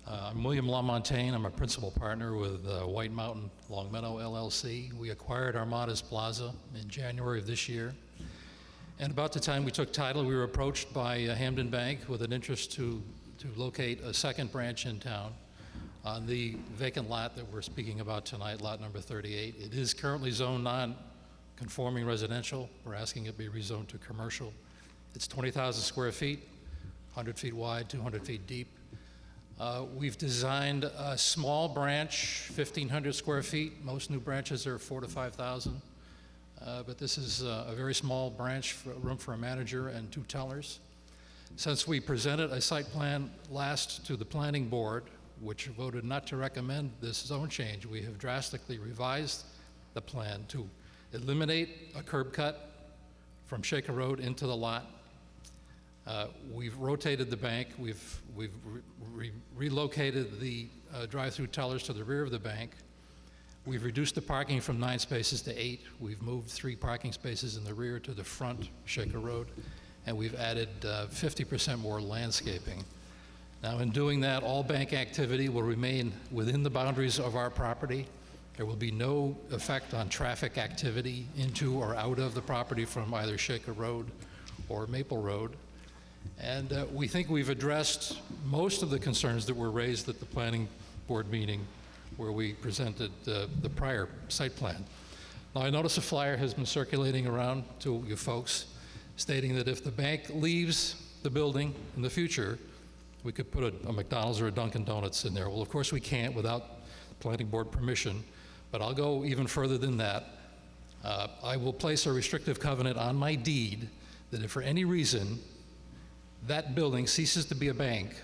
Speaker 12: I'm William Lamontagne. I'm a principal partner with White Mountain Longmeadow LLC. We acquired Armadas Plaza in January of this year. And about the time we took title, we were approached by Hamden Bank with an interest to locate a second branch in town on the vacant lot that we're speaking about tonight, lot number 38. It is currently zoned non-conforming residential. We're asking it be rezoned to commercial. It's 20,000 square feet, 100 feet wide, 200 feet deep. We've designed a small branch, 1,500 square feet. Most new branches are 4,000 to 5,000. But this is a very small branch, room for a manager and 2 tellers. Since we presented a site plan last to the planning board, which voted not to recommend this zone change, we have drastically revised the plan to eliminate a curb cut from Shaker Road into the lot. We've rotated the bank. We've relocated the drive-through tellers to the rear of the bank. We've reduced the parking from 9 spaces to 8. We've moved 3 parking spaces in the rear to the front Shaker Road, and we've added 50% more landscaping. Now, in doing that, all bank activity will remain within the boundaries of our property. There will be no effect on traffic activity into or out of the property from either Shaker Road or Maple Road. And we think we've addressed most of the concerns that were raised at the planning board meeting where we presented the prior site plan. Now, I notice a flyer has been circulating around to you folks stating that if the bank leaves the building in the future, we could put a McDonald's or a Dunkin' Donuts in there. Well, of course we can't without planning board permission, but I'll go even further than that. I will place a restrictive covenant on my deed that if for any reason that building ceases to be a bank,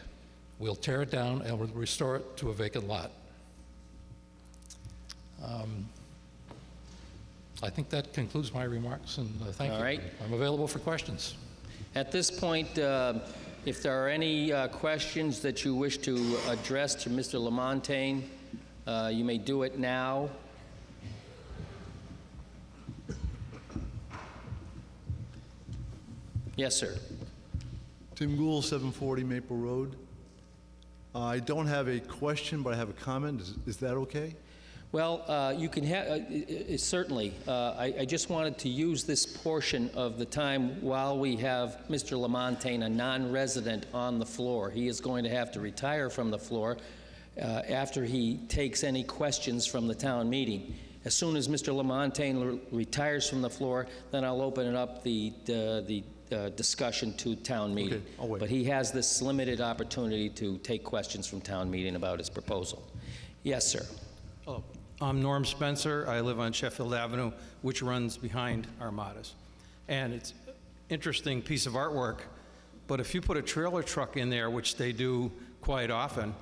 Speaker 12: we'll tear it down and we'll restore it to a vacant lot. I think that concludes my remarks, and thank you.
Speaker 1: All right.
Speaker 12: I'm available for questions.
Speaker 1: At this point, if there are any questions that you wish to address to Mr. Lamontagne, you may do it now. Yes, sir.
Speaker 20: Tim Gould, 740 Maple Road. I don't have a question, but I have a comment. Is that okay?
Speaker 1: Well, you can have, certainly. I just wanted to use this portion of the time while we have Mr. Lamontagne, a non-resident, on the floor. He is going to have to retire from the floor after he takes any questions from the town meeting. As soon as Mr. Lamontagne retires from the floor, then I'll open it up the discussion to town meeting.
Speaker 20: Okay, I'll wait.
Speaker 1: But he has this limited opportunity to take questions from town meeting about his proposal. Yes, sir.
Speaker 22: Hello. I'm Norm Spencer. I live on Sheffield Avenue, which runs behind Armadas. And it's an interesting piece of artwork, but if you put a trailer truck in there, which they do quite often,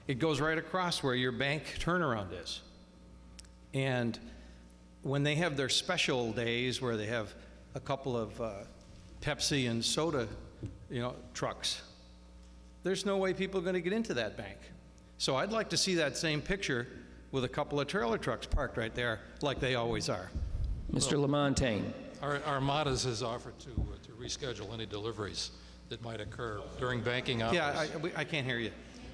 Speaker 22: it goes right across where your bank turnaround is. And when they have their special days where they have a couple of Pepsi and soda, trucks, there's no way people are going to get into that bank. So I'd like to see that same picture with a couple of trailer trucks parked right there like they always are.
Speaker 1: Mr. Lamontagne.
Speaker 12: Armadas has offered to reschedule any deliveries that might occur during banking hours.
Speaker 22: Yeah, I can't hear you.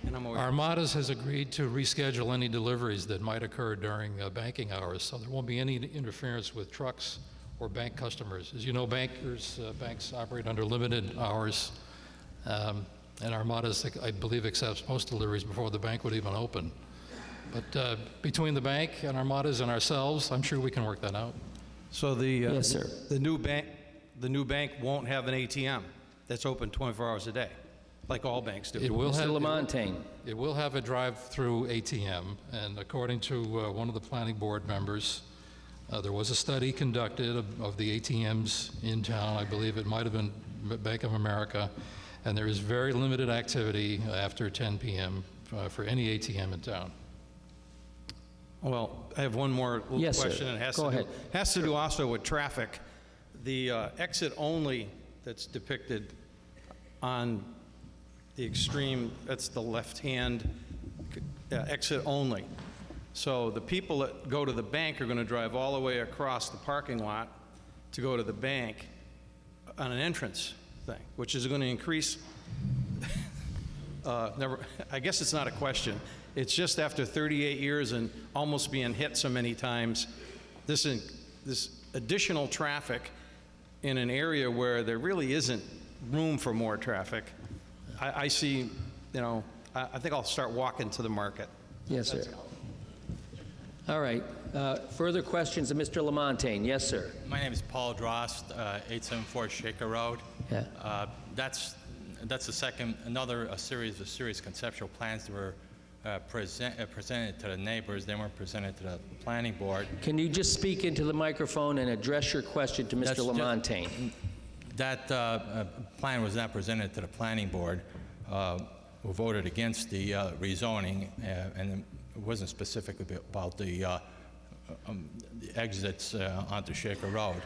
Speaker 22: And I'm aware.
Speaker 12: Armadas has agreed to reschedule any deliveries that might occur during banking hours, so there won't be any interference with trucks or bank customers. As you know, banks operate under limited hours, and Armadas, I believe, accepts most deliveries before the bank would even open. But between the bank and Armadas and ourselves, I'm sure we can work that out.
Speaker 22: So
Speaker 1: yes, sir.
Speaker 22: the new bank won't have an ATM that's open 24 hours a day, like all banks do.
Speaker 1: It will have, Mr. Lamontagne.
Speaker 12: It will have a drive-through ATM, and according to one of the planning board members, there was a study conducted of the ATMs in town. I believe it might have been Bank of America, and there is very limited activity after 10 p.m. For any ATM in town.
Speaker 22: Well, I have one more little
Speaker 1: Yes, sir.
Speaker 22: question. And it
Speaker 1: Go ahead.
Speaker 22: has to do also with traffic. The exit only that's depicted on the extreme, that's the left-hand exit only. So the people that go to the bank are going to drive all the way across the parking lot to go to the bank on an entrance thing, which is going to increase. I guess it's not a question. It's just after 38 years and almost being hit so many times, this additional traffic in an area where there really isn't room for more traffic, I see, you know, I think I'll start walking to the market.
Speaker 1: Yes, sir. All right. Further questions of Mr. Lamontagne? Yes, sir.
Speaker 7: My name is Paul Drost, 874 Shaker Road.
Speaker 1: Yeah.
Speaker 7: That's another series of serious conceptual plans that were presented to the neighbors. They weren't presented to the planning board.
Speaker 1: Can you just speak into the microphone and address your question to Mr. Lamontagne?
Speaker 7: That plan was not presented to the planning board, who voted against the rezoning, and it wasn't specifically about the exits onto Shaker Road.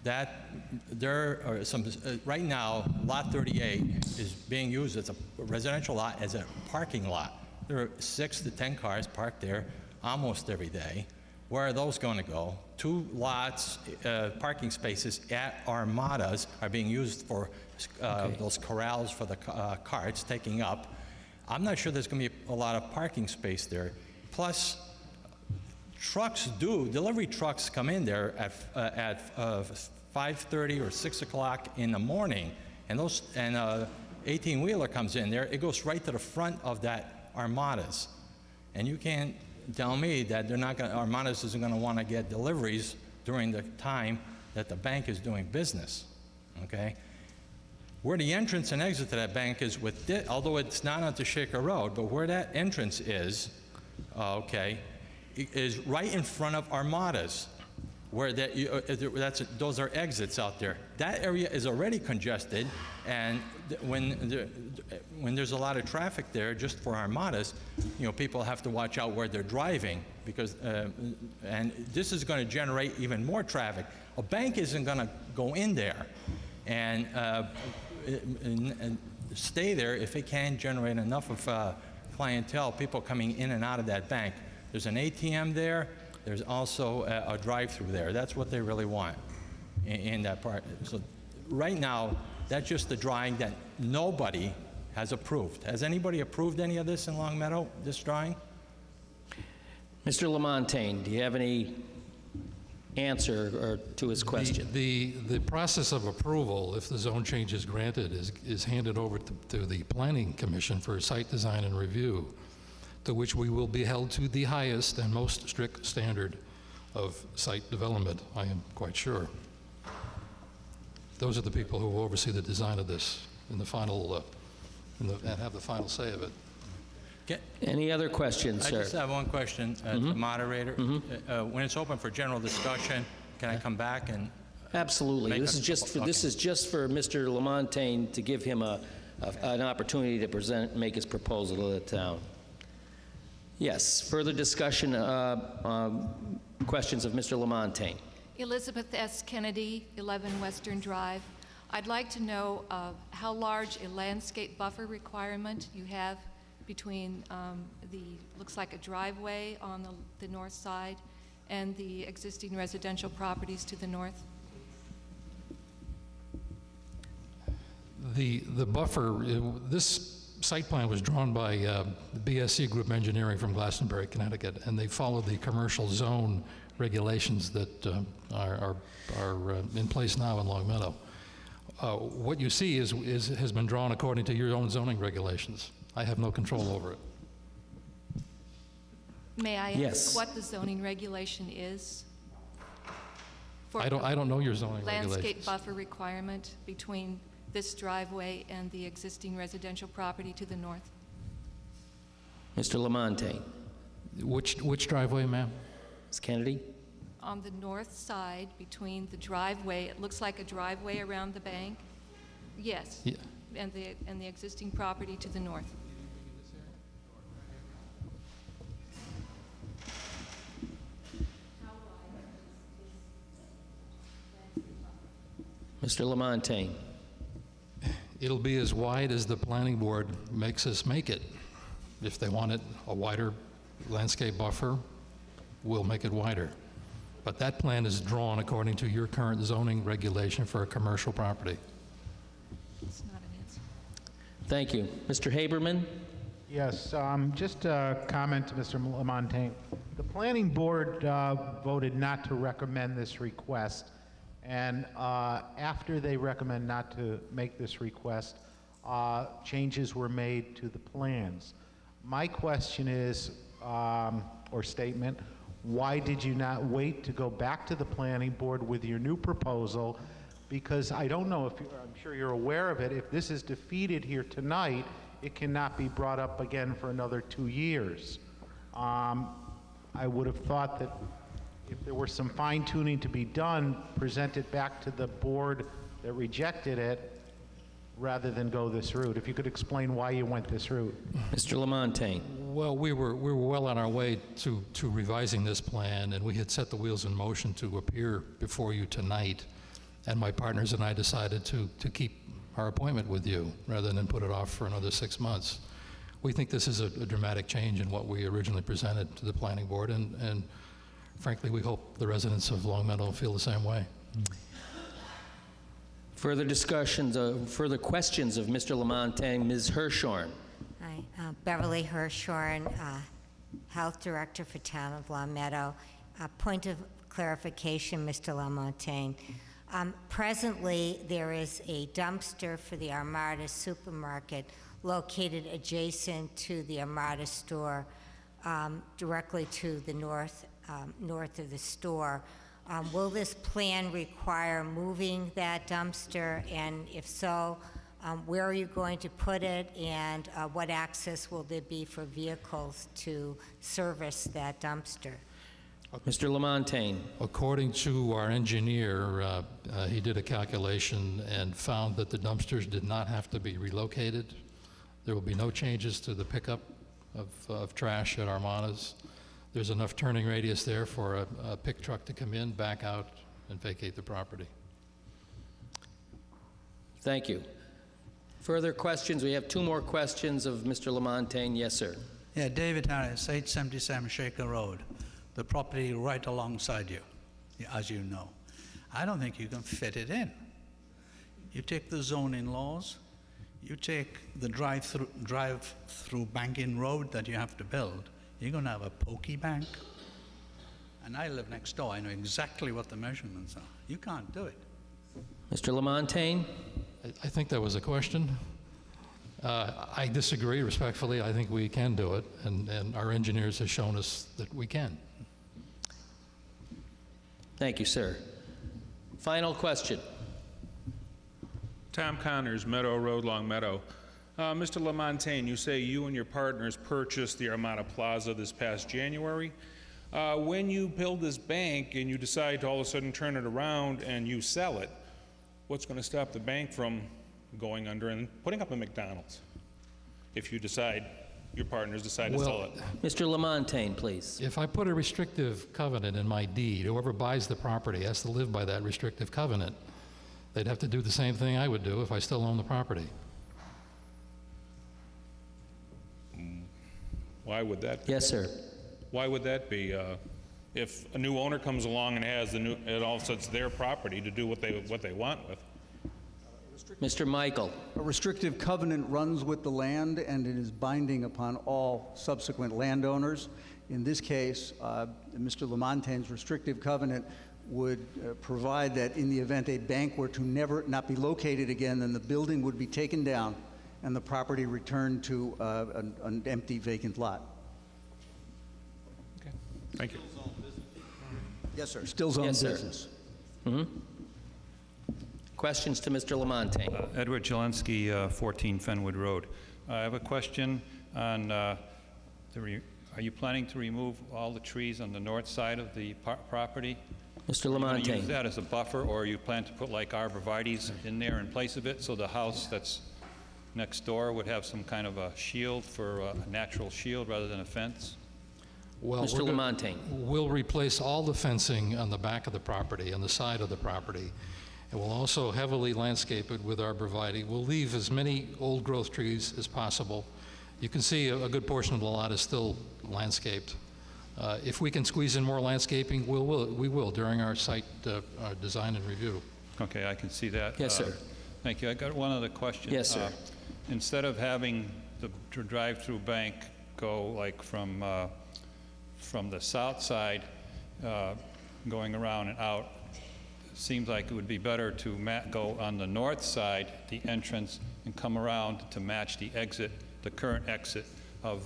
Speaker 7: That there are some, right now, Lot 38 is being used as a residential lot, as a parking lot. There are 6 to 10 cars parked there almost every day. Where are those going to go? 2 lots, parking spaces at Armadas are being used for those corrals for the carts taking up. I'm not sure there's going to be a lot of parking space there. Plus, delivery trucks come in there at 5:30 or 6 o'clock in the morning, and 18-wheeler comes in there. It goes right to the front of that Armadas, and you can't tell me that Armadas isn't going to want to get deliveries during the time that the bank is doing business. Okay, where the entrance and exit to that bank is although it's not onto Shaker Road, but where that entrance is, is right in front of Armadas, where those are exits out there. That area is already congested, and when there's a lot of traffic there just for Armadas, people have to watch out where they're driving, because and this is going to generate even more traffic. A bank isn't going to go in there and stay there if it can't generate enough of clientele, people coming in and out of that bank. There's an ATM there. There's also a drive-through there. That's what they really want in that part. So right now, that's just the drawing that nobody has approved. Has anybody approved any of this in Long Meadow, this drawing?
Speaker 1: Mr. Lamontagne, do you have any answer to his question?
Speaker 12: The process of approval, if the zone change is granted, is handed over to the Planning Commission for site design and review, to which we will be held to the highest and most strict standard of site development, I am quite sure. Those are the people who will oversee the design of this in the final, and have the final say of it.
Speaker 1: Any other questions, sir?
Speaker 7: I just have one question to the moderator. When it's open for general discussion, can I come back and?
Speaker 1: Absolutely. This is just for Mr. Lamontagne to give him an opportunity to make his proposal to the town. Yes. Further discussion, questions of Mr. Lamontagne.
Speaker 8: Elizabeth S. Kennedy, 11 Western Drive. I'd like to know how large a landscape buffer requirement you have between looks like a driveway on the north side and the existing residential properties to the north.
Speaker 12: The buffer, this site plan was drawn by BSC Group Engineering from Glastonbury, Connecticut, and they followed the commercial zone regulations that are in place now in Long Meadow. What you see has been drawn according to your own zoning regulations. I have no control over it.
Speaker 8: May I ask
Speaker 1: Yes.
Speaker 8: what the zoning regulation is? For
Speaker 12: I don't know your zoning
Speaker 8: landscape
Speaker 12: regulations.
Speaker 8: buffer requirement between this driveway and the existing residential property to the north.
Speaker 1: Mr. Lamontagne.
Speaker 12: Which driveway, ma'am?
Speaker 1: Ms. Kennedy?
Speaker 8: On the north side, between the driveway, it looks like a driveway around the bank. Yes. and the existing property to the north.
Speaker 1: Mr. Lamontagne.
Speaker 12: It'll be as wide as the planning board makes us make it. If they want it a wider landscape buffer, we'll make it wider. But that plan is drawn according to your current zoning regulation for a commercial property.
Speaker 8: It's not an answer.
Speaker 1: Thank you. Mr. Haberman?
Speaker 5: Yes, just a comment to Mr. Lamontagne. The planning board voted not to recommend this request, and after they recommend not to make this request, changes were made to the plans. My question is, or statement, why did you not wait to go back to the planning board with your new proposal? Because I don't know if I'm sure you're aware of it. If this is defeated here tonight, it cannot be brought up again for another 2 years. I would have thought that if there were some fine tuning to be done, present it back to the board that rejected it rather than go this route. If you could explain why you went this route.
Speaker 1: Mr. Lamontagne.
Speaker 12: Well, we were well on our way to revising this plan, and we had set the wheels in motion to appear before you tonight. And my partners and I decided to keep our appointment with you rather than put it off for another 6 months. We think this is a dramatic change in what we originally presented to the planning board, and frankly, we hope the residents of Long Meadow feel the same way.
Speaker 1: Further discussions, further questions of Mr. Lamontagne. Ms. Hirshorn.
Speaker 13: Hi, Beverly Hirshorn, Health Director for Town of Long Meadow. Point of clarification, Mr. Lamontagne. Presently, there is a dumpster for the Armada supermarket located adjacent to the Armada store, directly to the north of the store. Will this plan require moving that dumpster? And if so, where are you going to put it? And what access will there be for vehicles to service that dumpster?
Speaker 1: Mr. Lamontagne.
Speaker 12: According to our engineer, he did a calculation and found that the dumpsters did not have to be relocated. There will be no changes to the pickup of trash at Armada's. There's enough turning radius there for a pick truck to come in, back out, and vacate the property.
Speaker 1: Thank you. Further questions? We have 2 more questions of Mr. Lamontagne. Yes, sir.
Speaker 15: Yeah, David Harris, 877 Shaker Road, the property right alongside you, as you know. I don't think you can fit it in. You take the zoning laws, you take the drive-through banking road that you have to build, you're going to have a pokey bank. And I live next door. I know exactly what the measurements are. You can't do it.
Speaker 1: Mr. Lamontagne?
Speaker 12: I think that was a question. I disagree respectfully. I think we can do it, and our engineers have shown us that we can.
Speaker 1: Thank you, sir. Final question.
Speaker 18: Tom Connors, Meadow Road, Long Meadow. Mr. Lamontagne, you say you and your partners purchased the Armada Plaza this past January. When you build this bank and you decide to all of a sudden turn it around and you sell it, what's going to stop the bank from going under and putting up a McDonald's if you decide, your partners decide to sell it?
Speaker 1: Mr. Lamontagne, please.
Speaker 12: If I put a restrictive covenant in my deed, whoever buys the property has to live by that restrictive covenant. They'd have to do the same thing I would do if I still own the property.
Speaker 18: Why would that be?
Speaker 1: Yes, sir.
Speaker 18: Why would that be? If a new owner comes along and has it all sets their property to do what they want with.
Speaker 1: Mr. Michael.
Speaker 11: A restrictive covenant runs with the land, and it is binding upon all subsequent landowners. In this case, Mr. Lamontagne's restrictive covenant would provide that in the event a bank were to not be located again, then the building would be taken down and the property returned to an empty, vacant lot.
Speaker 18: Okay. Thank you.
Speaker 11: Yes, sir. Still zone business.
Speaker 1: Questions to Mr. Lamontagne.
Speaker 24: Edward Jelensky, 14 Fenwood Road. I have a question on, are you planning to remove all the trees on the north side of the property?
Speaker 1: Mr.
Speaker 24: Are you going to
Speaker 1: Lamontagne.
Speaker 24: use that as a buffer, or you plan to put like arborvitaes in there in place of it, so the house that's next door would have some kind of a shield for a natural shield rather than a fence?
Speaker 12: Well,
Speaker 1: Mr. Lamontagne.
Speaker 12: We'll replace all the fencing on the back of the property, on the side of the property, and we'll also heavily landscape it with arborvitae. We'll leave as many old growth trees as possible. You can see a good portion of the lot is still landscaped. If we can squeeze in more landscaping, we will during our site design and review.
Speaker 24: Okay, I can see that.
Speaker 1: Yes, sir.
Speaker 24: Thank you. I got one other question.
Speaker 1: Yes, sir.
Speaker 24: Instead of having the drive-through bank go like from the south side, going around and out, it seems like it would be better to go on the north side, the entrance, and come around to match the exit, the current exit of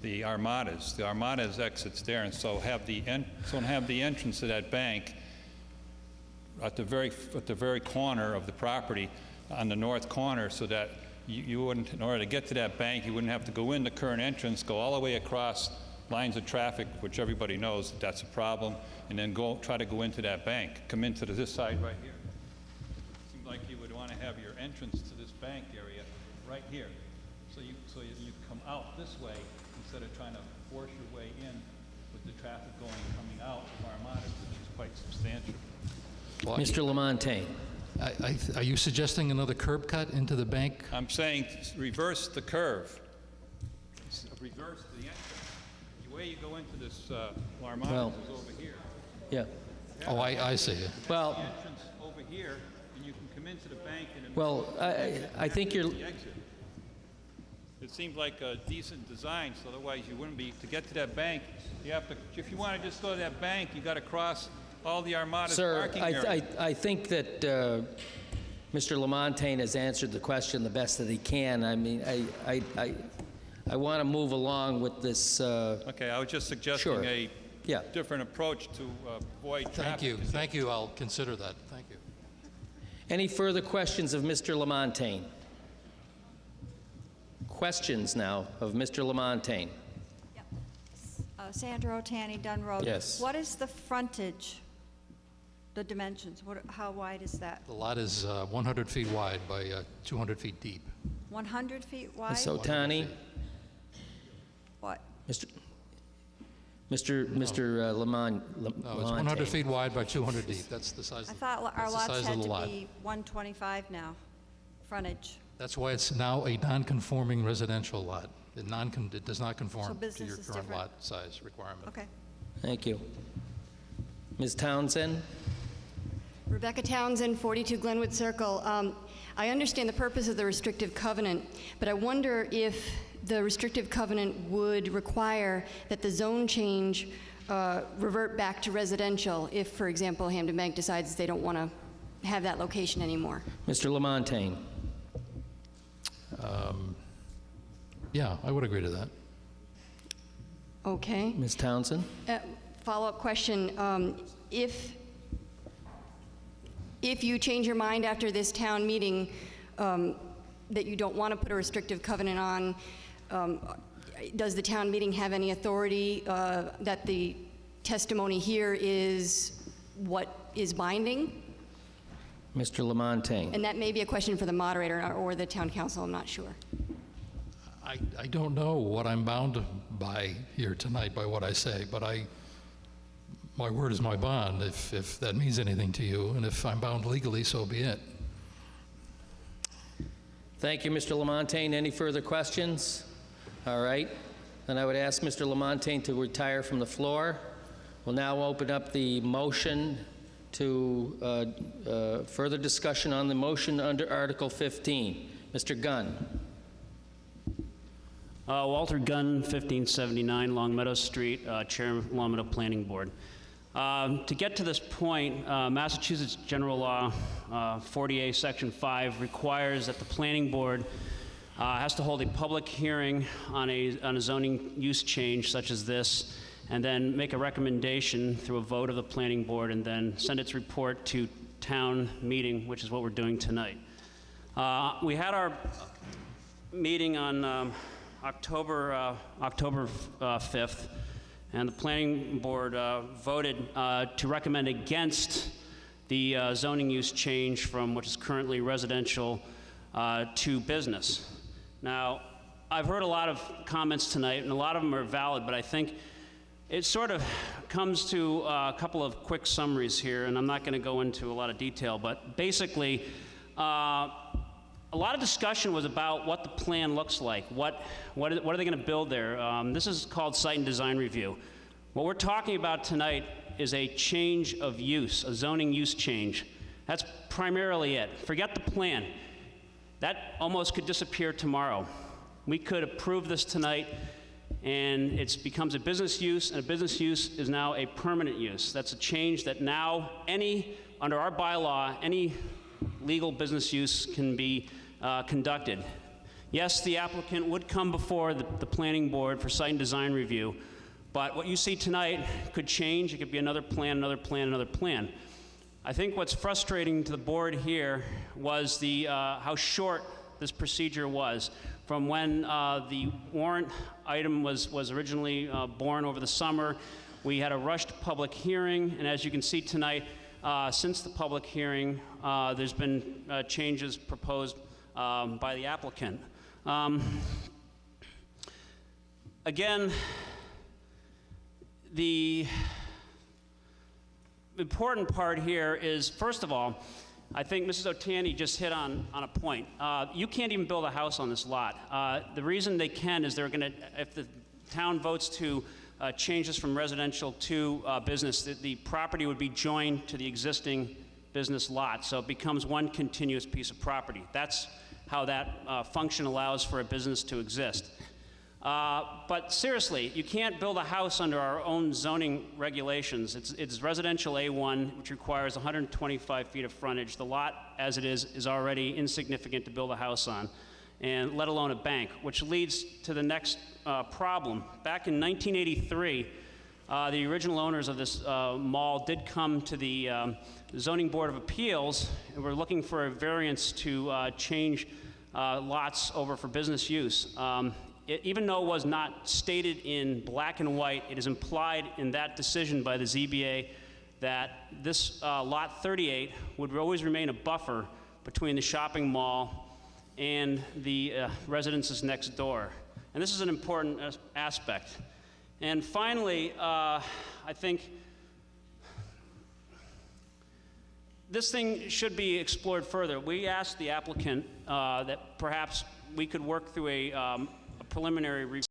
Speaker 24: the Armadas. The Armadas exits there, and so have the entrance to that bank at the very corner of the property, on the north corner, so that you wouldn't, in order to get to that bank, you wouldn't have to go in the current entrance, go all the way across lines of traffic, which everybody knows that that's a problem, and then try to go into that bank, come into this side right here. Seems like you would want to have your entrance to this bank area right here, so you come out this way instead of trying to force your way in with the traffic going and coming out of Armada, which is quite substantial.
Speaker 12: Well,
Speaker 1: Mr. Lamontagne.
Speaker 12: Are you suggesting another curb cut into the bank?
Speaker 24: I'm saying reverse the curve. Reverse the entrance. The way you go into this Armada is over here.
Speaker 1: Yeah.
Speaker 12: Oh, I see.
Speaker 1: Well,
Speaker 24: the entrance over here, and you can come into the bank and
Speaker 1: well, I think you're...
Speaker 24: the exit. It seemed like a decent design, so otherwise you wouldn't be, to get to that bank, you have to, if you want to just go to that bank, you got to cross all the Armada's parking area.
Speaker 1: Sir, I think that Mr. Lamontagne has answered the question the best that he can. I mean, I want to move along with this.
Speaker 24: Okay, I was just suggesting a different approach to avoid traffic.
Speaker 12: Thank you. I'll consider that. Thank you.
Speaker 1: Any further questions of Mr. Lamontagne? Questions now of Mr. Lamontagne.
Speaker 2: Sandra Otani, Dunn Road.
Speaker 1: Yes.
Speaker 2: What is the frontage, the dimensions? How wide is that?
Speaker 12: The lot is 100 feet wide by 200 feet deep.
Speaker 2: 100 feet wide?
Speaker 1: Ms. Otani?
Speaker 2: What?
Speaker 1: Mr. Lamont.
Speaker 12: No, it's 100 feet wide by 200 deep. That's the size.
Speaker 2: I thought our
Speaker 12: that's the
Speaker 2: lots
Speaker 12: size
Speaker 2: had
Speaker 12: of the
Speaker 2: to
Speaker 12: lot.
Speaker 2: be 125 now, frontage.
Speaker 12: That's why it's now a non-conforming residential lot. It does not
Speaker 2: So
Speaker 12: conform to
Speaker 2: business
Speaker 12: your
Speaker 2: is
Speaker 12: current
Speaker 2: different.
Speaker 12: lot size requirement.
Speaker 2: Okay.
Speaker 1: Thank you. Ms. Townsend?
Speaker 9: Rebecca Townsend, 42 Glenwood Circle. I understand the purpose of the restrictive covenant, but I wonder if the restrictive covenant would require that the zone change revert back to residential if, for example, Hampton Bank decides they don't want to have that location anymore.
Speaker 1: Mr. Lamontagne?
Speaker 12: Yeah, I would agree to that.
Speaker 9: Okay.
Speaker 1: Ms. Townsend?
Speaker 9: Follow-up question. If you change your mind after this town meeting that you don't want to put a restrictive covenant on, does the town meeting have any authority that the testimony here is what is binding?
Speaker 1: Mr. Lamontagne?
Speaker 9: And that may be a question for the moderator or the town council, I'm not sure.
Speaker 12: I don't know what I'm bound by here tonight by what I say, but my word is my bond, if that means anything to you, and if I'm bound legally, so be it.
Speaker 1: Thank you, Mr. Lamontagne. Any further questions? All right. Then I would ask Mr. Lamontagne to retire from the floor. We'll now open up the motion to further discussion on the motion under Article 15. Mr. Gunn.
Speaker 3: Walter Gunn, 1579 Long Meadow Street, Chair of Long Meadow Planning Board. To get to this point, Massachusetts General Law 40A Section 5 requires that the Planning Board has to hold a public hearing on a zoning use change such as this, and then make a recommendation through a vote of the Planning Board, and then send its report to town meeting, which is what we're doing tonight. We had our meeting on October 5th, and the Planning Board voted to recommend against the zoning use change from what is currently residential to business. Now, I've heard a lot of comments tonight, and a lot of them are valid, but I think it sort of comes to a couple of quick summaries here, and I'm not going to go into a lot of detail, but basically, a lot of discussion was about what the plan looks like. What are they going to build there? This is called site and design review. What we're talking about tonight is a change of use, a zoning use change. That's primarily it. Forget the plan. That almost could disappear tomorrow. We could approve this tonight, and it becomes a business use, and a business use is now a permanent use. That's a change that now under our bylaw, any legal business use can be conducted. Yes, the applicant would come before the planning board for site and design review, but what you see tonight could change. It could be another plan, another plan, another plan. I think what's frustrating to the board here was how short this procedure was. From when the warrant item was originally born over the summer, we had a rushed public hearing, and as you can see tonight, since the public hearing, there's been changes proposed by the applicant. Again, the important part here is, first of all, I think Mrs. Otani just hit on a point. You can't even build a house on this lot. The reason they can is if the town votes to change this from residential to business, the property would be joined to the existing business lot, so it becomes one continuous piece of property. That's how that function allows for a business to exist. But seriously, you can't build a house under our own zoning regulations. It's residential A1, which requires 125 feet of frontage. The lot, as it is already insignificant to build a house on, and let alone a bank, which leads to the next problem. Back in 1983, the original owners of this mall did come to the Zoning Board of Appeals, and were looking for a variance to change lots over for business use. Even though it was not stated in black and white, it is implied in that decision by the ZBA that this lot 38 would always remain a buffer between the shopping mall and the residences next door. And this is an important aspect. And finally, I think this thing should be explored further. We asked the applicant that perhaps we could work through a preliminary review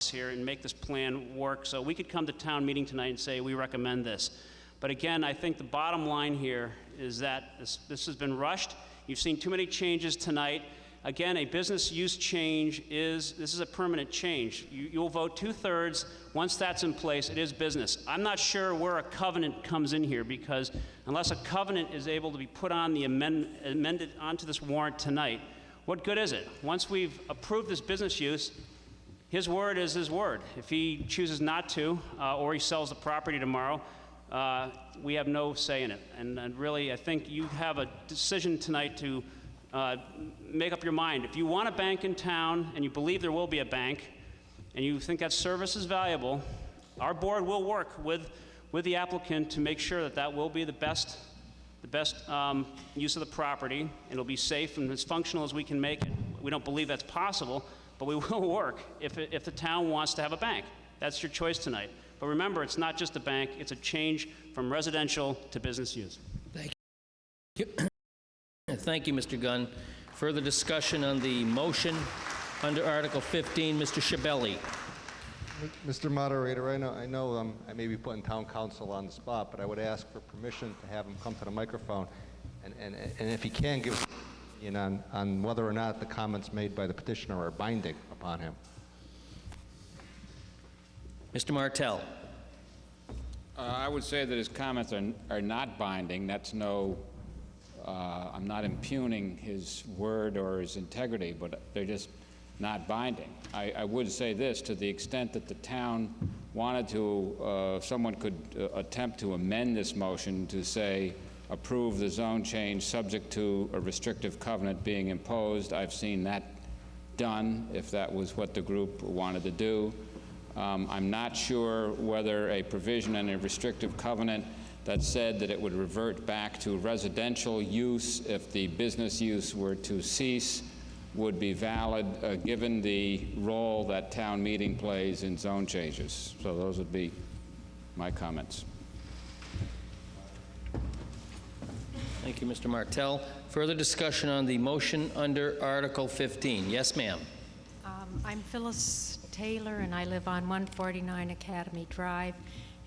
Speaker 3: here and make this plan work, so we could come to town meeting tonight and say we recommend this. But again, I think the bottom line here is that this has been rushed. You've seen too many changes tonight. Again, a business use change this is a permanent change. You'll vote 2/3. Once that's in place, it is business. I'm not sure where a covenant comes in here, because unless a covenant is able to be put on amended onto this warrant tonight, what good is it? Once we've approved this business use, his word is his word. If he chooses not to, or he sells the property tomorrow, we have no say in it. And really, I think you have a decision tonight to make up your mind. If you want a bank in town, and you believe there will be a bank, and you think that service is valuable, our board will work with the applicant to make sure that that will be the best use of the property, and it'll be safe and as functional as we can make it. We don't believe that's possible, but we will work if the town wants to have a bank. That's your choice tonight. But remember, it's not just a bank, it's a change from residential to business use.
Speaker 1: Thank you. Thank you, Mr. Gunn. Further discussion on the motion under Article 15, Mr. Schiavelli.
Speaker 4: Mr. Moderator, I know I may be putting town council on the spot, but I would ask for permission to have him come to the microphone, and if he can, give an opinion on whether or not the comments made by the petitioner are binding upon him.
Speaker 1: Mr. Martell.
Speaker 6: I would say that his comments are not binding. That's I'm not impugning his word or his integrity, but they're just not binding. I would say this, to the extent that the town wanted to, someone could attempt to amend this motion to say, approve the zone change subject to a restrictive covenant being imposed. I've seen that done, if that was what the group wanted to do. I'm not sure whether a provision in a restrictive covenant that said that it would revert back to residential use if the business use were to cease would be valid, given the role that town meeting plays in zone changes. So those would be my comments.
Speaker 1: Thank you, Mr. Martell. Further discussion on the motion under Article 15. Yes, ma'am.
Speaker 10: I'm Phyllis Taylor, and I live on 149 Academy Drive.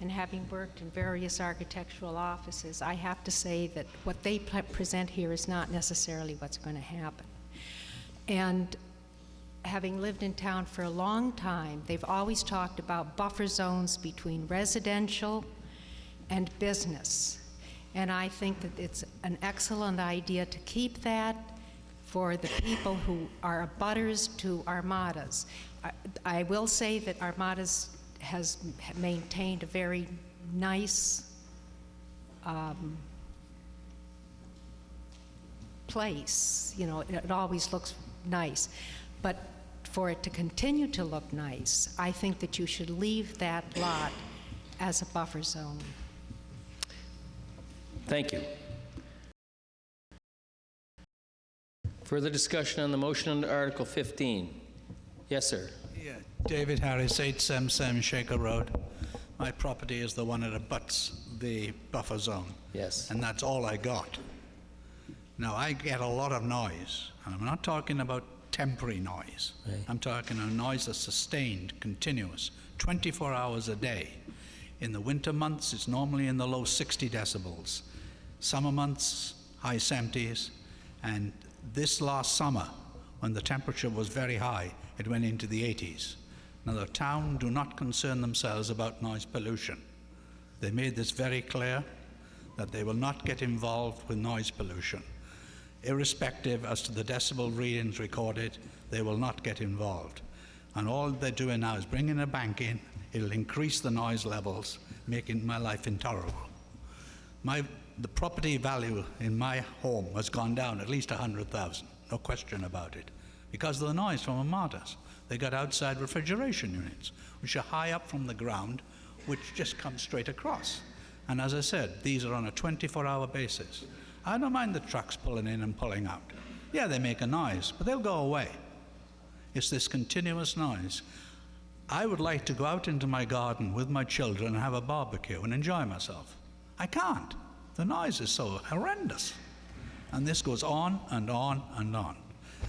Speaker 10: And having worked in various architectural offices, I have to say that what they present here is not necessarily what's going to happen. And having lived in town for a long time, they've always talked about buffer zones between residential and business. And I think that it's an excellent idea to keep that for the people who are abutters to Armadas. I will say that Armadas has maintained a very nice place. You know, it always looks nice. But for it to continue to look nice, I think that you should leave that lot as a buffer zone.
Speaker 1: Thank you. Further discussion on the motion under Article 15. Yes, sir.
Speaker 15: Yeah, David Harris, 877 Shaker Road. My property is the one that abuts the buffer zone.
Speaker 1: Yes.
Speaker 15: And that's all I got. Now, I get a lot of noise, and I'm not talking about temporary noise.
Speaker 1: Right.
Speaker 15: I'm talking a noise that's sustained, continuous, 24 hours a day. In the winter months, it's normally in the low 60 decibels. Summer months, high 70s, and this last summer, when the temperature was very high, it went into the 80s. Now, the town do not concern themselves about noise pollution. They made this very clear, that they will not get involved with noise pollution. Irrespective as to the decibel readings recorded, they will not get involved. And all they're doing now is bringing a bank in. It'll increase the noise levels, making my life intolerable. The property value in my home has gone down at least 100,000, no question about it, because of the noise from Armadas. They got outside refrigeration units, which are high up from the ground, which just come straight across. And as I said, these are on a 24-hour basis. I don't mind the trucks pulling in and pulling out. Yeah, they make a noise, but they'll go away. It's this continuous noise. I would like to go out into my garden with my children and have a barbecue and enjoy myself. I can't. The noise is so horrendous. And this goes on and on and on.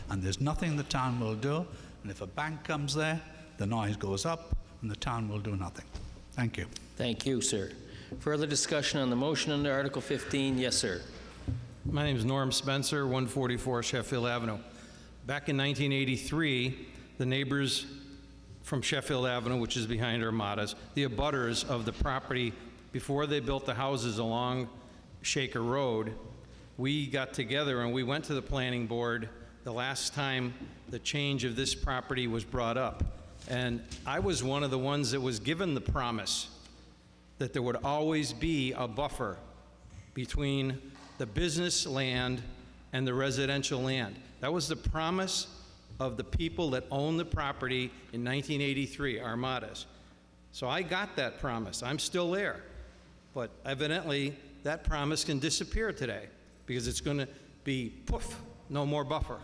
Speaker 15: And there's nothing the town will do. And if a bank comes there, the noise goes up and the town will do nothing. Thank you.
Speaker 1: Thank you, sir. Further discussion on the motion under Article 15. Yes, sir.
Speaker 22: My name is Norm Spencer, 144 Sheffield Avenue. Back in 1983, the neighbors from Sheffield Avenue, which is behind Armadas, the abutters of the property before they built the houses along Shaker Road, we got together and we went to the planning board the last time the change of this property was brought up. And I was one of the ones that was given the promise that there would always be a buffer between the business land and the residential land. That was the promise of the people that owned the property in 1983, Armadas. So I got that promise. I'm still there. But evidently, that promise can disappear today because it's going to be, poof, no more buffer.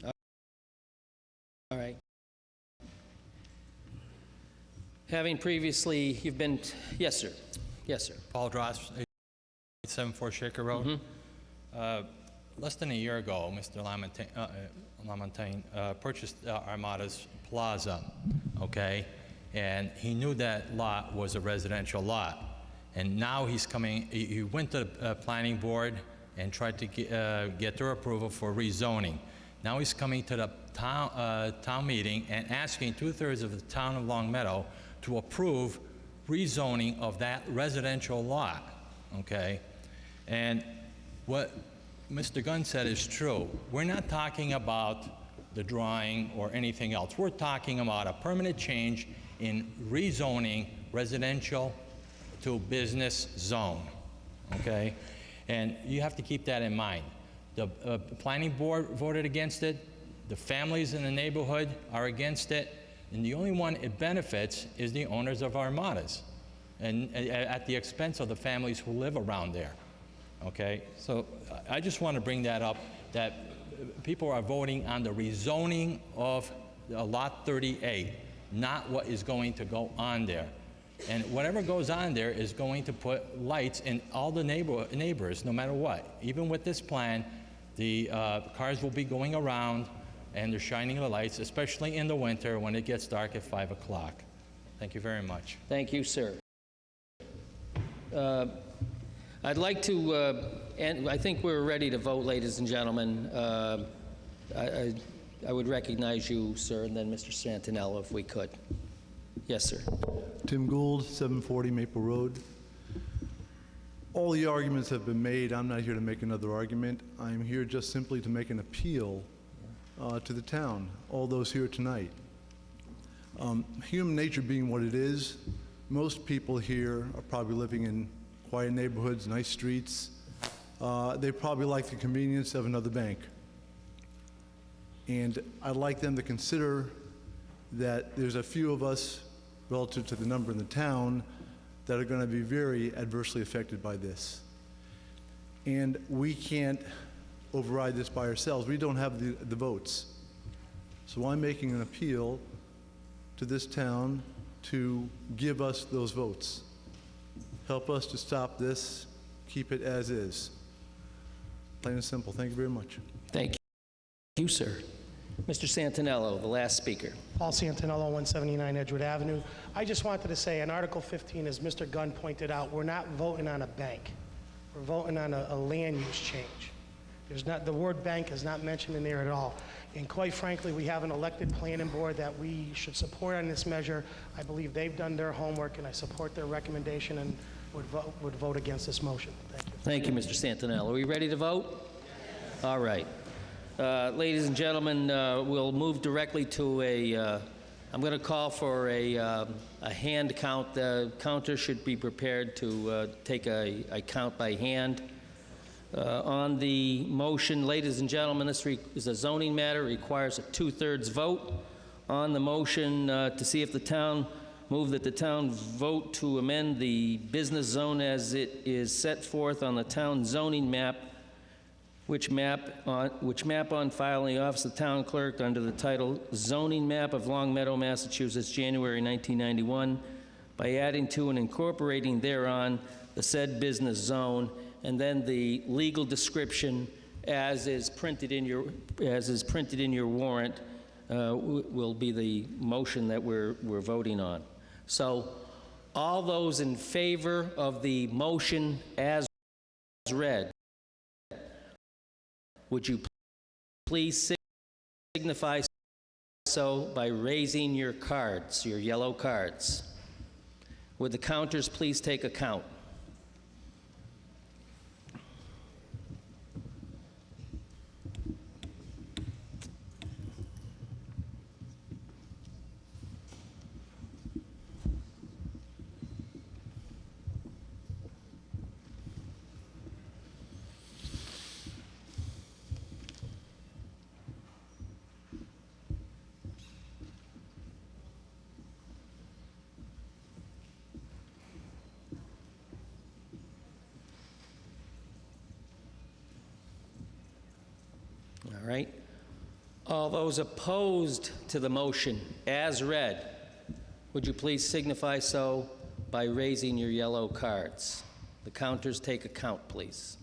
Speaker 1: All right. Having previously, you've been, yes, sir. Yes, sir.
Speaker 7: Paul Dross, 874 Shaker Road. Less than a year ago, Mr. Lamontagne purchased Armadas Plaza, okay? And he knew that lot was a residential lot. And now he's coming, he went to the planning board and tried to get their approval for rezoning. Now he's coming to the town meeting and asking 2/3 of the town of Long Meadow to approve rezoning of that residential lot, okay? And what Mr. Gunn said is true. We're not talking about the drawing or anything else. We're talking about a permanent change in rezoning residential to business zone, okay? And you have to keep that in mind. The planning board voted against it. The families in the neighborhood are against it. And the only one it benefits is the owners of Armadas. and at the expense of the families who live around there. Okay? So I just want to bring that up, that people are voting on the rezoning of Lot 38, not what is going to go on there. And whatever goes on there is going to put lights in all the neighbors, no matter what. Even with this plan, the cars will be going around and they're shining the lights, especially in the winter when it gets dark at 5 o'clock. Thank you very much.
Speaker 1: Thank you, sir. I'd like to, and I think we're ready to vote, ladies and gentlemen. I would recognize you, sir, and then Mr. Santinello, if we could. Yes, sir.
Speaker 20: Tim Gould, 740 Maple Road. All the arguments have been made. I'm not here to make another argument. I'm here just simply to make an appeal to the town, all those here tonight. Human nature being what it is, most people here are probably living in quiet neighborhoods, nice streets. They probably like the convenience of another bank. And I'd like them to consider that there's a few of us, relative to the number in the town, that are going to be very adversely affected by this. And we can't override this by ourselves. We don't have the votes. So I'm making an appeal to this town to give us those votes. Help us to stop this, keep it as is. Plain and simple. Thank you very much.
Speaker 1: Thank you, sir. Mr. Santinello, the last speaker.
Speaker 16: Paul Santinello, 179 Edgewood Avenue. I just wanted to say, in Article 15, as Mr. Gunn pointed out, we're not voting on a bank. We're voting on a land use change. There's not, the word bank is not mentioned in there at all. And quite frankly, we have an elected planning board that we should support on this measure. I believe they've done their homework, and I support their recommendation and would vote against this motion. Thank you.
Speaker 1: Thank you, Mr. Santinello. Are we ready to vote? All right. Ladies and gentlemen, we'll move directly to I'm going to call for a hand count. The counter should be prepared to take a count by hand. On the motion, ladies and gentlemen, this is a zoning matter. It requires a 2/3 vote. On the motion to see if the town, move that the town vote to amend the business zone as it is set forth on the town zoning map, which map on file in the office of the town clerk under the title Zoning Map of Long Meadow, Massachusetts, January 1991, by adding to and incorporating thereon the said business zone, and then the legal description as is printed in your warrant will be the motion that we're voting on. So all those in favor of the motion as read, would you please signify so by raising your cards, your yellow cards? Would the counters please take a count? All right. All those opposed to the motion as read, would you please signify so by raising your yellow cards? The counters take a count, please.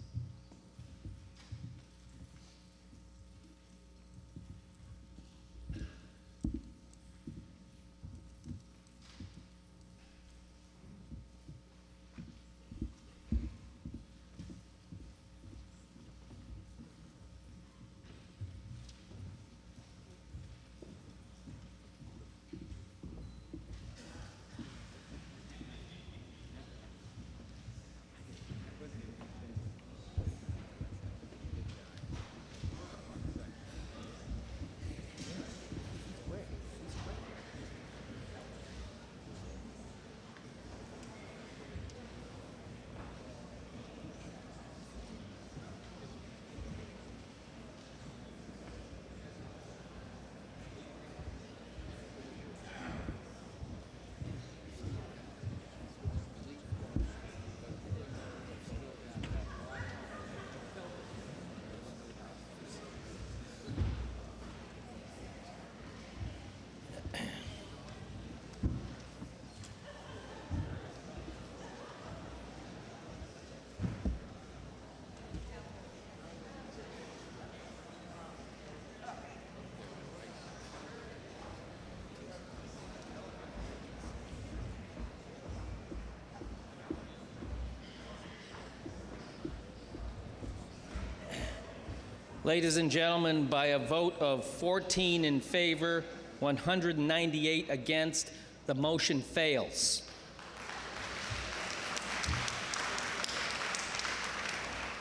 Speaker 1: Ladies and gentlemen, by a vote of 14 in favor, 198 against, the motion fails.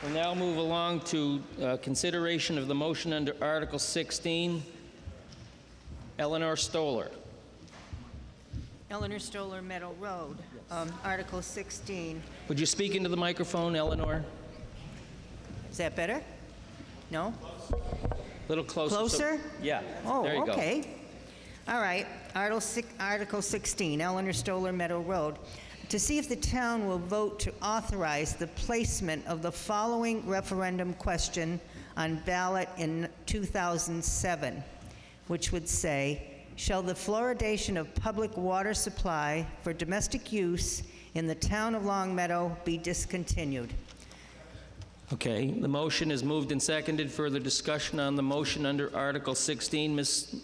Speaker 1: We'll now move along to consideration of the motion under Article 16. Eleanor Stoller.
Speaker 14: Eleanor Stoller, Meadow Road, Article 16.
Speaker 1: Would you speak into the microphone, Eleanor?
Speaker 14: Is that better? No?
Speaker 1: A little closer.
Speaker 14: Closer?
Speaker 1: Yeah.
Speaker 14: Oh,
Speaker 1: there you go.
Speaker 14: okay. All right. Article 16, Eleanor Stoller, Meadow Road. To see if the town will vote to authorize the placement of the following referendum question on ballot in 2007, which would say, shall the fluoridation of public water supply for domestic use in the town of Long Meadow be discontinued?
Speaker 1: Okay, the motion is moved and seconded. Further discussion on the motion under Article 16. Ms.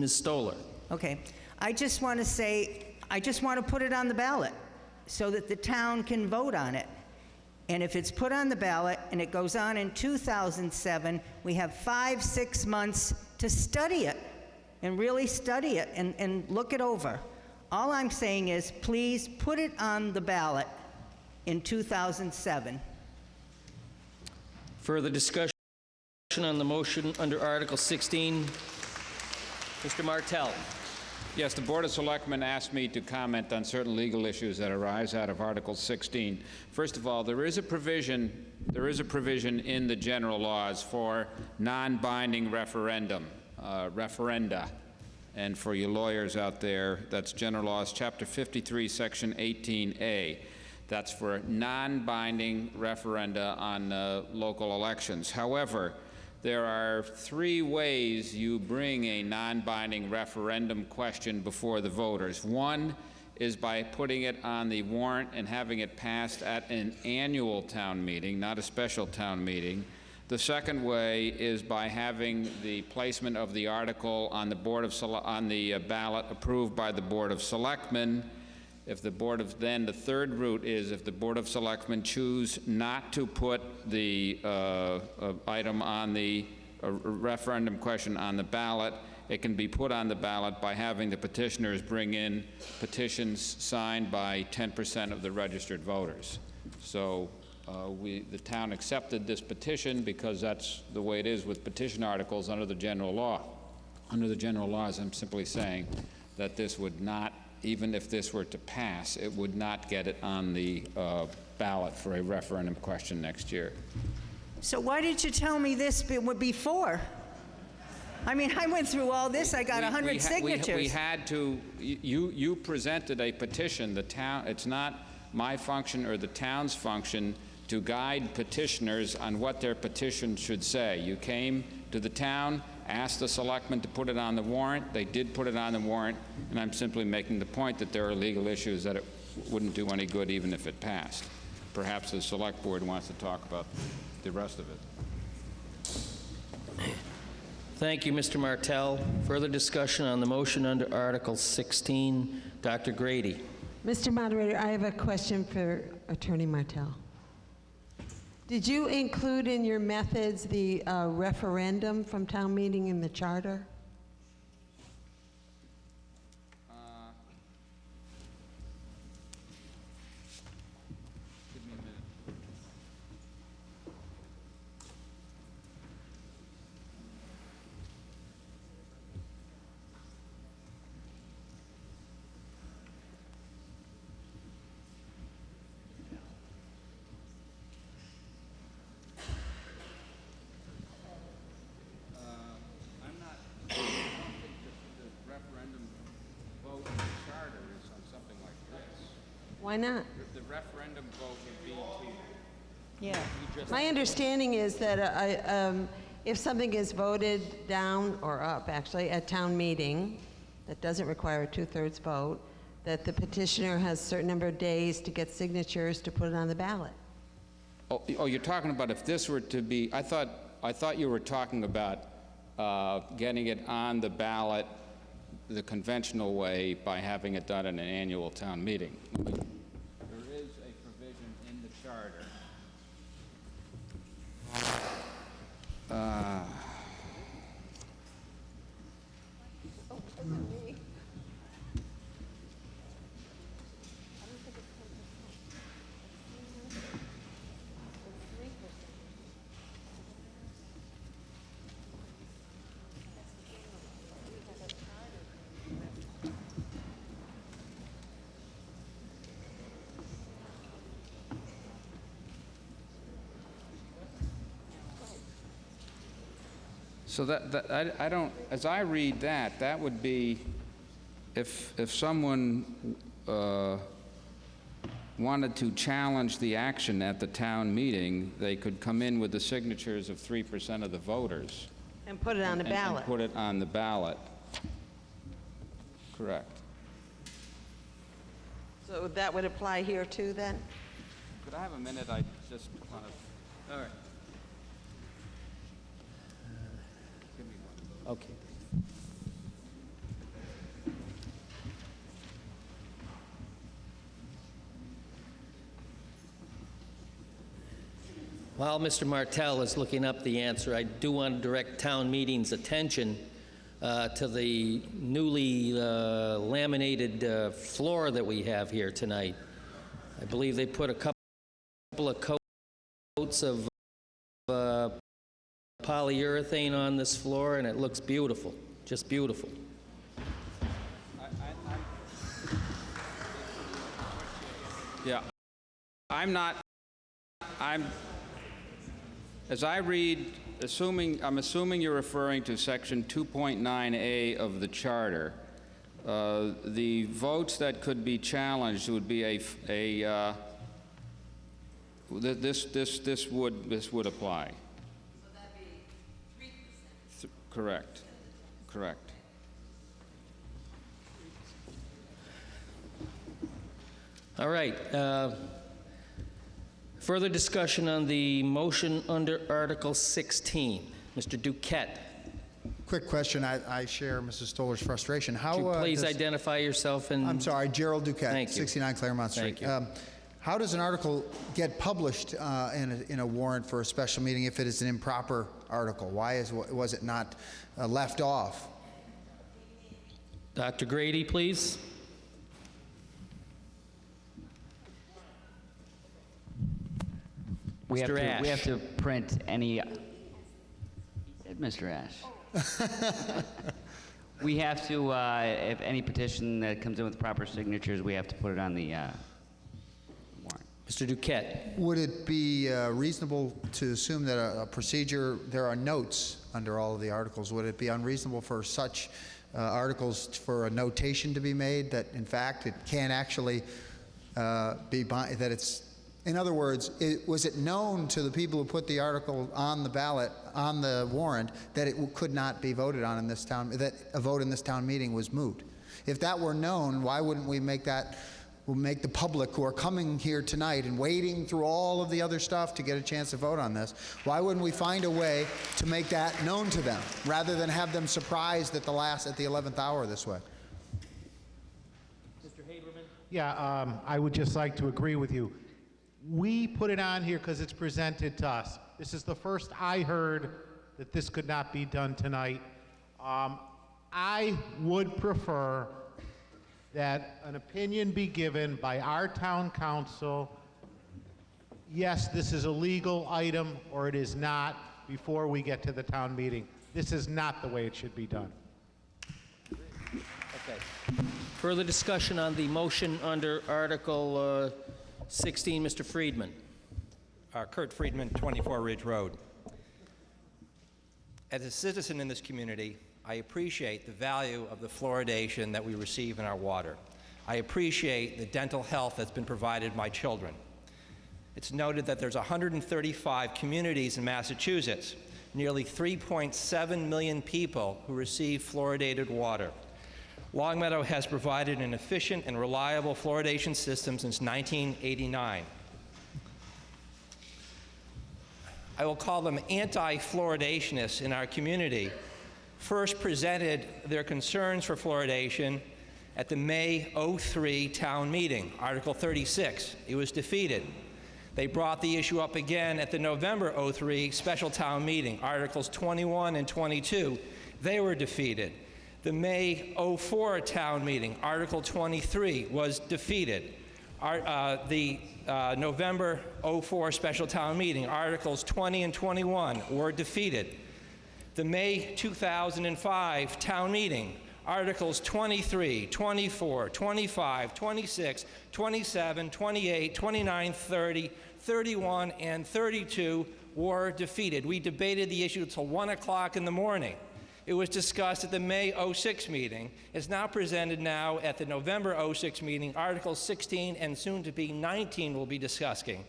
Speaker 1: Stoller.
Speaker 14: Okay. I just want to say, I just want to put it on the ballot so that the town can vote on it. And if it's put on the ballot and it goes on in 2007, we have 5-6 months to study it and really study it and look it over. All I'm saying is, please put it on the ballot in 2007.
Speaker 1: Further discussion on the motion under Article 16. Mr. Martell.
Speaker 6: Yes, the Board of Selectmen asked me to comment on certain legal issues that arise out of Article 16. First of all, there is a provision in the general laws for non-binding referenda. And for you lawyers out there, that's General Laws, Chapter 53, Section 18A. That's for non-binding referenda on local elections. However, there are 3 ways you bring a non-binding referendum question before the voters. One is by putting it on the warrant and having it passed at an annual town meeting, not a special town meeting. The second way is by having the placement of the article on the ballot approved by the Board of Selectmen. If the the third route is if the Board of Selectmen choose not to put the item on the referendum question on the ballot, it can be put on the ballot by having the petitioners bring in petitions signed by 10% of the registered voters. So the town accepted this petition because that's the way it is with petition articles under the general law. Under the general laws, I'm simply saying that this would not, even if this were to pass, it would not get it on the ballot for a referendum question next year.
Speaker 14: So why didn't you tell me this before? I mean, I went through all this. I got 100 signatures.
Speaker 6: We had to. You presented a petition. The town. It's not my function or the town's function to guide petitioners on what their petition should say. You came to the town, asked the selectmen to put it on the warrant. They did put it on the warrant, and I'm simply making the point that there are legal issues that it wouldn't do any good even if it passed. Perhaps the select board wants to talk about the rest of it.
Speaker 1: Thank you, Mr. Martell. Further discussion on the motion under Article 16. Dr. Grady.
Speaker 17: Mr. Moderator, I have a question for Attorney Martell. Did you include in your methods the referendum from town meeting in the charter?
Speaker 6: Give me a minute.
Speaker 17: Why not?
Speaker 6: The referendum vote would be to...
Speaker 14: Yeah.
Speaker 17: My understanding is that if something is voted down or up, actually, at town meeting, that doesn't require a 2/3 vote, that the petitioner has a certain number of days to get signatures to put it on the ballot.
Speaker 6: Oh, you're talking about if this were to be... I thought you were talking about getting it on the ballot the conventional way by having it done at an annual town meeting. There is a provision in the charter. So I don't, as I read that, that would be if someone wanted to challenge the action at the town meeting, they could come in with the signatures of 3% of the voters.
Speaker 17: And put it on the ballot.
Speaker 6: And put it on the ballot. Correct.
Speaker 17: So that would apply here too, then?
Speaker 6: Could I have a minute? I just want to...
Speaker 1: All right. Okay. While Mr. Martell is looking up the answer, I do want to direct town meeting's attention to the newly laminated floor that we have here tonight. I believe they put a couple of coats of polyurethane on this floor, and it looks beautiful, just beautiful.
Speaker 6: Yeah. As I read, I'm assuming you're referring to section 2.9A of the charter. The votes that could be challenged would be this would apply. So that'd be 3%. Correct. Correct.
Speaker 1: All right. Further discussion on the motion under Article 16. Mr. Duquette.
Speaker 8: Quick question. I share Mrs. Stoller's frustration. How,
Speaker 1: Would you please identify yourself and...
Speaker 8: I'm sorry, Gerald Duquette,
Speaker 1: Thank you.
Speaker 8: 69 Claremont Street.
Speaker 1: Thank you.
Speaker 8: How does an article get published in a warrant for a special meeting if it is an improper article? Why was it not left off?
Speaker 1: Dr. Grady, please.
Speaker 19: We
Speaker 1: Mr.
Speaker 19: have to print any... Mr. Ash. We have to, if any petition that comes in with proper signatures, we have to put it on the warrant.
Speaker 1: Mr. Duquette.
Speaker 8: Would it be reasonable to assume that a procedure, there are notes under all of the articles, would it be unreasonable for such articles for a notation to be made that in fact it can actually be, that it's, in other words, was it known to the people who put the article on the ballot, on the warrant, that it could not be voted on in this town, that a vote in this town meeting was moot? If that were known, why wouldn't we make that, we'll make the public who are coming here tonight and wading through all of the other stuff to get a chance to vote on this, why wouldn't we find a way to make that known to them, rather than have them surprised at the 11th hour this way?
Speaker 1: Mr. Haberman?
Speaker 5: Yeah, I would just like to agree with you. We put it on here because it's presented to us. This is the first I heard that this could not be done tonight. I would prefer that an opinion be given by our town council, yes, this is a legal item, or it is not, before we get to the town meeting. This is not the way it should be done.
Speaker 1: Okay. Further discussion on the motion under Article 16, Mr. Friedman.
Speaker 21: Kurt Friedman, 24 Ridge Road. As a citizen in this community, I appreciate the value of the fluoridation that we receive in our water. I appreciate the dental health that's been provided my children. It's noted that there's 135 communities in Massachusetts, nearly 3.7 million people who receive fluoridated water. Longmeadow has provided an efficient and reliable fluoridation system since 1989. I will call them anti-fluoridationists in our community. First presented their concerns for fluoridation at the May '03 town meeting, Article 36. It was defeated. They brought the issue up again at the November '03 special town meeting, Articles 21 and 22. They were defeated. The May '04 town meeting, Article 23, was defeated. The November '04 special town meeting, Articles 20 and 21, were defeated. The May 2005 town meeting, Articles 23, 24, 25, 26, 27, 28, 29, 30, 31, and 32 or defeated. We debated the issue until 1 o'clock in the morning. It was discussed at the May 06 meeting. It's now presented now at the November 06 meeting. Article 16 and soon to be 19 will be discussing.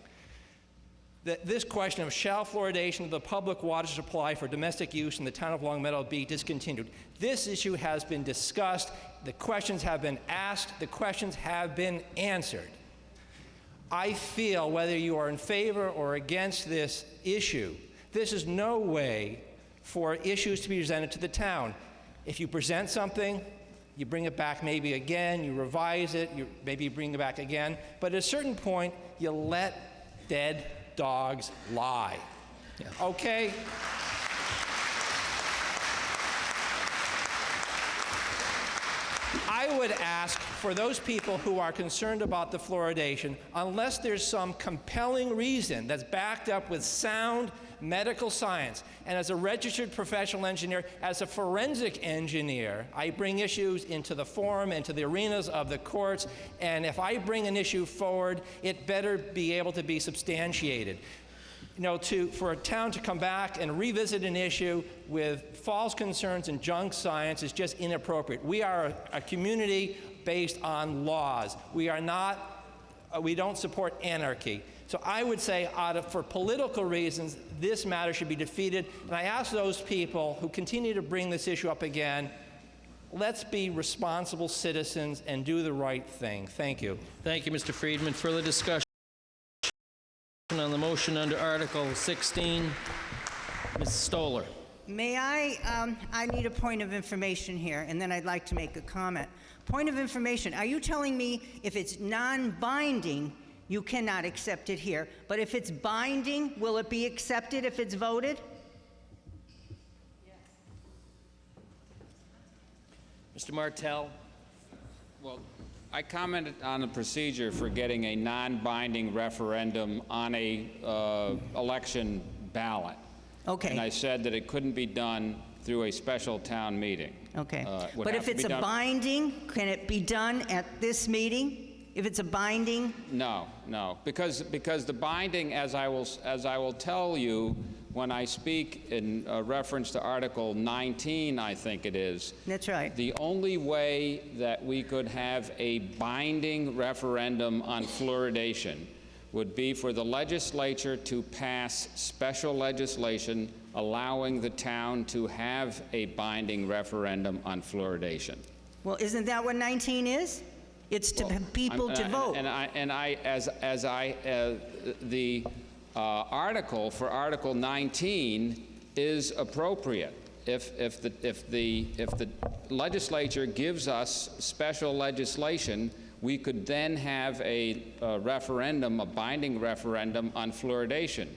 Speaker 21: This question of shall fluoridation of the public water supply for domestic use in the town of Longmeadow be discontinued. This issue has been discussed. The questions have been asked. The questions have been answered. I feel whether you are in favor or against this issue, this is no way for issues to be presented to the town. If you present something, you bring it back maybe again, you revise it, maybe you bring it back again, but at a certain point, you let dead dogs lie. Yeah. Okay? I would ask for those people who are concerned about the fluoridation, unless there's some compelling reason that's backed up with sound medical science, and as a registered professional engineer, as a forensic engineer, I bring issues into the forum, into the arenas of the courts, and if I bring an issue forward, it better be able to be substantiated. You know, for a town to come back and revisit an issue with false concerns and junk science is just inappropriate. We are a community based on laws. We don't support anarchy. So I would say, for political reasons, this matter should be defeated. And I ask those people who continue to bring this issue up again, let's be responsible citizens and do the right thing. Thank you.
Speaker 1: Thank you, Mr. Friedman. Further discussion on the motion under Article 16. Ms. Stoller.
Speaker 14: May I need a point of information here, and then I'd like to make a comment. Point of information, are you telling me if it's non-binding, you cannot accept it here, but if it's binding, will it be accepted if it's voted?
Speaker 1: Mr. Martell.
Speaker 6: Well, I commented on the procedure for getting a non-binding referendum on a election ballot.
Speaker 14: Okay.
Speaker 6: And I said that it couldn't be done through a special town meeting.
Speaker 14: Okay. But if it's a binding, can it be done at this meeting? If it's a binding?
Speaker 6: No, because the binding, as I will tell you when I speak in reference to Article 19, I think it is.
Speaker 14: That's right.
Speaker 6: The only way that we could have a binding referendum on fluoridation would be for the legislature to pass special legislation allowing the town to have a binding referendum on fluoridation.
Speaker 14: Well, isn't that what 19 is? It's to people to vote.
Speaker 6: The article for Article 19 is appropriate. If the legislature gives us special legislation, we could then have a referendum, a binding referendum on fluoridation.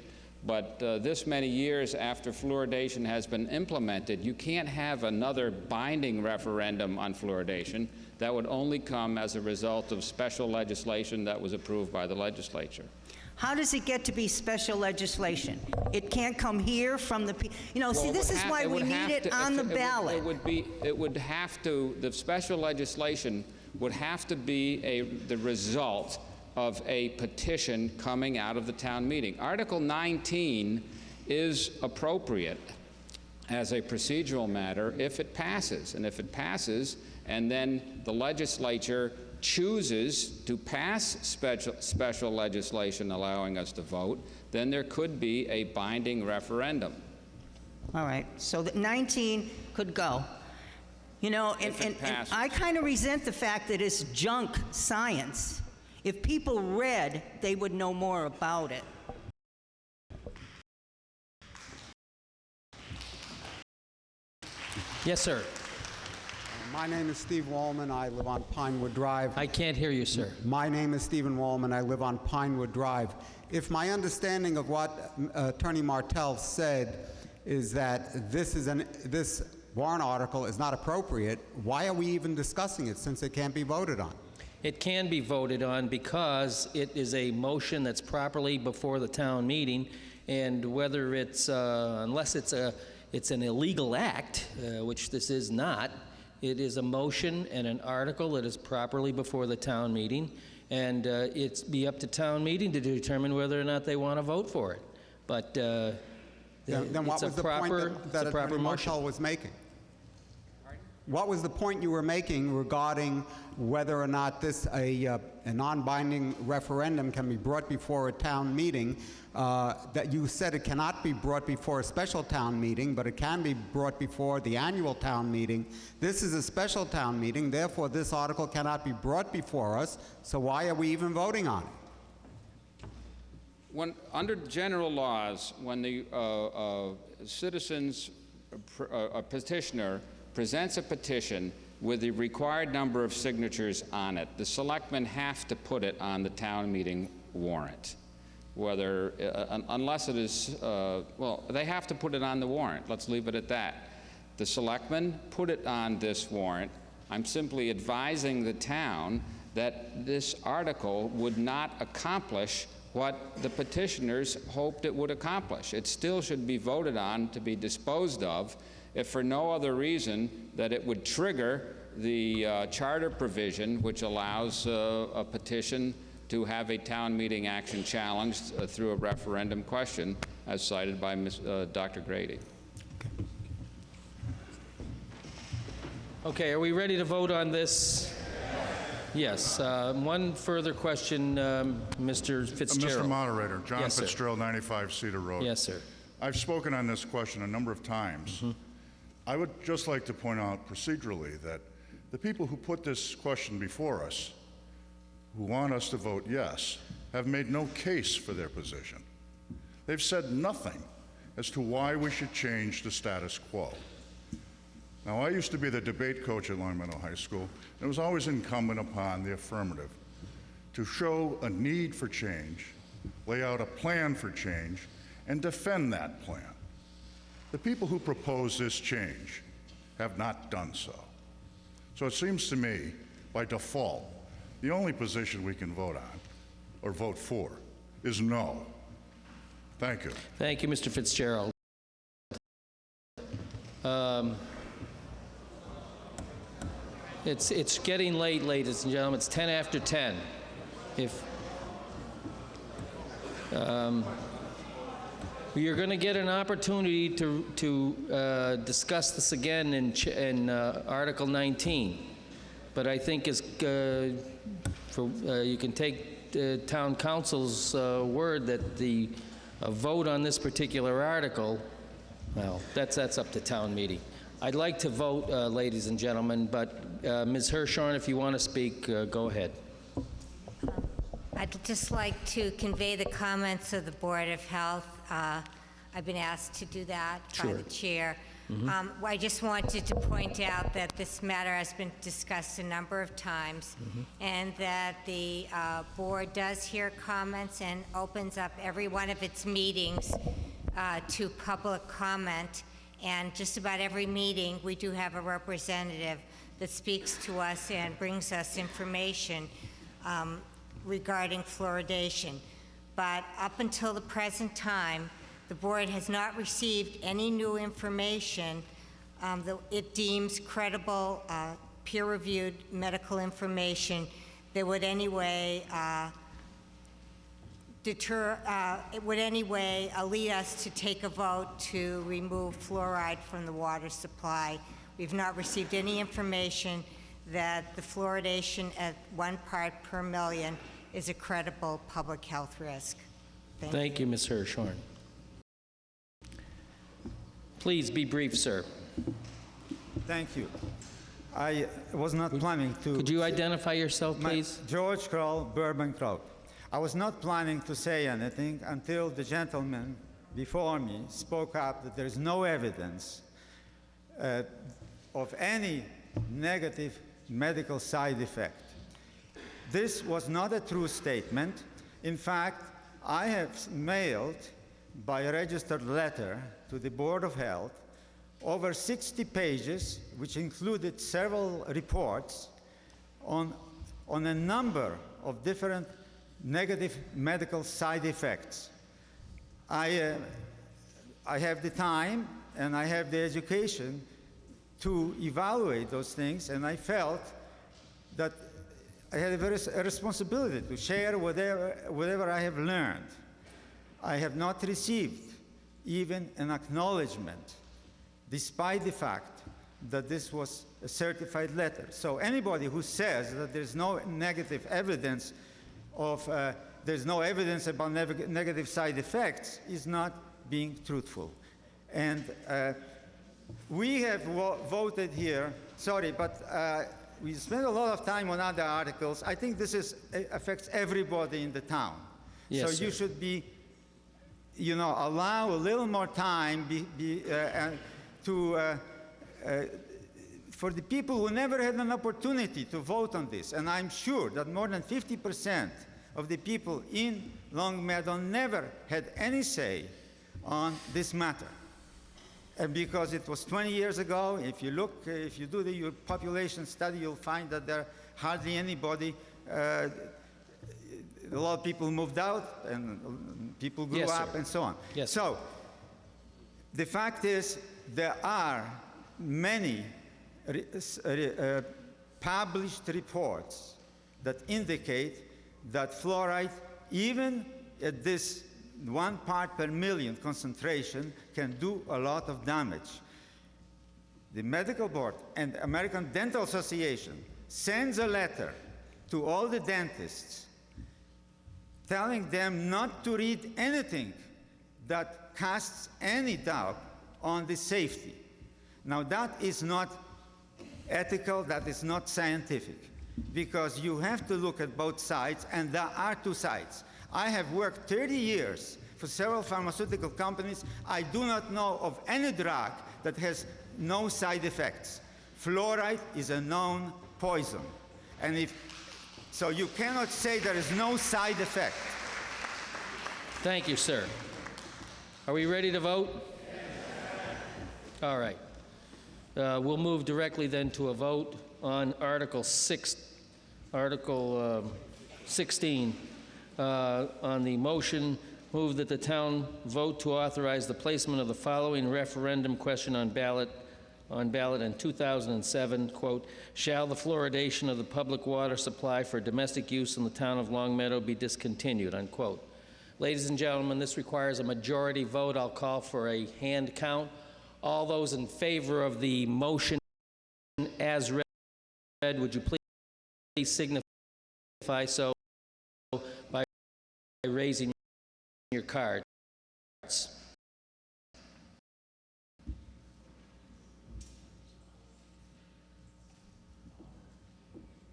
Speaker 6: But this many years after fluoridation has been implemented, you can't have another binding referendum on fluoridation. That would only come as a result of special legislation that was approved by the legislature.
Speaker 14: How does it get to be special legislation? It can't come here from the people. You know, see, this is why we need it on the ballot.
Speaker 6: It would have to, the special legislation would have to be the result of a petition coming out of the town meeting. Article 19 is appropriate as a procedural matter if it passes. And if it passes, and then the legislature chooses to pass special legislation allowing us to vote, then there could be a binding referendum.
Speaker 14: All right, so that 19 could go. You know, and I kind of resent the fact that it's junk science. If people read, they would know more about it.
Speaker 1: Yes, sir.
Speaker 11: My name is Steve Wallman. I live on Pinewood Drive.
Speaker 1: I can't hear you, sir.
Speaker 11: My name is Stephen Wallman. I live on Pinewood Drive. If my understanding of what Attorney Martell said is that this warrant article is not appropriate, why are we even discussing it since it can't be voted on?
Speaker 1: It can be voted on because it is a motion that's properly before the town meeting, and whether it's, unless it's an illegal act, which this is not, it is a motion and an article that is properly before the town meeting, and it's be up to town meeting to determine whether or not they want to vote for it. but
Speaker 11: Then what
Speaker 1: it's a
Speaker 11: was the
Speaker 1: proper,
Speaker 11: point
Speaker 1: it's
Speaker 11: that
Speaker 1: a proper
Speaker 11: Attorney
Speaker 1: motion.
Speaker 11: Martell was making? What was the point you were making regarding whether or not a non-binding referendum can be brought before a town meeting? That you said it cannot be brought before a special town meeting, but it can be brought before the annual town meeting. This is a special town meeting, therefore this article cannot be brought before us, so why are we even voting on it?
Speaker 6: Under general laws, when the a petitioner presents a petition with the required number of signatures on it, the selectmen have to put it on the town meeting warrant. Whether, unless it is, well, they have to put it on the warrant. Let's leave it at that. The selectmen put it on this warrant. I'm simply advising the town that this article would not accomplish what the petitioners hoped it would accomplish. It still should be voted on to be disposed of, if for no other reason that it would trigger the charter provision which allows a petition to have a town meeting action challenged through a referendum question, as cited by Dr. Grady.
Speaker 1: Okay, are we ready to vote on this? Yes. One further question, Mr. Fitzgerald.
Speaker 13: Mr. Moderator, John
Speaker 1: Yes, sir.
Speaker 13: Fitzgerald, 95 Cedar Road.
Speaker 1: Yes, sir.
Speaker 13: I've spoken on this question a number of times. I would just like to point out procedurally that the people who put this question before us, who want us to vote yes, have made no case for their position. They've said nothing as to why we should change the status quo. Now, I used to be the debate coach at Long Meadow High School, and it was always incumbent upon the affirmative to show a need for change, lay out a plan for change, and defend that plan. The people who propose this change have not done so. So it seems to me, by default, the only position we can vote on, or vote for, is no. Thank you.
Speaker 1: Thank you, Mr. Fitzgerald. It's getting late, ladies and gentlemen. It's 10 after 10. You're going to get an opportunity to discuss this again in Article 19. But I think you can take town council's word that the vote on this particular article, well, that's up to town meeting. I'd like to vote, ladies and gentlemen, but Ms. Hirshhorn, if you want to speak, go ahead.
Speaker 18: I'd just like to convey the comments of the Board of Health. I've been asked to do that by the chair. I just wanted to point out that this matter has been discussed a number of times, and that the board does hear comments and opens up every one of its meetings to public comment. And just about every meeting, we do have a representative that speaks to us and brings us information regarding fluoridation. But up until the present time, the board has not received any new information that it deems credible, peer-reviewed medical information that would anyway lead us to take a vote to remove fluoride from the water supply. We've not received any information that the fluoridation at 1 part per million is a credible public health risk.
Speaker 1: Thank you, Ms. Hirshhorn. Please be brief, sir.
Speaker 23: Thank you. I was not planning to...
Speaker 1: Could you identify yourself, please?
Speaker 23: George Kroll, Burbank Road. I was not planning to say anything until the gentleman before me spoke up that there is no evidence of any negative medical side effect. This was not a true statement. In fact, I have mailed by a registered letter to the Board of Health over 60 pages, which included several reports on a number of different negative medical side effects. I have the time and I have the education to evaluate those things, and I felt that I had a responsibility to share whatever I have learned. I have not received even an acknowledgement, despite the fact that this was a certified letter. So anybody who says that there's no negative evidence there's no evidence about negative side effects is not being truthful. And we have voted here, sorry, but we spent a lot of time on other articles. I think this affects everybody in the town.
Speaker 1: Yes,
Speaker 23: so you
Speaker 1: sir.
Speaker 23: should be, allow a little more time for the people who never had an opportunity to vote on this. And I'm sure that more than 50% of the people in Long Meadow never had any say on this matter. And because it was 20 years ago, if you do your population study, you'll find that there hardly anybody, a lot of people moved out and people grew
Speaker 1: Yes,
Speaker 23: up
Speaker 1: sir.
Speaker 23: and so on.
Speaker 1: Yes.
Speaker 23: So the fact is there are many published reports that indicate that fluoride, even at this 1 part per million concentration, can do a lot of damage. The Medical Board and American Dental Association sends a letter to all the dentists telling them not to read anything that casts any doubt on the safety. Now that is not ethical, that is not scientific, because you have to look at both sides, and there are two sides. I have worked 30 years for several pharmaceutical companies. I do not know of any drug that has no side effects. Fluoride is a known poison. And so you cannot say there is no side effect.
Speaker 1: Thank you, sir. Are we ready to vote? All right. We'll move directly then to a vote on Article 16. On the motion, move that the town vote to authorize the placement of the following referendum question on ballot in 2007, quote, shall the fluoridation of the public water supply for domestic use in the town of Long Meadow be discontinued, unquote. Ladies and gentlemen, this requires a majority vote. I'll call for a hand count. All those in favor of the motion as read, would you please signify so by raising your cards?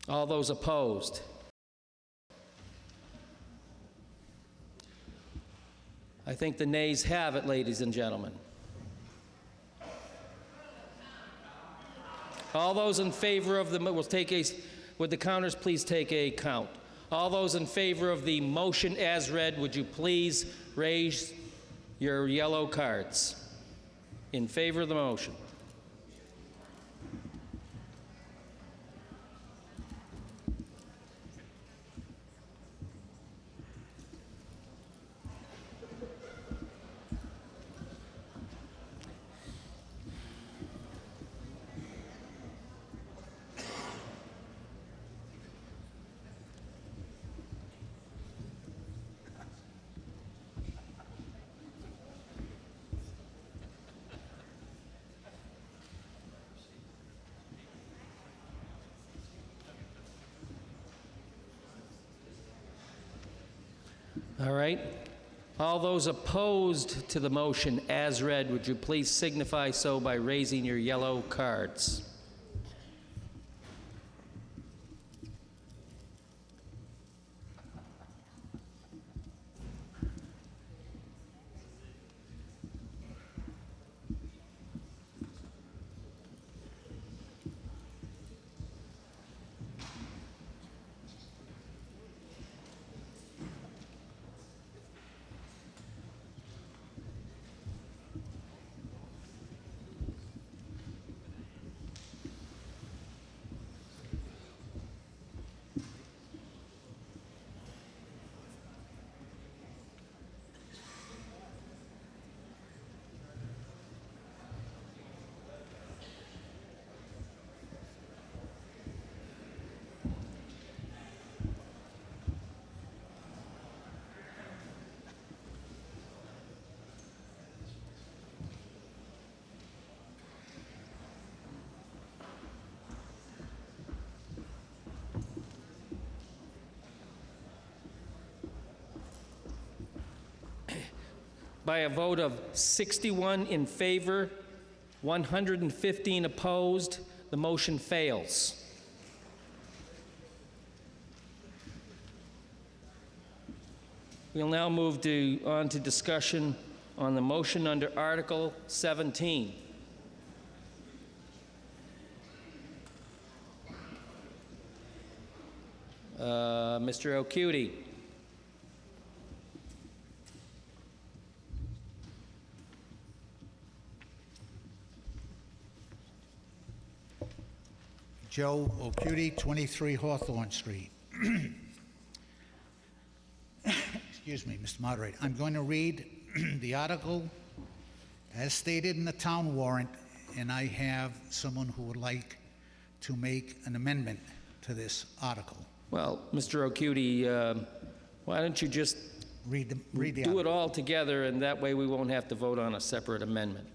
Speaker 1: All those opposed? I think the nays have it, ladies and gentlemen. All those in favor of the, would the counters please take a count? All those in favor of the motion as read, would you please raise your yellow cards? In favor of the motion. All right. All those opposed to the motion as read, would you please signify so by raising your yellow cards? By a vote of 61 in favor, 115 opposed, the motion fails. We'll now move on to discussion on the motion under Article 17. Mr. O'Cutie.
Speaker 2: Joe O'Cutie, 23 Hawthorne Street. Excuse me, Mr. Moderator. I'm going to read the article as stated in the town warrant, and I have someone who would like to make an amendment to this article.
Speaker 1: Well, Mr. O'Cutie, why don't you just
Speaker 2: read the
Speaker 1: do
Speaker 2: article.
Speaker 1: it all together, and that way we won't have to vote on a separate amendment.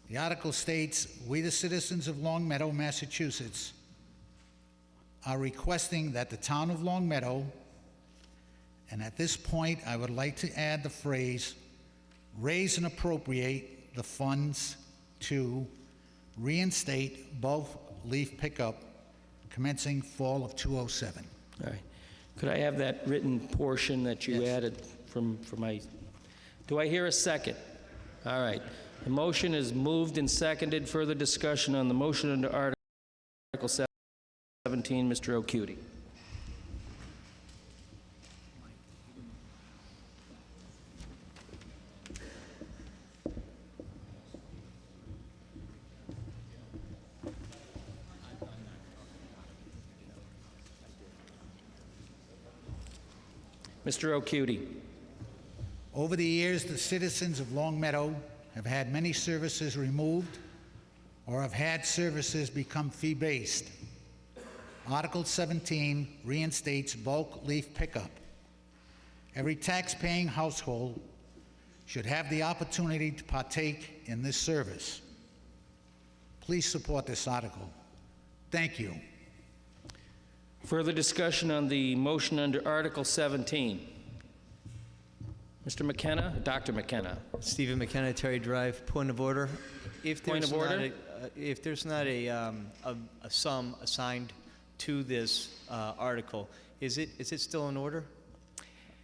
Speaker 2: The article states, "We, the citizens of Long Meadow, Massachusetts, are requesting that the town of Long Meadow," and at this point, I would like to add the phrase, "raise and appropriate the funds to reinstate bulk leaf pickup commencing fall of 2007.
Speaker 1: All right. Could I have that written portion that you added from my... Do I hear a second? All right. The motion is moved and seconded. Further discussion on the motion under Article 17. Mr. O'Cutie. Mr. O'Cutie.
Speaker 2: Over the years, the citizens of Long Meadow have had many services removed or have had services become fee-based. Article 17 reinstates bulk leaf pickup. Every tax-paying household should have the opportunity to partake in this service. Please support this article. Thank you.
Speaker 1: Further discussion on the motion under Article 17. Mr. McKenna, Dr. McKenna.
Speaker 9: Stephen McKenna, Terry Drive. Point of order. If
Speaker 1: Point
Speaker 9: there's
Speaker 1: of
Speaker 9: not
Speaker 1: order?
Speaker 9: if there's not a sum assigned to this article, is it still in order?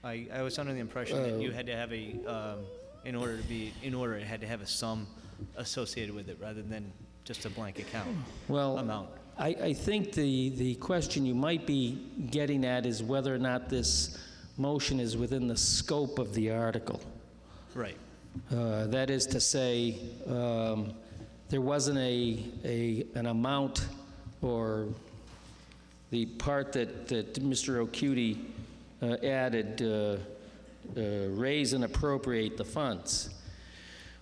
Speaker 9: I was under the impression that you had to have in order to be in order, it had to have a sum associated with it rather than just a blank account amount.
Speaker 1: I think the question you might be getting at is whether or not this motion is within the scope of the article.
Speaker 9: Right.
Speaker 1: That is to say, there wasn't an amount or the part that Mr. O'Cutie added, raise and appropriate the funds.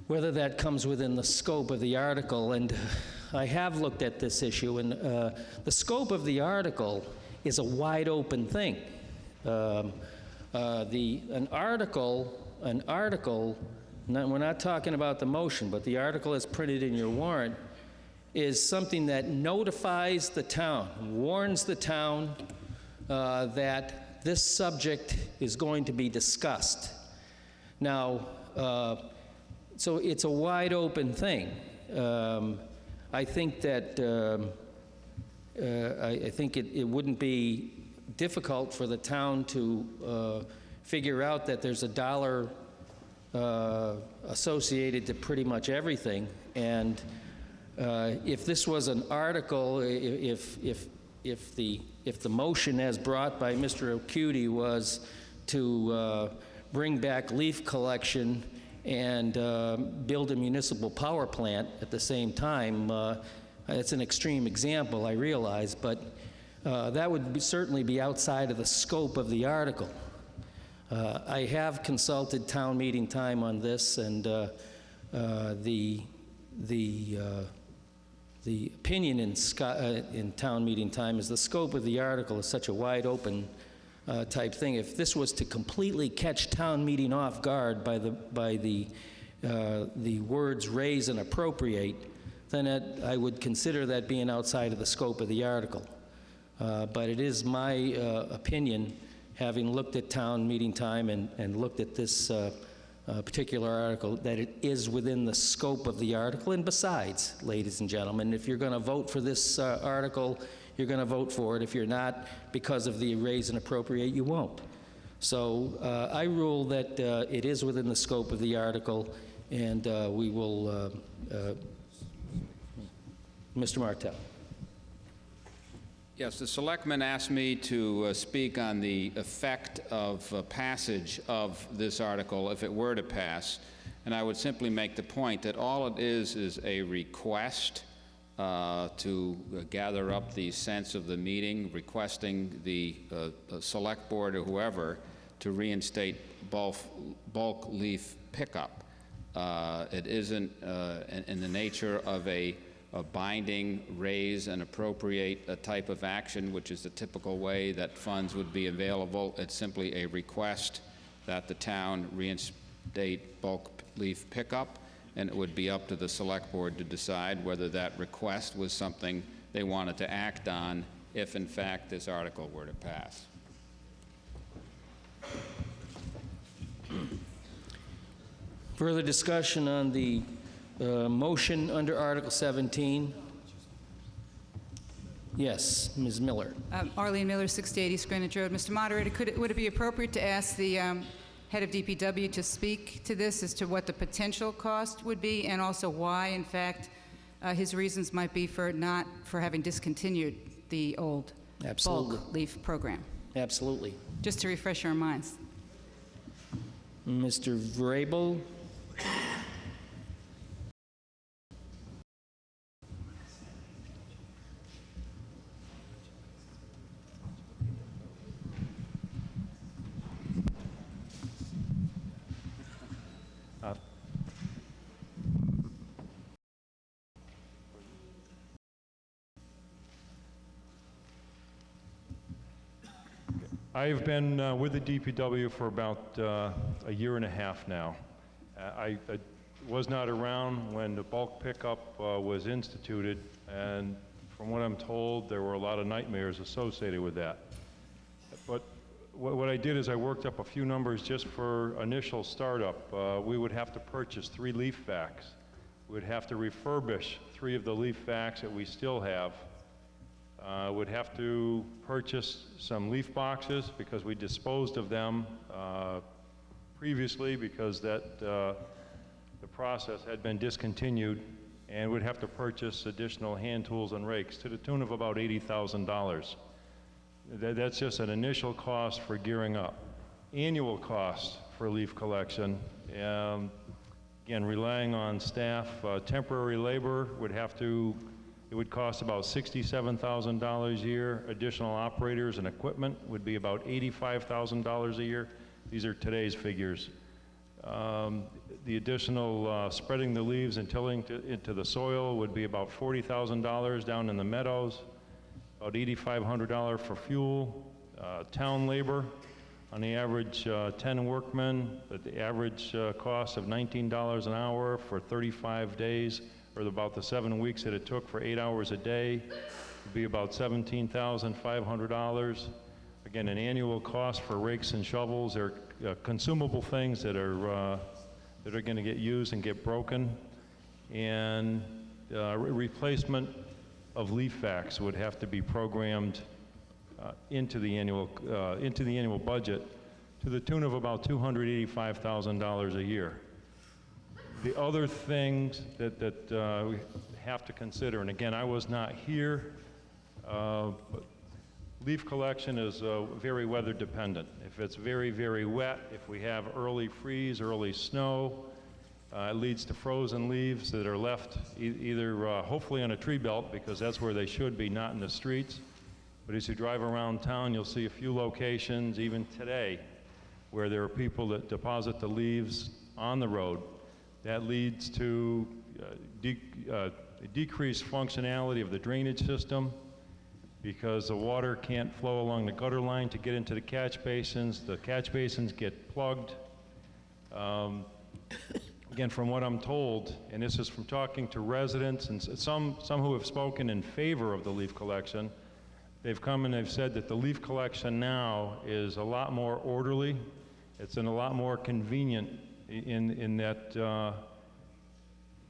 Speaker 1: Whether that comes within the scope of the article, and I have looked at this issue, and the scope of the article is a wide open thing. An article, we're not talking about the motion, but the article as printed in your warrant is something that notifies the town, warns the town that this subject is going to be discussed. Now, so it's a wide open thing. I think that I think it wouldn't be difficult for the town to figure out that there's a dollar associated to pretty much everything. And if this was an article, if the motion as brought by Mr. O'Cutie was to bring back leaf collection and build a municipal power plant at the same time, it's an extreme example, I realize, but that would certainly be outside of the scope of the article. I have consulted town meeting time on this, and the opinion in town meeting time is the scope of the article is such a wide open type thing. If this was to completely catch town meeting off guard by the words raise and appropriate, then I would consider that being outside of the scope of the article. But it is my opinion, having looked at town meeting time and looked at this particular article, that it is within the scope of the article. And besides, ladies and gentlemen, if you're going to vote for this article, you're going to vote for it. If you're not, because of the raise and appropriate, you won't. So I rule that it is within the scope of the article, and we will, Mr. Martell.
Speaker 6: Yes, the selectmen asked me to speak on the effect of passage of this article if it were to pass, and I would simply make the point that all it is a request to gather up the sense of the meeting, requesting the select board or whoever to reinstate bulk leaf pickup. It isn't in the nature of a binding, raise, and appropriate type of action, which is the typical way that funds would be available. It's simply a request that the town reinstate bulk leaf pickup, and it would be up to the select board to decide whether that request was something they wanted to act on if, in fact, this article were to pass.
Speaker 1: Further discussion on the motion under Article 17? Yes, Ms. Miller.
Speaker 3: Arlene Miller, 6080 Greenwich Road. Mr. Moderator, would it be appropriate to ask the head of DPW to speak to this as to what the potential cost would be, and also why, in fact, his reasons might be for having discontinued the old
Speaker 1: Absolutely.
Speaker 3: bulk leaf program?
Speaker 1: Absolutely.
Speaker 3: Just to refresh our minds.
Speaker 1: Mr. Vrabel?
Speaker 4: I've been with the DPW for about a year and a half now. I was not around when the bulk pickup was instituted, and from what I'm told, there were a lot of nightmares associated with that. But what I did is I worked up a few numbers just for initial startup. We would have to purchase 3 leaf vacs. We would have to refurbish 3 of the leaf vacs that we still have. Would have to purchase some leaf boxes because we disposed of them previously because the process had been discontinued, and would have to purchase additional hand tools and rakes to the tune of about $80,000. That's just an initial cost for gearing up. Annual cost for leaf collection, again, relying on staff, temporary labor it would cost about $67,000 a year. Additional operators and equipment would be about $85,000 a year. These are today's figures. The additional spreading the leaves and tilling into the soil would be about $40,000 down in the meadows, about $8,500 for fuel. Town labor, on the average 10 workmen, at the average cost of $19 an hour for 35 days, or about the 7 weeks that it took for 8 hours a day, would be about $17,500. Again, an annual cost for rakes and shovels. They're consumable things that are going to get used and get broken. And replacement of leaf vacs would have to be programmed into the annual budget to the tune of about $285,000 a year. The other things that we have to consider, and again, I was not here, but leaf collection is very weather dependent. If it's very, very wet, if we have early freeze, early snow, it leads to frozen leaves that are left either hopefully on a tree belt, because that's where they should be, not in the streets. But as you drive around town, you'll see a few locations, even today, where there are people that deposit the leaves on the road. That leads to decreased functionality of the drainage system. because the water can't flow along the gutter line to get into the catch basins. The catch basins get plugged. Again, from what I'm told, and this is from talking to residents and some who have spoken in favor of the leaf collection, they've come and they've said that the leaf collection now is a lot more orderly. It's a lot more convenient in that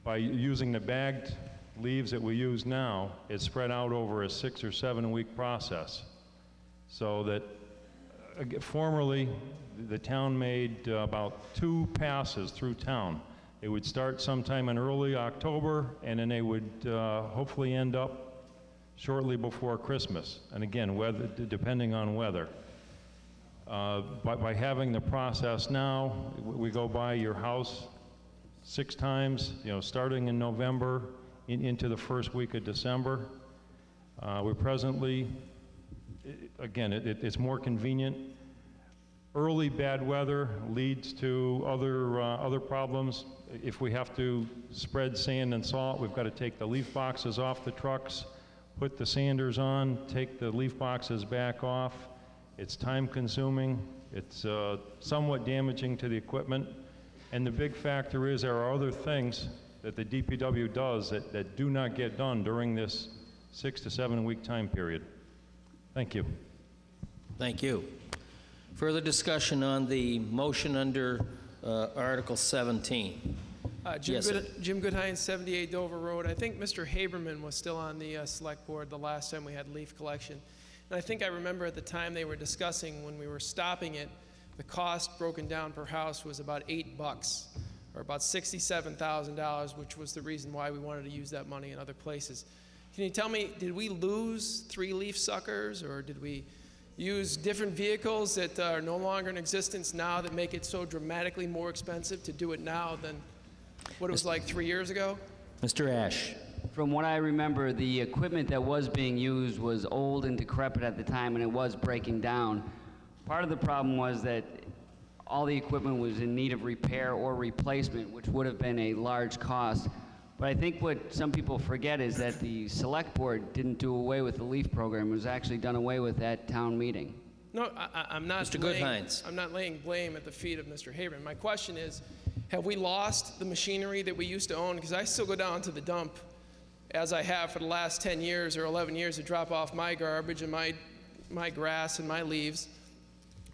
Speaker 4: by using the bagged leaves that we use now, it's spread out over a 6 or 7 week process. So that formerly, the town made about 2 passes through town. It would start sometime in early October, and then they would hopefully end up shortly before Christmas. And again, weather, depending on weather. By having the process now, we go by your house 6 times, starting in November into the first week of December. We're presently, again, it's more convenient. Early bad weather leads to other problems. If we have to spread sand and salt, we've got to take the leaf boxes off the trucks, put the sanders on, take the leaf boxes back off. It's time consuming. It's somewhat damaging to the equipment. And the big factor is there are other things that the DPW does that do not get done during this 6 to 7 week time period. Thank you.
Speaker 1: Thank you. Further discussion on the motion under Article 17. Yes, sir.
Speaker 10: Jim Goodhines, 78 Dover Road. I think Mr. Haberman was still on the select board the last time we had leaf collection. And I think I remember at the time they were discussing when we were stopping it, the cost broken down per house was about $8, or about $67,000, which was the reason why we wanted to use that money in other places. Can you tell me, did we lose 3 leaf suckers, or did we use different vehicles that are no longer in existence now that make it so dramatically more expensive to do it now than what it was like 3 years ago?
Speaker 1: Mr. Ash.
Speaker 19: From what I remember, the equipment that was being used was old and decrepit at the time, and it was breaking down. Part of the problem was that all the equipment was in need of repair or replacement, which would have been a large cost. But I think what some people forget is that the select board didn't do away with the LEAF program. It was actually done away with at town meeting.
Speaker 10: No, I'm not.
Speaker 1: Mr. Goodhines.
Speaker 10: I'm not laying blame at the feet of Mr. Haberman. My question is, have we lost the machinery that we used to own? Because I still go down to the dump, as I have for the last 10 years or 11 years, to drop off my garbage and my grass and my leaves.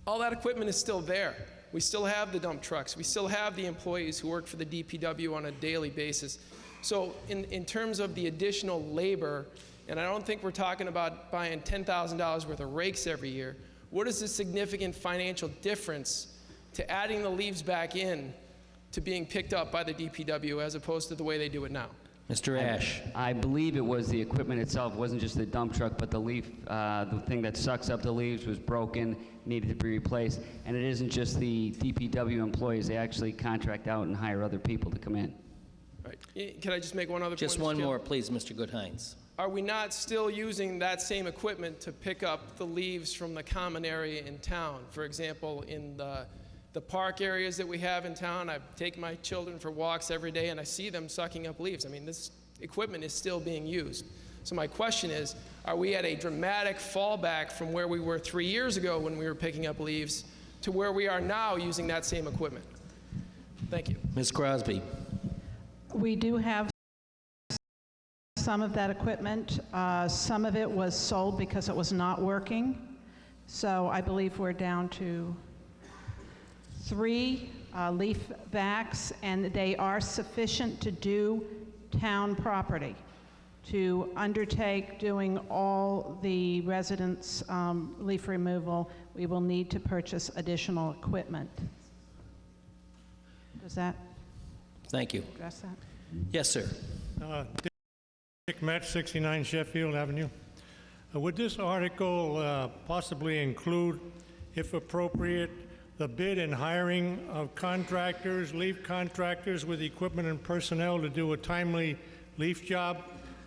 Speaker 10: All that equipment is still there. We still have the dump trucks. We still have the employees who work for the DPW on a daily basis. So in terms of the additional labor, and I don't think we're talking about buying $10,000 worth of rakes every year, what is the significant financial difference to adding the leaves back in to being picked up by the DPW as opposed to the way they do it now?
Speaker 1: Mr. Ash.
Speaker 19: I believe it was the equipment itself. It wasn't just the dump truck, but the leaf, the thing that sucks up the leaves was broken, needed to be replaced. And it isn't just the DPW employees. They actually contract out and hire other people to come in.
Speaker 10: Right. Can I just make one other point?
Speaker 1: Just one more, please, Mr. Goodhines.
Speaker 10: Are we not still using that same equipment to pick up the leaves from the common area in town? For example, in the park areas that we have in town, I take my children for walks every day and I see them sucking up leaves. I mean, this equipment is still being used. So my question is, are we at a dramatic fallback from where we were 3 years ago when we were picking up leaves to where we are now using that same equipment? Thank you.
Speaker 1: Ms. Crosby.
Speaker 12: We do have some of that equipment. Some of it was sold because it was not working. So I believe we're down to 3 leaf vacs, and they are sufficient to do town property. To undertake doing all the residents' leaf removal, we will need to purchase additional equipment. Does that
Speaker 1: Thank you.
Speaker 12: address that?
Speaker 1: Yes, sir.
Speaker 15: Dick Metz, 69 Sheffield Avenue. Would this article possibly include, if appropriate, the bid and hiring of contractors, leaf contractors with equipment and personnel to do a timely leaf job?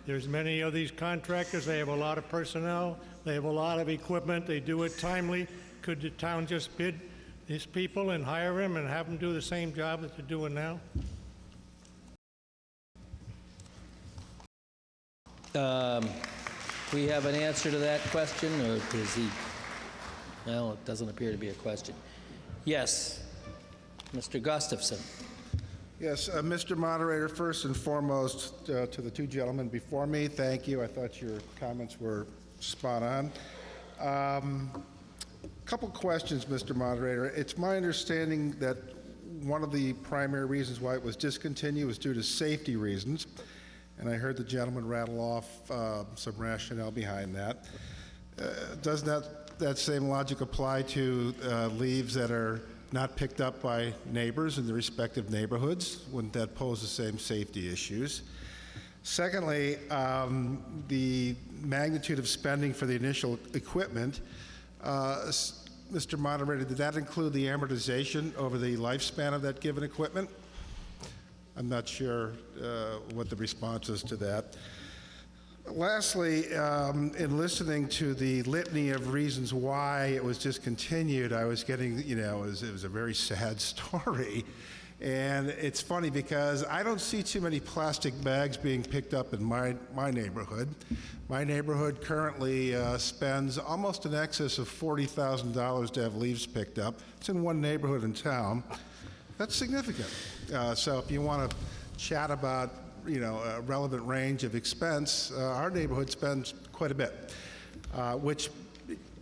Speaker 15: There's many of these contractors. They have a lot of personnel. They have a lot of equipment. They do it timely. Could the town just bid these people and hire them and have them do the same job that they're doing now?
Speaker 1: we have an answer to that question, or is he? Well, it doesn't appear to be a question. Yes, Mr. Gustafson.
Speaker 7: Yes, Mr. Moderator, first and foremost, to the two gentlemen before me, thank you. I thought your comments were spot on. Couple questions, Mr. Moderator. It's my understanding that one of the primary reasons why it was discontinued was due to safety reasons, and I heard the gentleman rattle off some rationale behind that. Does that same logic apply to leaves that are not picked up by neighbors in the respective neighborhoods? Wouldn't that pose the same safety issues? Secondly, the magnitude of spending for the initial equipment, Mr. Moderator, did that include the amortization over the lifespan of that given equipment? I'm not sure what the response is to that. Lastly, in listening to the litany of reasons why it was discontinued, I was getting, it was a very sad story. And it's funny because I don't see too many plastic bags being picked up in my neighborhood. My neighborhood currently spends almost in excess of $40,000 to have leaves picked up. It's in one neighborhood in town. That's significant. So if you want to chat about a relevant range of expense, our neighborhood spends quite a bit, which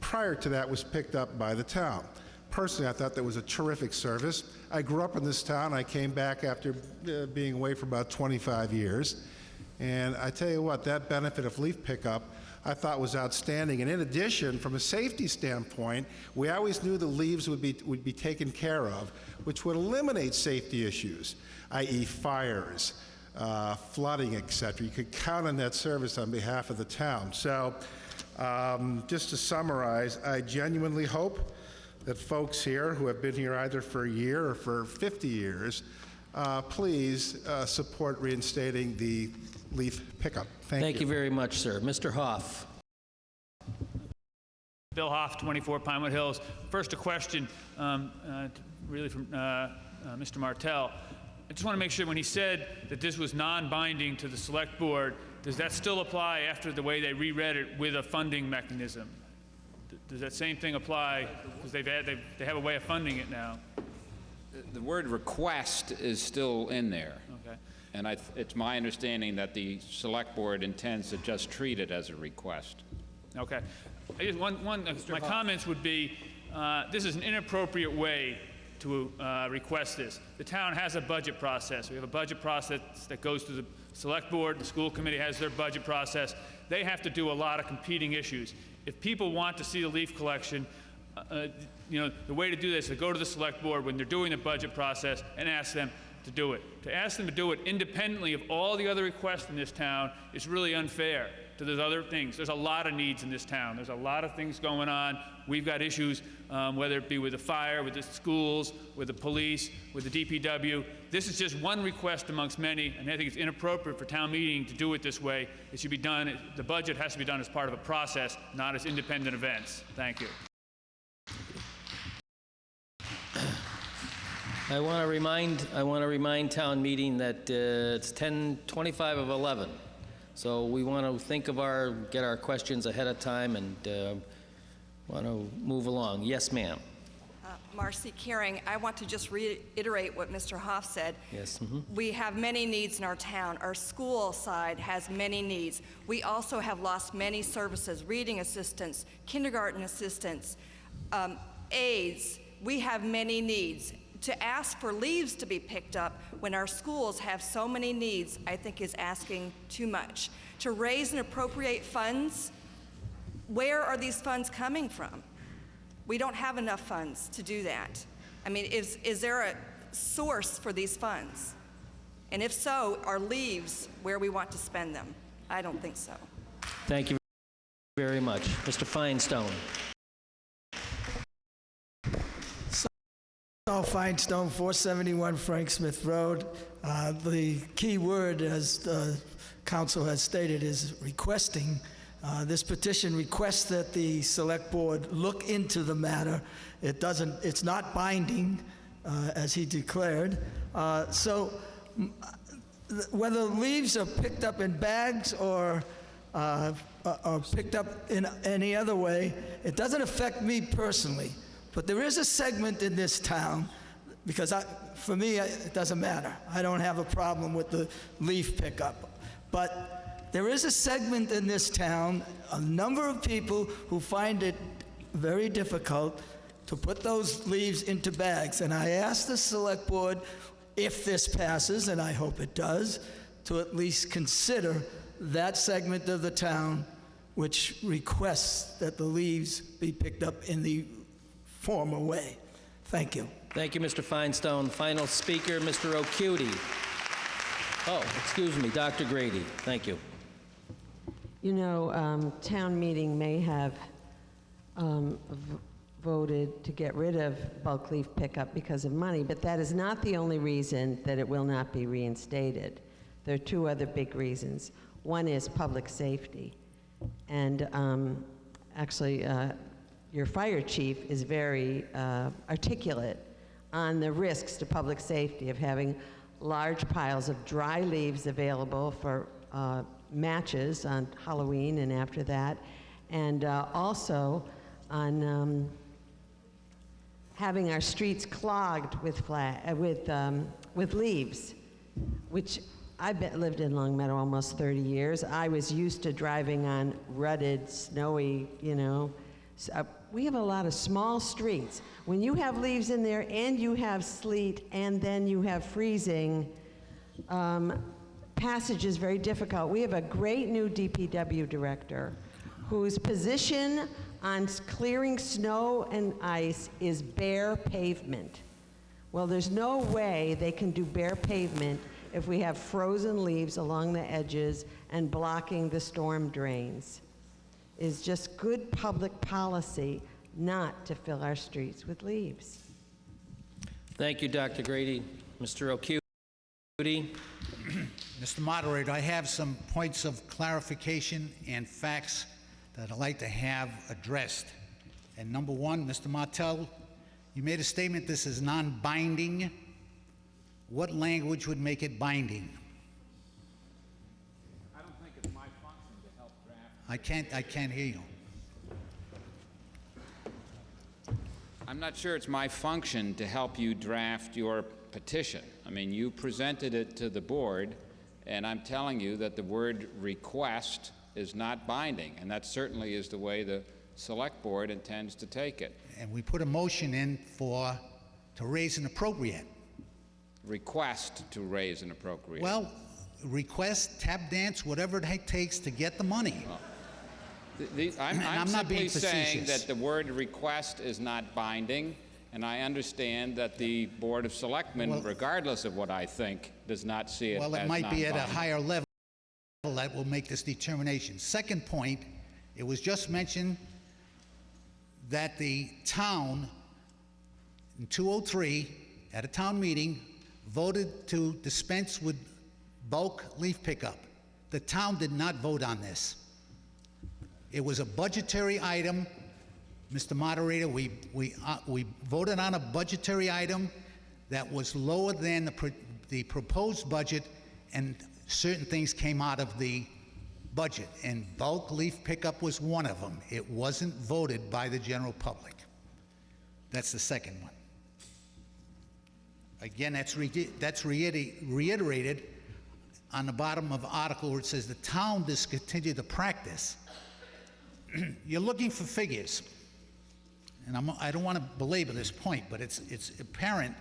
Speaker 7: prior to that was picked up by the town. Personally, I thought that was a terrific service. I grew up in this town. I came back after being away for about 25 years. And I tell you what, that benefit of leaf pickup I thought was outstanding. And in addition, from a safety standpoint, we always knew the leaves would be taken care of, which would eliminate safety issues, i.e. fires, flooding, etc. You could count on that service on behalf of the town. So just to summarize, I genuinely hope that folks here who have been here either for a year or for 50 years, please support reinstating the leaf pickup.
Speaker 1: Thank you very much, sir. Mr. Hoff.
Speaker 20: Bill Hoff, 24 Pinewood Hills. First, a question really from Mr. Martell. I just want to make sure when he said that this was non-binding to the select board, does that still apply after the way they reread it with a funding mechanism? Does that same thing apply? Because they have a way of funding it now.
Speaker 6: The word request is still in there.
Speaker 20: Okay.
Speaker 6: And it's my understanding that the select board intends to just treat it as a request.
Speaker 20: Okay. I guess my comments would be, this is an inappropriate way to request this. The town has a budget process. We have a budget process that goes to the select board. The school committee has their budget process. They have to do a lot of competing issues. If people want to see the leaf collection, the way to do this is to go to the select board when they're doing the budget process and ask them to do it. To ask them to do it independently of all the other requests in this town is really unfair to those other things. There's a lot of needs in this town. There's a lot of things going on. We've got issues, whether it be with the fire, with the schools, with the police, with the DPW. This is just one request amongst many, and I think it's inappropriate for town meeting to do it this way. It should be done, the budget has to be done as part of a process, not as independent events. Thank you.
Speaker 1: I want to remind town meeting that it's 10:25 of 11. So we want to get our questions ahead of time and want to move along. Yes, ma'am.
Speaker 22: Marcy Caring. I want to just reiterate what Mr. Hoff said.
Speaker 1: Yes.
Speaker 22: We have many needs in our town. Our school side has many needs. We also have lost many services, reading assistants, kindergarten assistants, aides. We have many needs. To ask for leaves to be picked up when our schools have so many needs, I think is asking too much. To raise and appropriate funds, where are these funds coming from? We don't have enough funds to do that. I mean, is there a source for these funds? And if so, are leaves where we want to spend them? I don't think so.
Speaker 1: Thank you very much. Mr. Feinstein.
Speaker 24: Saul Feinstein, 471 Frank Smith Road. The key word, as the council has stated, is requesting. This petition requests that the select board look into the matter. It's not binding, as he declared. So whether leaves are picked up in bags or are picked up in any other way. It doesn't affect me personally, but there is a segment in this town, because for me, it doesn't matter. I don't have a problem with the leaf pickup. But there is a segment in this town, a number of people who find it very difficult to put those leaves into bags. And I asked the select board, if this passes, and I hope it does, to at least consider that segment of the town which requests that the leaves be picked up in the former way. Thank you.
Speaker 1: Thank you, Mr. Feinstein. Final speaker, Mr. O'Cutie. Oh, excuse me, Dr. Grady. Thank you.
Speaker 5: You know, town meeting may have voted to get rid of bulk leaf pickup because of money, but that is not the only reason that it will not be reinstated. There are two other big reasons. One is public safety. And actually, your fire chief is very articulate on the risks to public safety of having large piles of dry leaves available for matches on Halloween and after that, and also on having our streets clogged with leaves, which I've lived in Long Meadow almost 30 years. I was used to driving on rutted, snowy, we have a lot of small streets. When you have leaves in there and you have sleet and then you have freezing, passage is very difficult. We have a great new DPW director whose position on clearing snow and ice is bare pavement. Well, there's no way they can do bare pavement if we have frozen leaves along the edges and blocking the storm drains. It's just good public policy not to fill our streets with leaves.
Speaker 1: Thank you, Dr. Grady. Mr. O'Cutie.
Speaker 2: Mr. Moderator, I have some points of clarification and facts that I'd like to have addressed. And number one, Mr. Martell, you made a statement this is non-binding. What language would make it binding?
Speaker 6: I don't think it's my function to help draft.
Speaker 2: I can't hear you.
Speaker 6: I'm not sure it's my function to help you draft your petition. I mean, you presented it to the board, and I'm telling you that the word request is not binding, and that certainly is the way the select board intends to take it.
Speaker 2: And we put a motion in to raise and appropriate.
Speaker 6: Request to raise and appropriate.
Speaker 2: Well, request, tap dance, whatever it takes to get the money.
Speaker 6: I'm
Speaker 2: not
Speaker 6: simply
Speaker 2: being
Speaker 6: saying
Speaker 2: facetious.
Speaker 6: that the word request is not binding, and I understand that the Board of Selectmen, regardless of what I think, does not see it as
Speaker 2: Well, it
Speaker 6: non-binding.
Speaker 2: might be at a higher level that will make this determination. Second point, it was just mentioned that the town in 2003 at a town meeting voted to dispense with bulk leaf pickup. The town did not vote on this. It was a budgetary item. Mr. Moderator, we voted on a budgetary item that was lower than the proposed budget, and certain things came out of the budget, and bulk leaf pickup was one of them. It wasn't voted by the general public. That's the second one. Again, that's reiterated on the bottom of the article where it says the town discontinued the practice. You're looking for figures, and I don't want to belabor this point, but it's apparent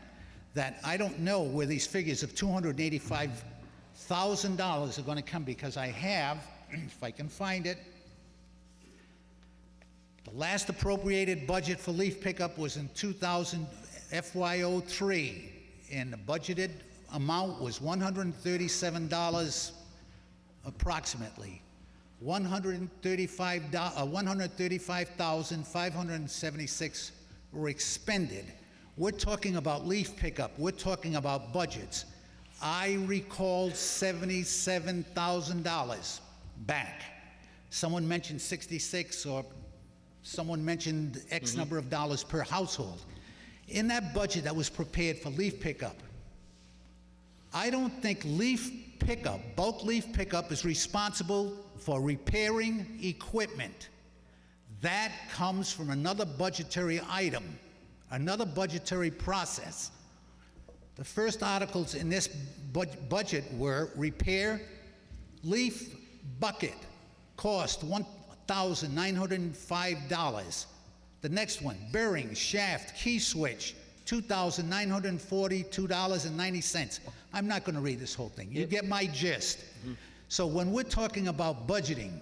Speaker 2: that I don't know where these figures of $285,000 are going to come, because I have, if I can find it, the last appropriated budget for leaf pickup was in 2000 FY03, and the budgeted amount was $137 approximately. $135,576 were expended. We're talking about leaf pickup. We're talking about budgets. I recalled $77,000 back. Someone mentioned 66, or someone mentioned X number of dollars per household. In that budget that was prepared for leaf pickup, I don't think leaf pickup, bulk leaf pickup, is responsible for repairing equipment. That comes from another budgetary item, another budgetary process. The first articles in this budget were repair leaf bucket, cost $1,905. The next one, bearing, shaft, key switch, $2,942.90. I'm not going to read this whole thing. You get my gist. So when we're talking about budgeting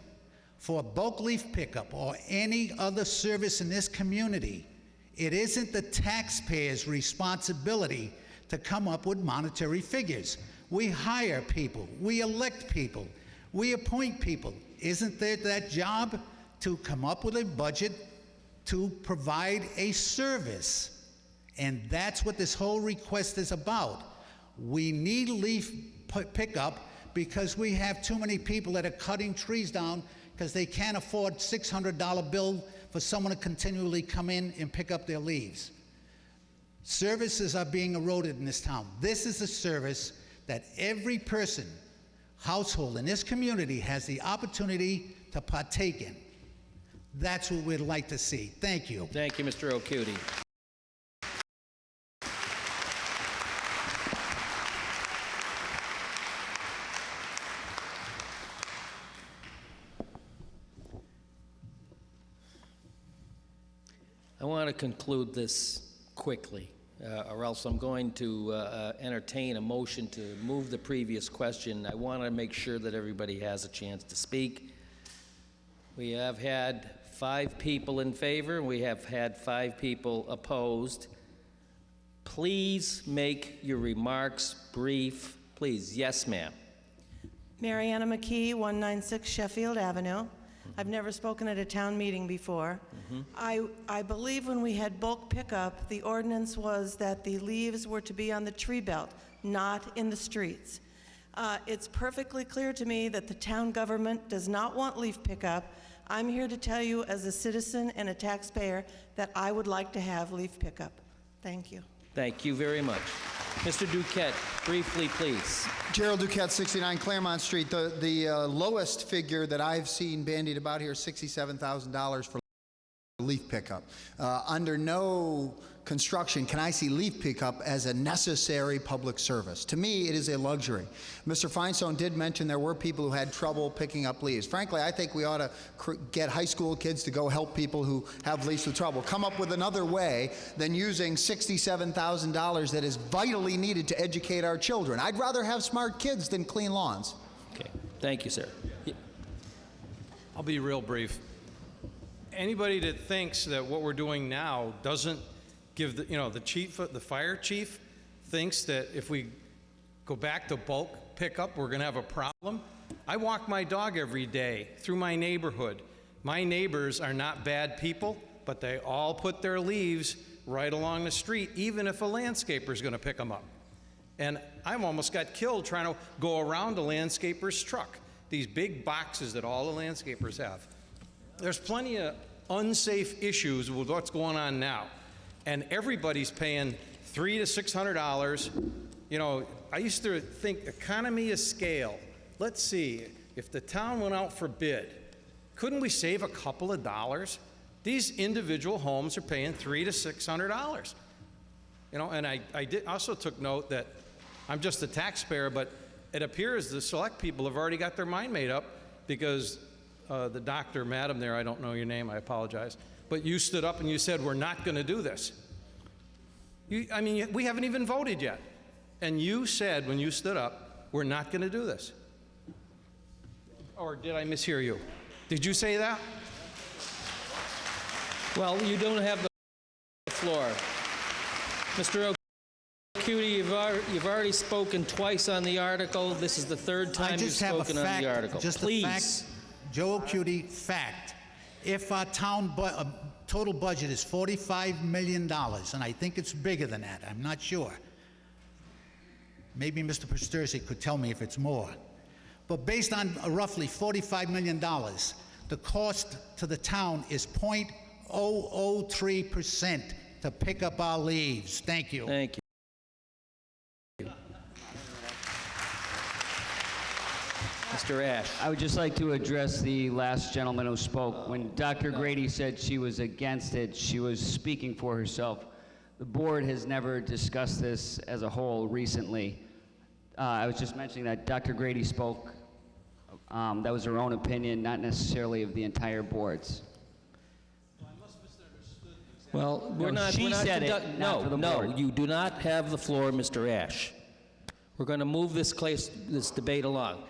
Speaker 2: for bulk leaf pickup or any other service in this community, it isn't the taxpayer's responsibility to come up with monetary figures. We hire people, we elect people, we appoint people. Isn't there that job to come up with a budget to provide a service? And that's what this whole request is about. We need leaf pickup because we have too many people that are cutting trees down because they can't afford $600 bill for someone to continually come in and pick up their leaves. Services are being eroded in this town. This is a service that every person, household in this community has the opportunity to partake in. That's what we'd like to see. Thank you.
Speaker 1: Thank you, Mr. O'Cutie. I want to conclude this quickly, or else I'm going to entertain a motion to move the previous question. I want to make sure that everybody has a chance to speak. We have had 5 people in favor, and we have had 5 people opposed. Please make your remarks brief. Please, yes, ma'am.
Speaker 8: Mariana McKee, 196 Sheffield Avenue. I've never spoken at a town meeting before. I believe when we had bulk pickup, the ordinance was that the leaves were to be on the tree belt, not in the streets. It's perfectly clear to me that the town government does not want leaf pickup. I'm here to tell you as a citizen and a taxpayer that I would like to have leaf pickup. Thank you.
Speaker 1: Thank you very much. Mr. Duquette, briefly, please.
Speaker 16: Gerald Duquette, 69 Claremont Street. The lowest figure that I've seen bandied about here is $67,000 for leaf pickup. Under no construction can I see leaf pickup as a necessary public service. To me, it is a luxury. Mr. Feinstein did mention there were people who had trouble picking up leaves. Frankly, I think we ought to get high school kids to go help people who have leaves with trouble. Come up with another way than using $67,000 that is vitally needed to educate our children. I'd rather have smart kids than clean lawns.
Speaker 1: Okay, thank you, sir.
Speaker 17: I'll be real brief. Anybody that thinks that what we're doing now doesn't give the, the chief, the fire chief thinks that if we go back to bulk pickup, we're gonna have a problem. I walk my dog every day through my neighborhood. My neighbors are not bad people, but they all put their leaves right along the street, even if a landscaper's gonna pick them up. And I've almost got killed trying to go around a landscaper's truck. These big boxes that all the landscapers have. There's plenty of unsafe issues with what's going on now. And everybody's paying $300 to $600. I used to think economy of scale. Let's see, if the town went out for bid, couldn't we save a couple of dollars? These individual homes are paying $300 to $600. And I also took note that I'm just a taxpayer, but it appears the select people have already got their mind made up because the doctor, madam there, I don't know your name, I apologize, but you stood up and you said, we're not going to do this. We haven't even voted yet. And you said, when you stood up, we're not going to do this. Or did I mishear you? Did you say that?
Speaker 1: Well, you don't have the floor. Mr. O'Cutie, you've already spoken twice on the article. This is the third time you've spoken on the article. Please.
Speaker 2: A fact, Joe O'Cutie, fact. If our town total budget is $45 million, and I think it's bigger than that, I'm not sure. Maybe Mr. Pastursi could tell me if it's more. But based on roughly $45 million, the cost to the town is 0.003% to pick up our leaves. Thank you.
Speaker 1: Thank you. Mr. Ash.
Speaker 19: I would just like to address the last gentleman who spoke. When Dr. Grady said she was against it, she was speaking for herself. The board has never discussed this as a whole recently. I was just mentioning that Dr. Grady spoke. That was her own opinion, not necessarily of the entire board's.
Speaker 1: Well, we're
Speaker 19: No,
Speaker 1: not.
Speaker 19: she
Speaker 1: we're not
Speaker 19: said it,
Speaker 1: conduct-
Speaker 19: not
Speaker 1: no,
Speaker 19: for the
Speaker 1: no,
Speaker 19: board.
Speaker 1: you do not have the floor, Mr. Ash. We're going to move this debate along.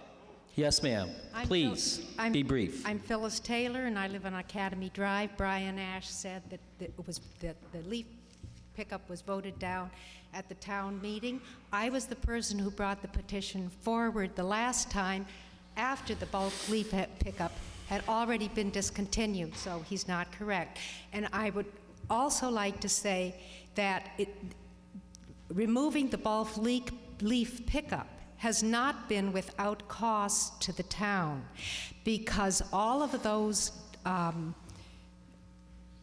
Speaker 1: Yes, ma'am. Please, be brief.
Speaker 11: I'm Phyllis Taylor, and I live on Academy Drive. Brian Ash said that the leaf pickup was voted down at the town meeting. I was the person who brought the petition forward the last time after the bulk leaf pickup had already been discontinued, so he's not correct. And I would also like to say that removing the bulk leaf pickup has not been without cost to the town, because all of those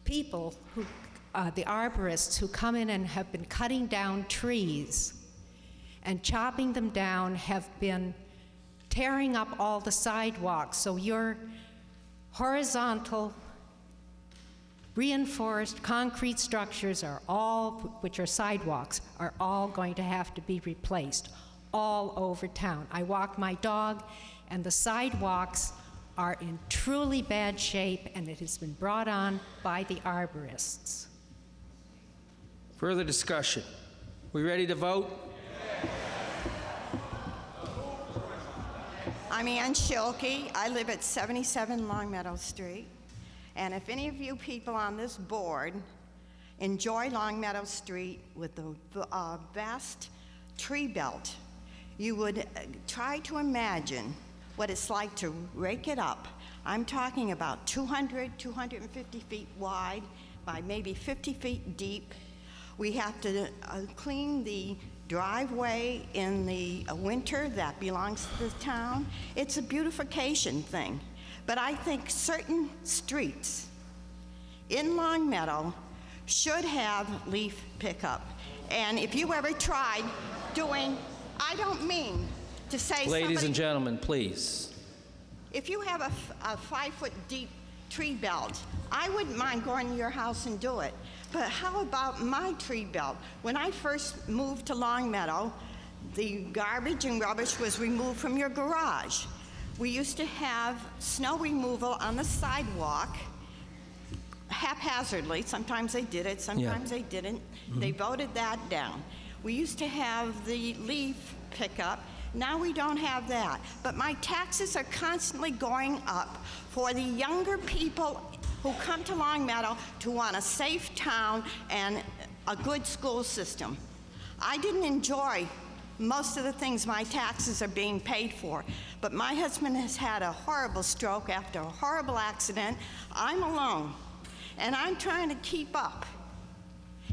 Speaker 11: people who, the arborists who come in and have been cutting down trees and chopping them down have been tearing up all the sidewalks. So your horizontal reinforced concrete structures are all, which are sidewalks, are all going to have to be replaced all over town. I walk my dog, and the sidewalks are in truly bad shape, and it has been brought on by the arborists.
Speaker 1: Further discussion. We ready to vote?
Speaker 13: I'm Ann Schilke. I live at 77 Longmeadow Street. And if any of you people on this board enjoy Longmeadow Street with the vast tree belt, you would try to imagine what it's like to rake it up. I'm talking about 200, 250 feet wide by maybe 50 feet deep. We have to clean the driveway in the winter that belongs to the town. It's a beautification thing. But I think certain streets in Longmeadow should have leaf pickup. And if you ever tried doing, I don't mean to say
Speaker 1: Ladies and gentlemen, please.
Speaker 13: if you have a 5-foot deep tree belt, I wouldn't mind going to your house and do it. But how about my tree belt? When I first moved to Longmeadow, the garbage and rubbish was removed from your garage. We used to have snow removal on the sidewalk haphazardly. Sometimes they did it, sometimes they didn't. They voted that down. We used to have the leaf pickup. Now we don't have that. But my taxes are constantly going up for the younger people who come to Longmeadow to want a safe town and a good school system. I didn't enjoy most of the things my taxes are being paid for, but my husband has had a horrible stroke after a horrible accident. I'm alone, and I'm trying to keep up.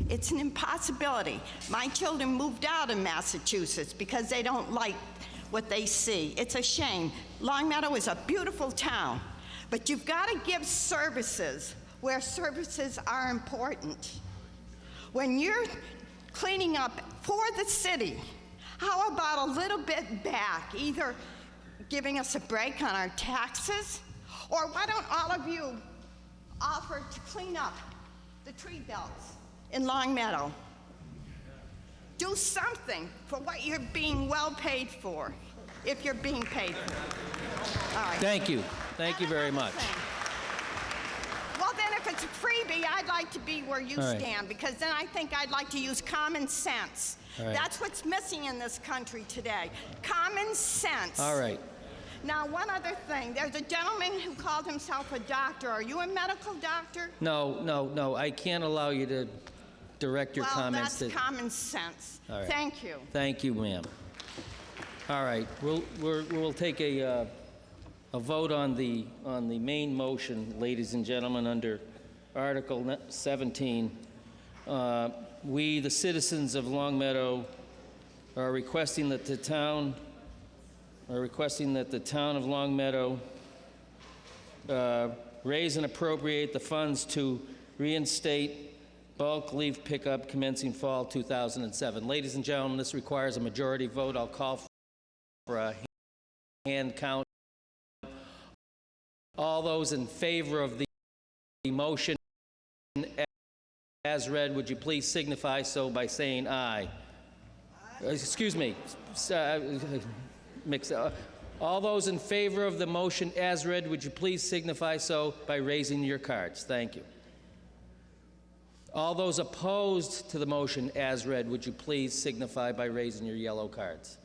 Speaker 13: It's an impossibility. My children moved out of Massachusetts because they don't like what they see. It's a shame. Longmeadow is a beautiful town, but you've got to give services where services are important. When you're cleaning up for the city, how about a little bit back, either giving us a break on our taxes, or why don't all of you offer to clean up the tree belts in Longmeadow? Do something for what you're being well paid for, if you're being paid for. All right.
Speaker 1: Thank you. Thank you very much.
Speaker 13: Well, then if it's a freebie, I'd like to be where you
Speaker 1: All right.
Speaker 13: stand, because then I think I'd like to use common sense.
Speaker 1: All right.
Speaker 13: That's what's missing in this country today. Common sense.
Speaker 1: All right.
Speaker 13: Now, one other thing. There's a gentleman who called himself a doctor. Are you a medical doctor?
Speaker 1: No. I can't allow you to direct your
Speaker 13: well,
Speaker 1: comments
Speaker 13: that's
Speaker 1: to...
Speaker 13: common sense.
Speaker 1: All right.
Speaker 13: Thank you.
Speaker 1: Thank you, ma'am. All right, we'll take a vote on the main motion, ladies and gentlemen, under Article 17. We, the citizens of Longmeadow, are requesting that the town of Longmeadow raise and appropriate the funds to reinstate bulk leaf pickup commencing fall 2007. Ladies and gentlemen, this requires a majority vote. I'll call for a hand count. All those in favor of the motion as read, would you please signify so by saying aye? Excuse me. All those in favor of the motion as read, would you please signify so by raising your cards? Thank you. All those opposed to the motion as read, would you please signify by raising your yellow cards?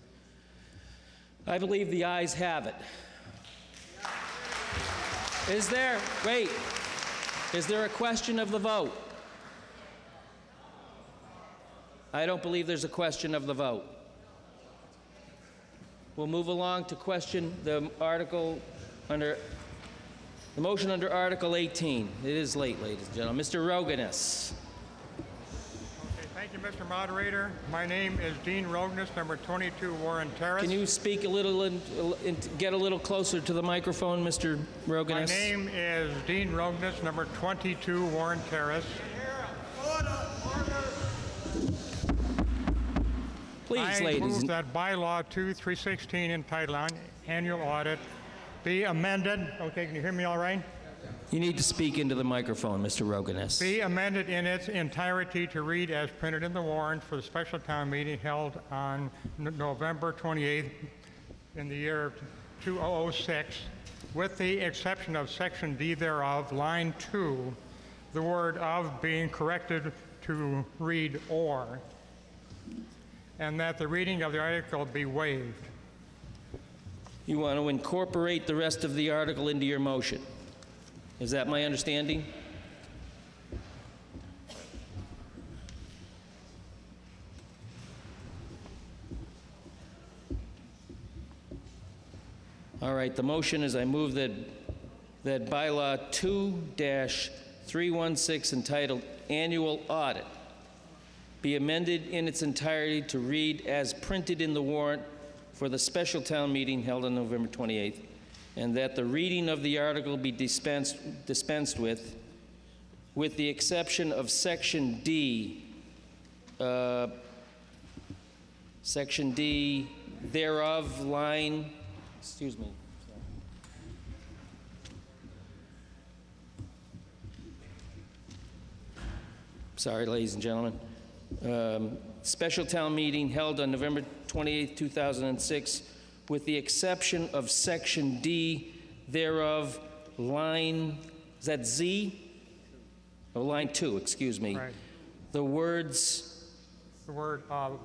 Speaker 1: I believe the ayes have it. Is there a question of the vote? I don't believe there's a question of the vote. We'll move along to question the motion under Article 18. It is late, ladies and gentlemen. Mr. Roganus.
Speaker 15: Okay, thank you, Mr. Moderator. My name is Dean Roganus, number 22 Warren Terrace.
Speaker 1: Can you speak a little and get a little closer to the microphone, Mr. Roganus?
Speaker 15: My name is Dean Roganus, number 22 Warren Terrace.
Speaker 1: Please,
Speaker 15: I
Speaker 1: ladies.
Speaker 15: move that bylaw 2316 entitled Annual Audit be amended. Okay, can you hear me all right?
Speaker 1: You need to speak into the microphone, Mr. Roganus.
Speaker 15: Be amended in its entirety to read as printed in the warrant for the special town meeting held on November 28th in the year of 2006, with the exception of Section D thereof, line 2, the word of being corrected to read or, and that the reading of the article be waived.
Speaker 1: You want to incorporate the rest of the article into your motion. Is that my understanding? All right, the motion is I move that bylaw 2-316 entitled Annual Audit be amended in its entirety to read as printed in the warrant for the special town meeting held on November 28th, and that the reading of the article be dispensed with the exception of Section D, Section D thereof, line, excuse me. Sorry, ladies and gentlemen. Special town meeting held on November 28, 2006, with the exception of Section D thereof, line, is that Z? Oh, line 2, excuse me.
Speaker 15: Right.
Speaker 1: The words
Speaker 15: The word
Speaker 1: of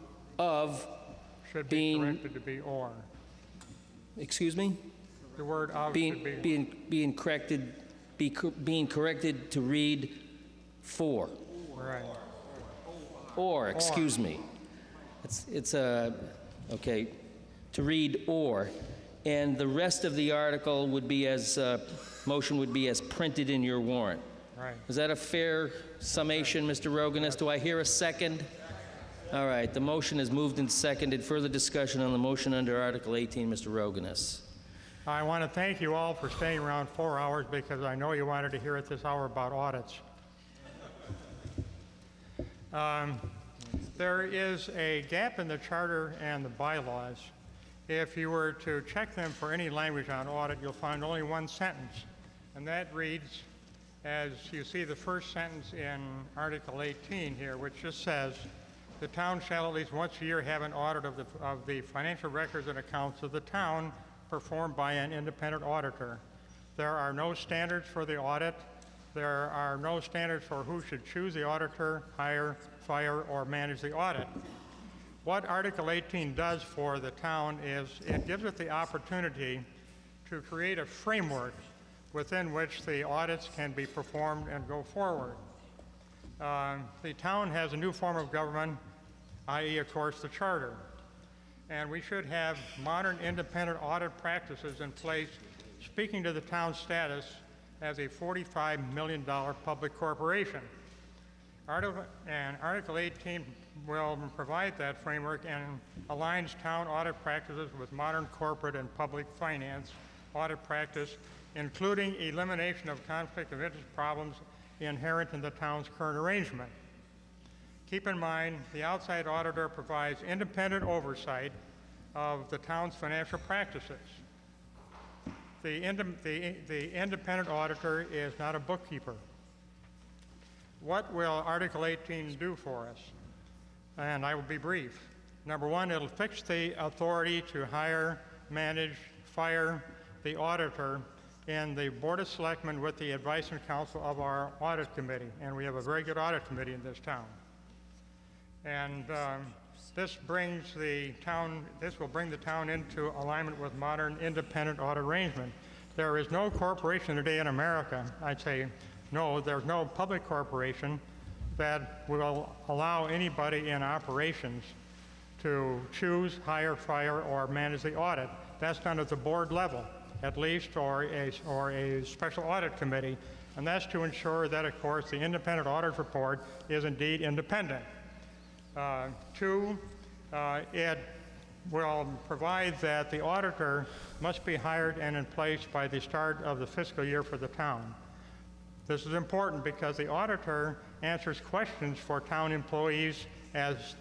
Speaker 15: should be corrected to be or.
Speaker 1: Excuse me?
Speaker 15: The word of should be
Speaker 1: being corrected to read for.
Speaker 15: right.
Speaker 1: Or, excuse me. It's okay, to read or, and the rest of the article would be as, motion would be as printed in your warrant.
Speaker 15: Right.
Speaker 1: Is that a fair summation, Mr. Roganus? Do I hear a second? All right, the motion is moved and seconded. Further discussion on the motion under Article 18, Mr. Roganus.
Speaker 15: I want to thank you all for staying around 4 hours because I know you wanted to hear at this hour about audits. There is a gap in the charter and the bylaws. If you were to check them for any language on audit, you'll find only one sentence, and that reads, as you see the first sentence in Article 18 here, which just says, the town shall at least once a year have an audit of the financial records and accounts of the town performed by an independent auditor. There are no standards for the audit. There are no standards for who should choose the auditor, hire, fire, or manage the audit. What Article 18 does for the town is it gives it the opportunity to create a framework within which the audits can be performed and go forward. The town has a new form of government, i.e., of course, the charter. And we should have modern independent audit practices in place, speaking to the town's status as a $45 million public corporation. Article 18 will provide that framework and aligns town audit practices with modern corporate and public finance audit practice, including elimination of conflict of interest problems inherent in the town's current arrangement. Keep in mind, the outside auditor provides independent oversight of the town's financial practices. the independent auditor is not a bookkeeper. What will Article 18 do for us? And I will be brief. Number one, it'll fix the authority to hire, manage, fire the auditor in the Board of Selectmen with the advice and counsel of our audit committee. And we have a very good audit committee in this town. And this will bring the town into alignment with modern independent audit arrangement. There is no corporation today in America, I'd say no, there's no public corporation that will allow anybody in operations to choose, hire, fire, or manage the audit. That's done at the board level, at least, or a special audit committee, and that's to ensure that, of course, the independent audit report is indeed independent. Two, it will provide that the auditor must be hired and in place by the start of the fiscal year for the town. This is important because the auditor answers questions for town employees as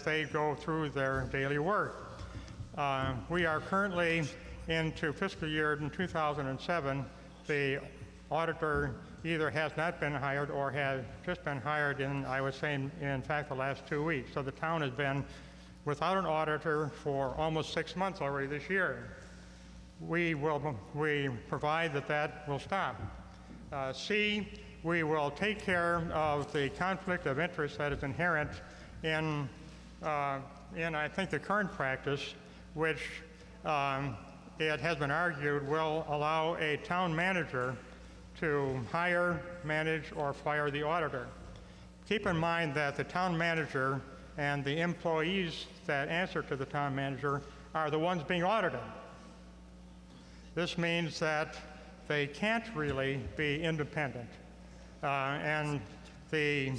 Speaker 15: they go through their daily work. We are currently into fiscal year in 2007. The auditor either has not been hired or has just been hired in, I would say, in fact, the last 2 weeks. So the town has been without an auditor for almost 6 months already this year. We provide that will stop. C, we will take care of the conflict of interest that is inherent in I think the current practice, which it has been argued will allow a town manager to hire, manage, or fire the auditor. Keep in mind that the town manager and the employees that answer to the town manager are the ones being audited. This means that they can't really be independent. And the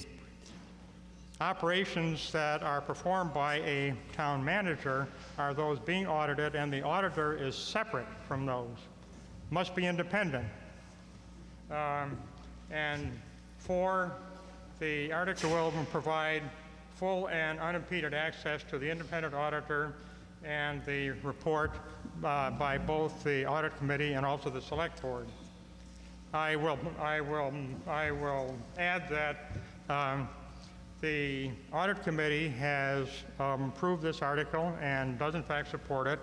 Speaker 15: operations that are performed by a town manager are those being audited, and the auditor is separate from those, must be independent. And four, the article will provide full and unimpeded access to the independent auditor and the report by both the audit committee and also the select board. I will add that the audit committee has approved this article and does in fact support it.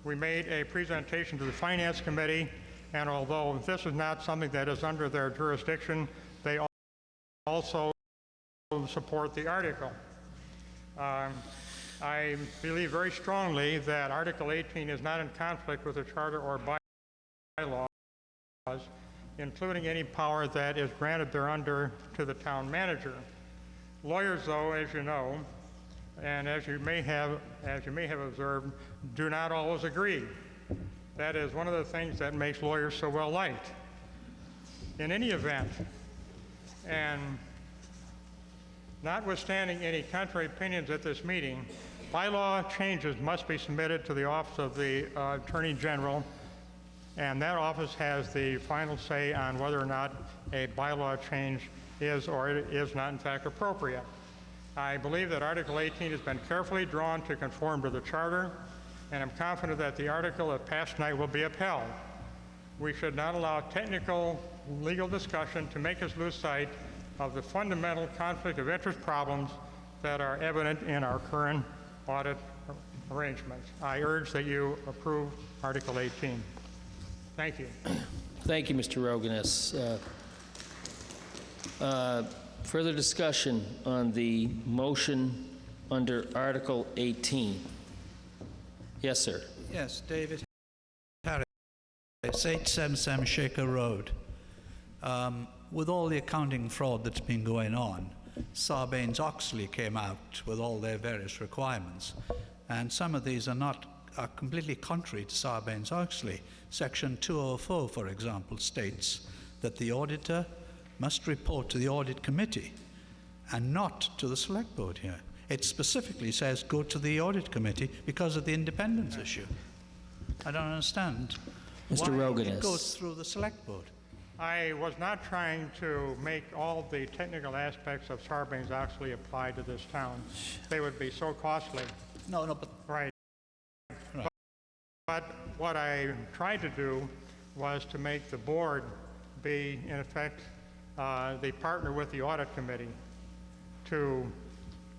Speaker 15: We made a presentation to the finance committee, and although this is not something that is under their jurisdiction, they also support the article. I believe very strongly that Article 18 is not in conflict with the charter or bylaws, including any power that is granted thereunder to the town manager. Lawyers, though, as you know, and as you may have observed, do not always agree. That is one of the things that makes lawyers so well liked. In any event, and notwithstanding any contrary opinions at this meeting, bylaw changes must be submitted to the Office of the Attorney General, and that office has the final say on whether or not a bylaw change is or is not in fact appropriate. I believe that Article 18 has been carefully drawn to conform to the Charter, and I'm confident that the article, if passed tonight, will be upheld. We should not allow technical legal discussion to make us lose sight of the fundamental conflict of interest problems that are evident in our current audit arrangements. I urge that you approve Article 18. Thank you.
Speaker 1: Thank you, Mr. Roganis. Further discussion on the motion under Article 18. Yes, sir.
Speaker 14: Yes, David Harris, 877 Shaker Road. With all the accounting fraud that's been going on, Sarbanes-Oxley came out with all their various requirements, and some of these are completely contrary to Sarbanes-Oxley. Section 204, for example, states that the auditor must report to the audit committee and not to the select board here. It specifically says go to the audit committee because of the independence issue. I don't understand
Speaker 1: Mr.
Speaker 14: why
Speaker 1: Roganis.
Speaker 14: it goes through the select board.
Speaker 15: I was not trying to make all the technical aspects of Sarbanes-Oxley apply to this town. They would be so costly.
Speaker 14: No, but...
Speaker 15: Right. But what I tried to do was to make the board be, in effect, the partner with the audit committee to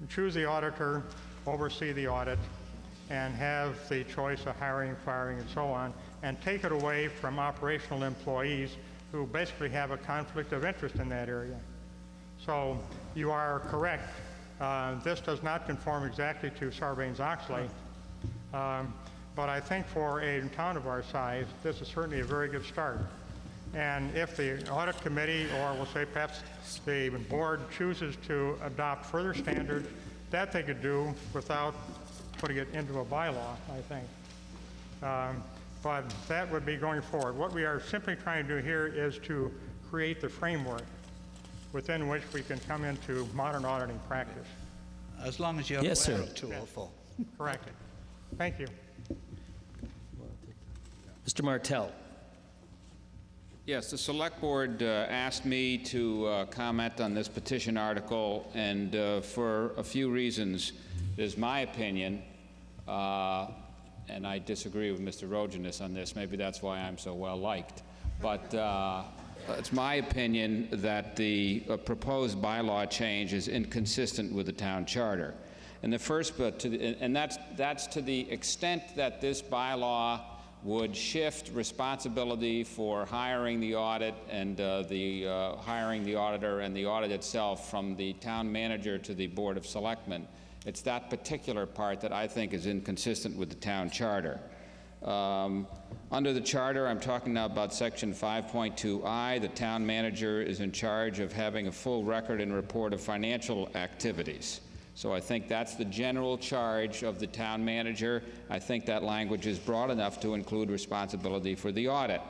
Speaker 15: choose the auditor, oversee the audit, and have the choice of hiring, firing, and so on, and take it away from operational employees who basically have a conflict of interest in that area. So you are correct. This does not conform exactly to Sarbanes-Oxley, but I think for a town of our size, this is certainly a very good start. And if the audit committee, or we'll say perhaps the board, chooses to adopt further standards, that they could do without putting it into a bylaw, I think. But that would be going forward. What we are simply trying to do here is to create the framework within which we can come into modern auditing practice.
Speaker 14: As long as you're
Speaker 1: Yes,
Speaker 14: aware
Speaker 1: sir.
Speaker 14: of 204.
Speaker 15: Correct. Thank you.
Speaker 1: Mr. Martell.
Speaker 6: Yes, the Select Board asked me to comment on this petition article, and for a few reasons. It is my opinion, and I disagree with Mr. Rogenus on this. Maybe that's why I'm so well liked. But it's my opinion that the proposed bylaw change is inconsistent with the town charter. And the first, and that's to the extent that this bylaw would shift responsibility for hiring the audit and hiring the auditor and the audit itself from the town manager to the Board of Selectmen. It's that particular part that I think is inconsistent with the town charter. Under the charter, I'm talking now about section 5.2I, the town manager is in charge of having a full record and report of financial activities. So I think that's the general charge of the town manager. I think that language is broad enough to include responsibility for the audit.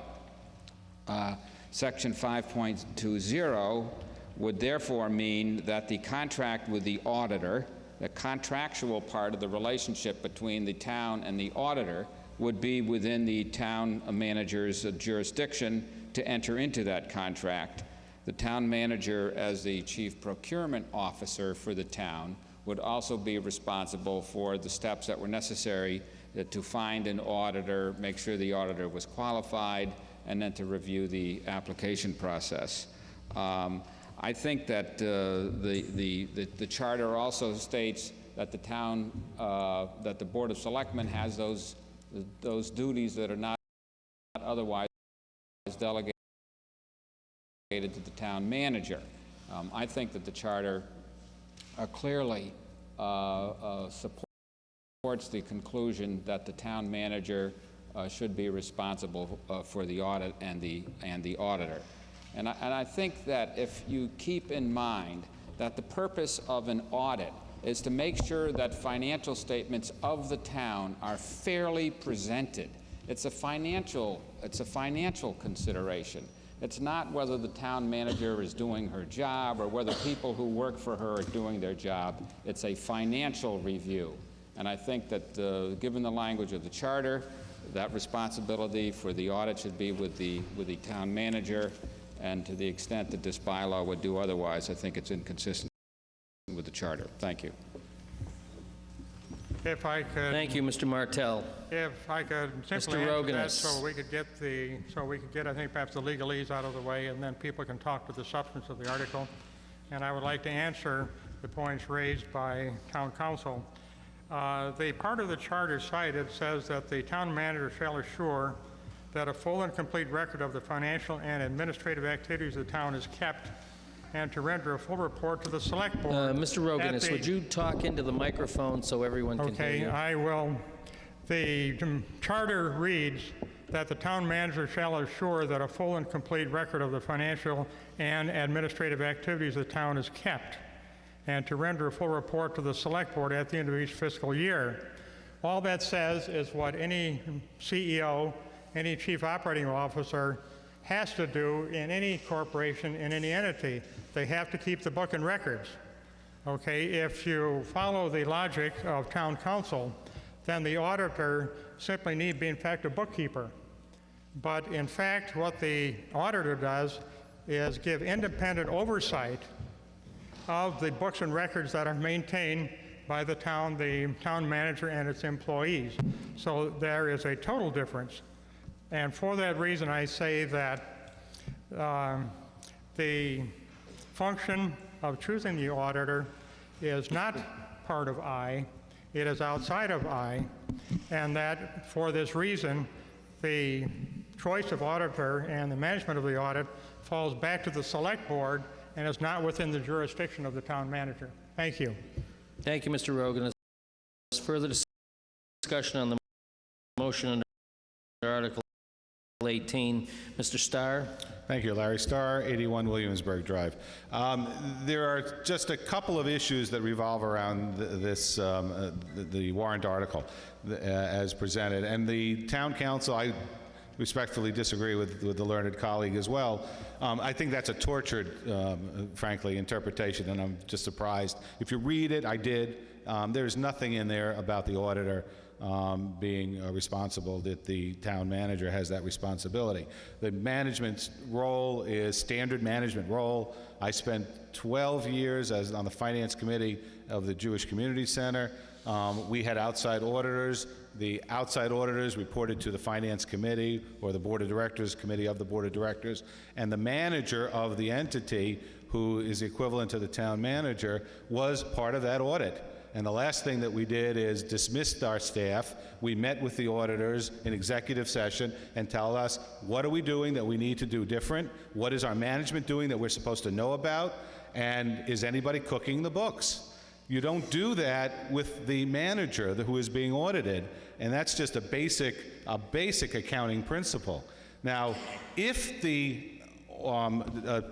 Speaker 6: Section 5.20 would therefore mean that the contract with the auditor, the contractual part of the relationship between the town and the auditor, would be within the town manager's jurisdiction to enter into that contract. The town manager, as the chief procurement officer for the town, would also be responsible for the steps that were necessary to find an auditor, make sure the auditor was qualified, and then to review the application process. I think that the charter also states that the town, that the Board of Selectmen has those duties that are not otherwise delegated to the town manager. I think that the charter clearly supports the conclusion that the town manager should be responsible for the audit and the auditor. And I think that if you keep in mind that the purpose of an audit is to make sure that financial statements of the town are fairly presented. It's a financial consideration. It's not whether the town manager is doing her job or whether people who work for her are doing their job. It's a financial review. And I think that given the language of the charter, that responsibility for the audit should be with the town manager, and to the extent that this bylaw would do otherwise, I think it's inconsistent with the charter. Thank you.
Speaker 15: If I could.
Speaker 1: Thank you, Mr. Martell.
Speaker 15: If I could simply
Speaker 1: Mr.
Speaker 15: answer that
Speaker 1: Roganus.
Speaker 15: so we could get, I think, perhaps the legalese out of the way, and then people can talk to the substance of the article. And I would like to answer the points raised by town council. The part of the charter cited says that the town manager shall assure that a full and complete record of the financial and administrative activities of the town is kept, and to render a full report to the select board.
Speaker 1: Mr. Roganus, would you talk into the microphone so everyone can hear you?
Speaker 15: Okay, I will. The charter reads that the town manager shall assure that a full and complete record of the financial and administrative activities of the town is kept, and to render a full report to the select board at the end of each fiscal year. All that says is what any CEO, any chief operating officer has to do in any corporation, in any entity. They have to keep the book and records. Okay, if you follow the logic of town council, then the auditor simply need be in fact a bookkeeper. But in fact, what the auditor does is give independent oversight of the books and records that are maintained by the town manager and its employees. So there is a total difference. And for that reason, I say that the function of choosing the auditor is not part of I, it is outside of I, and that for this reason, the choice of auditor and the management of the audit falls back to the select board and is not within the jurisdiction of the town manager. Thank you.
Speaker 1: Thank you, Mr. Rogan. Is further discussion on the motion under Article 18? Mr. Starr?
Speaker 9: Thank you, Larry Starr, 81 Williamsburg Drive. There are just a couple of issues that revolve around the warrant article as presented, and the town council, I respectfully disagree with the learned colleague as well. I think that's a tortured, frankly, interpretation, and I'm just surprised. If you read it, I did, there's nothing in there about the auditor being responsible, that the town manager has that responsibility. The management's role is standard management role. I spent 12 years on the finance committee of the Jewish Community Center. We had outside auditors. The outside auditors reported to the finance committee or the board of directors committee of the board of directors, and the manager of the entity, who is equivalent to the town manager, was part of that audit. And the last thing that we did is dismissed our staff. We met with the auditors in executive session and tell us, what are we doing that we need to do different? What is our management doing that we're supposed to know about? And is anybody cooking the books? You don't do that with the manager who is being audited, and that's just a basic accounting principle. Now, if the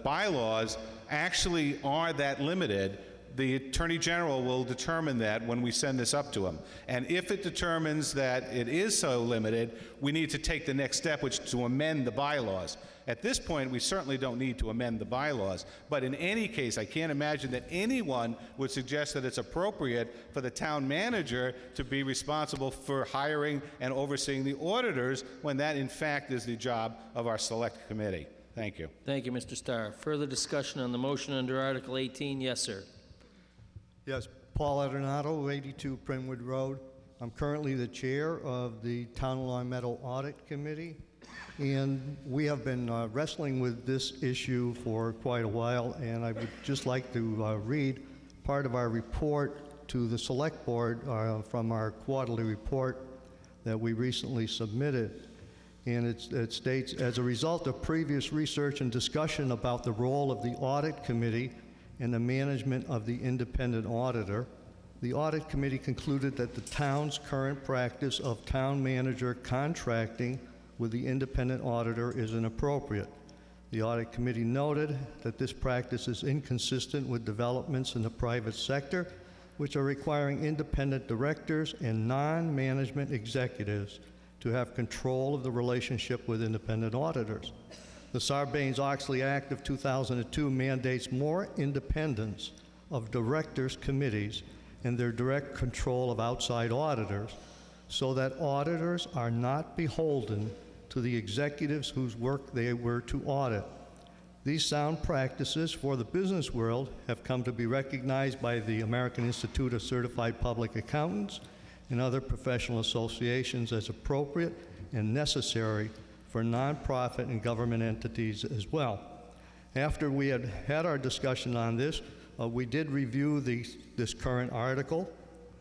Speaker 9: bylaws actually are that limited, the Attorney General will determine that when we send this up to him. And if it determines that it is so limited, we need to take the next step, which is to amend the bylaws. At this point, we certainly don't need to amend the bylaws, but in any case, I can't imagine that anyone would suggest that it's appropriate for the town manager to be responsible for hiring and overseeing the auditors when that, in fact, is the job of our select committee. Thank you.
Speaker 1: Thank you, Mr. Starr. Further discussion on the motion under Article 18? Yes, sir.
Speaker 18: Yes, Paul Adornato, 82 Prinwood Road. I'm currently the chair of the Town of Long Meadow Audit Committee, and we have been wrestling with this issue for quite a while, and I would just like to read part of our report to the Select Board from our quarterly report that we recently submitted. And it states, as a result of previous research and discussion about the role of the Audit Committee and the management of the independent auditor, the Audit Committee concluded that the town's current practice of town manager contracting with the independent auditor is inappropriate. The Audit Committee noted that this practice is inconsistent with developments in the private sector, which are requiring independent directors and non-management executives to have control of the relationship with independent auditors. The Sarbanes-Oxley Act of 2002 mandates more independence of directors' committees and their direct control of outside auditors, so that auditors are not beholden to the executives whose work they were to audit. These sound practices for the business world have come to be recognized by the American Institute of Certified Public Accountants and other professional associations as appropriate and necessary for nonprofit and government entities as well. After we had had our discussion on this, we did review this current article.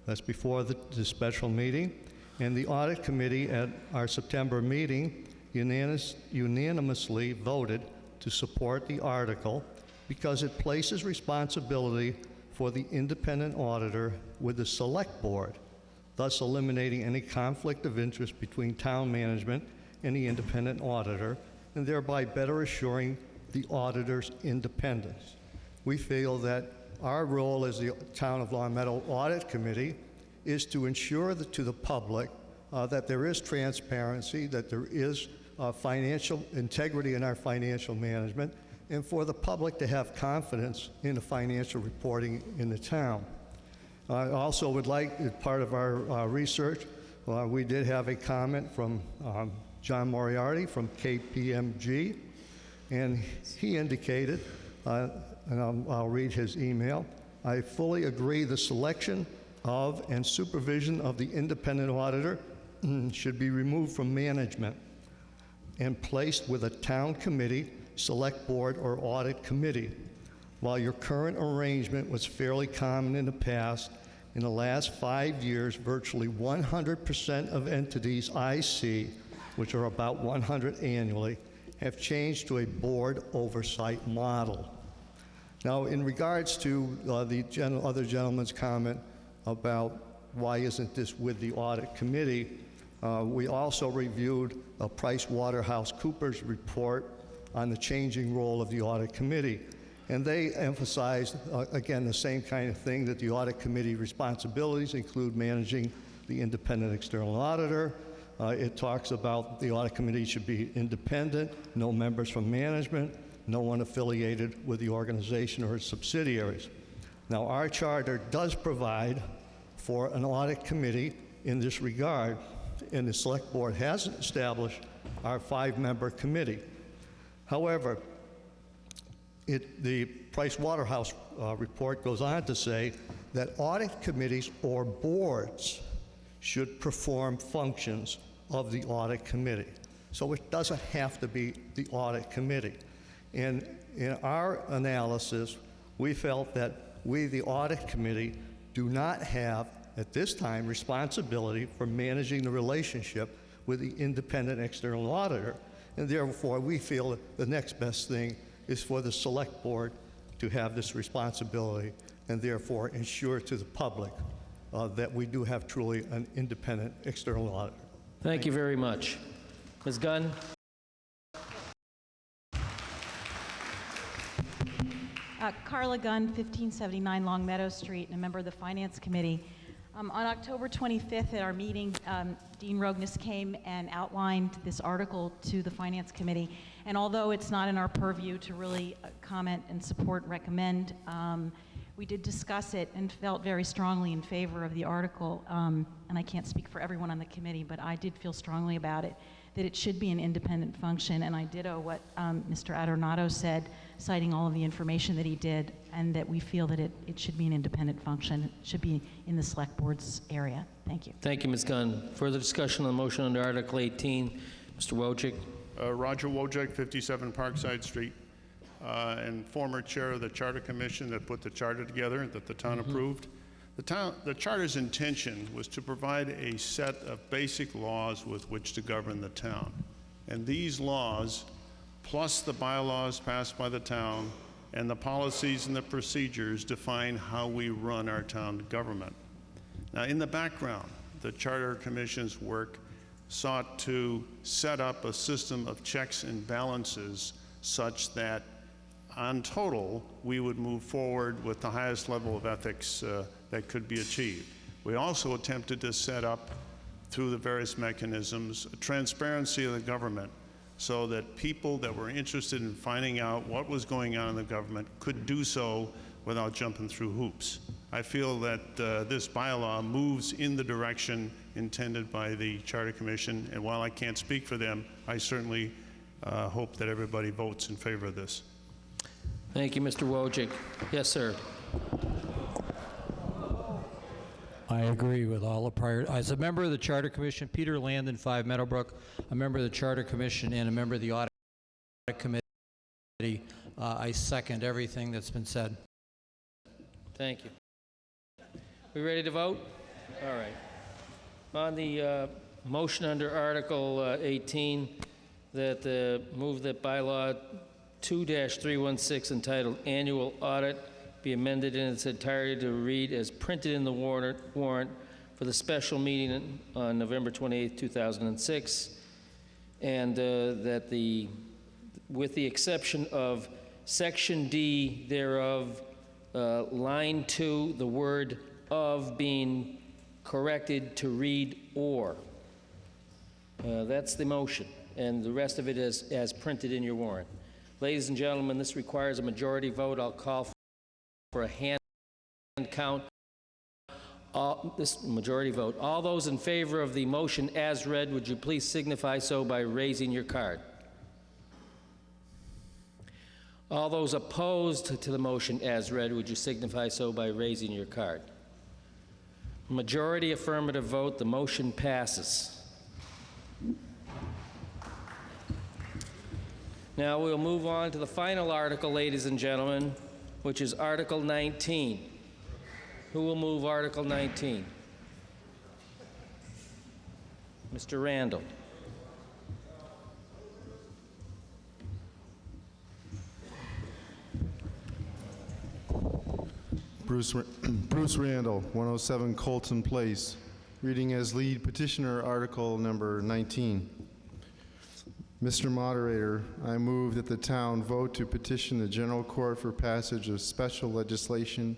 Speaker 18: That's before the special meeting. And the Audit Committee at our September meeting unanimously voted to support the article because it places responsibility for the independent auditor with the Select Board, thus eliminating any conflict of interest between town management and the independent auditor, and thereby better assuring the auditor's independence. We feel that our role as the Town of Long Meadow Audit Committee is to ensure to the public that there is transparency, that there is financial integrity in our financial management, and for the public to have confidence in the financial reporting in the town. I also would like, as part of our research, we did have a comment from John Moriarty from KPMG, and he indicated, and I'll read his email, I fully agree the selection of and supervision of the independent auditor should be removed from management and placed with a town committee, select board, or audit committee. While your current arrangement was fairly common in the past, in the last 5 years, virtually 100% of entities I see, which are about 100 annually, have changed to a board oversight model. Now, in regards to the other gentleman's comment about why isn't this with the audit committee, we also reviewed a PricewaterhouseCoopers report on the changing role of the audit committee. And they emphasized, again, the same kind of thing, that the audit committee responsibilities include managing the independent external auditor. It talks about the audit committee should be independent, no members from management, no one affiliated with the organization or its subsidiaries. Now, our charter does provide for an audit committee in this regard, and the select board has established our 5-member committee. However, the Pricewaterhouse report goes on to say that audit committees or boards should perform functions of the audit committee. So it doesn't have to be the audit committee. And in our analysis, we felt that we, the audit committee, do not have, at this time, responsibility for managing the relationship with the independent external auditor. And therefore, we feel that the next best thing is for the select board to have this responsibility and therefore ensure to the public that we do have truly an independent external auditor.
Speaker 1: Thank you very much. Ms. Gunn?
Speaker 3: Carla Gunn, 1579 Long Meadow Street, and a member of the Finance Committee. On October 25th at our meeting, Dean Rognus came and outlined this article to the Finance Committee. And although it's not in our purview to really comment and support and recommend, we did discuss it and felt very strongly in favor of the article. And I can't speak for everyone on the committee, but I did feel strongly about it, that it should be an independent function. And I ditto what Mr. Adornato said, citing all of the information that he did, and that we feel that it should be an independent function. It should be in the select board's area. Thank you.
Speaker 1: Thank you, Ms. Gunn. Further discussion on the motion under Article 18. Mr. Wojcik.
Speaker 4: Roger Wojcik, 57 Parkside Street, and former chair of the Charter Commission that put the charter together that the town approved. The charter's intention was to provide a set of basic laws with which to govern the town. And these laws, plus the bylaws passed by the town and the policies and the procedures, define how we run our town government. Now, in the background, the Charter Commission's work sought to set up a system of checks and balances such that, on total, we would move forward with the highest level of ethics that could be achieved. We also attempted to set up, through the various mechanisms, a transparency of the government so that people that were interested in finding out what was going on in the government could do so without jumping through hoops. I feel that this bylaw moves in the direction intended by the Charter Commission, and while I can't speak for them, I certainly hope that everybody votes in favor of this.
Speaker 1: Thank you, Mr. Wojcik. Yes, sir.
Speaker 21: I agree with all the prior. As a member of the Charter Commission, Peter Landon, 5 Meadowbrook, a member of the Charter Commission and a member of the Audit Committee, I second everything that's been said.
Speaker 1: Thank you. We ready to vote? All right. On the motion under Article 18, that move that bylaw 2-316 entitled Annual Audit be amended in its entirety to read as printed in the warrant for the special meeting on November 28, 2006, and that with the exception of Section D thereof, line 2, the word of being corrected to read or. That's the motion, and the rest of it is as printed in your warrant. Ladies and gentlemen, this requires a majority vote. I'll call for a hand count. This majority vote. All those in favor of the motion as read, would you please signify so by raising your card? All those opposed to the motion as read, would you signify so by raising your card? Majority affirmative vote, the motion passes. Now we'll move on to the final article, ladies and gentlemen, which is Article 19. Who will move Article 19? Mr. Randall.
Speaker 7: Bruce Randall, 107 Colton Place, reading as lead petitioner Article number 19. Mr. Moderator, I move that the town vote to petition the General Court for passage of special legislation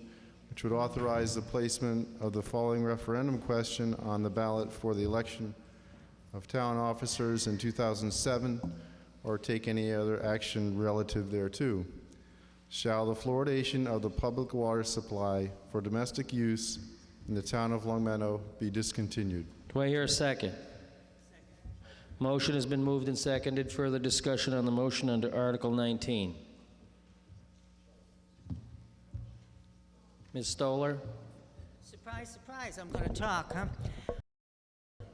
Speaker 7: which would authorize the placement of the following referendum question on the ballot for the election of town officers in 2007 or take any other action relative thereto. Shall the fluoridation of the public water supply for domestic use in the town of Long Meadow be discontinued?
Speaker 1: Do I hear a second? Motion has been moved and seconded. Further discussion on the motion under Article 19. Ms. Stoller?
Speaker 10: Surprise, surprise, I'm going to talk, huh?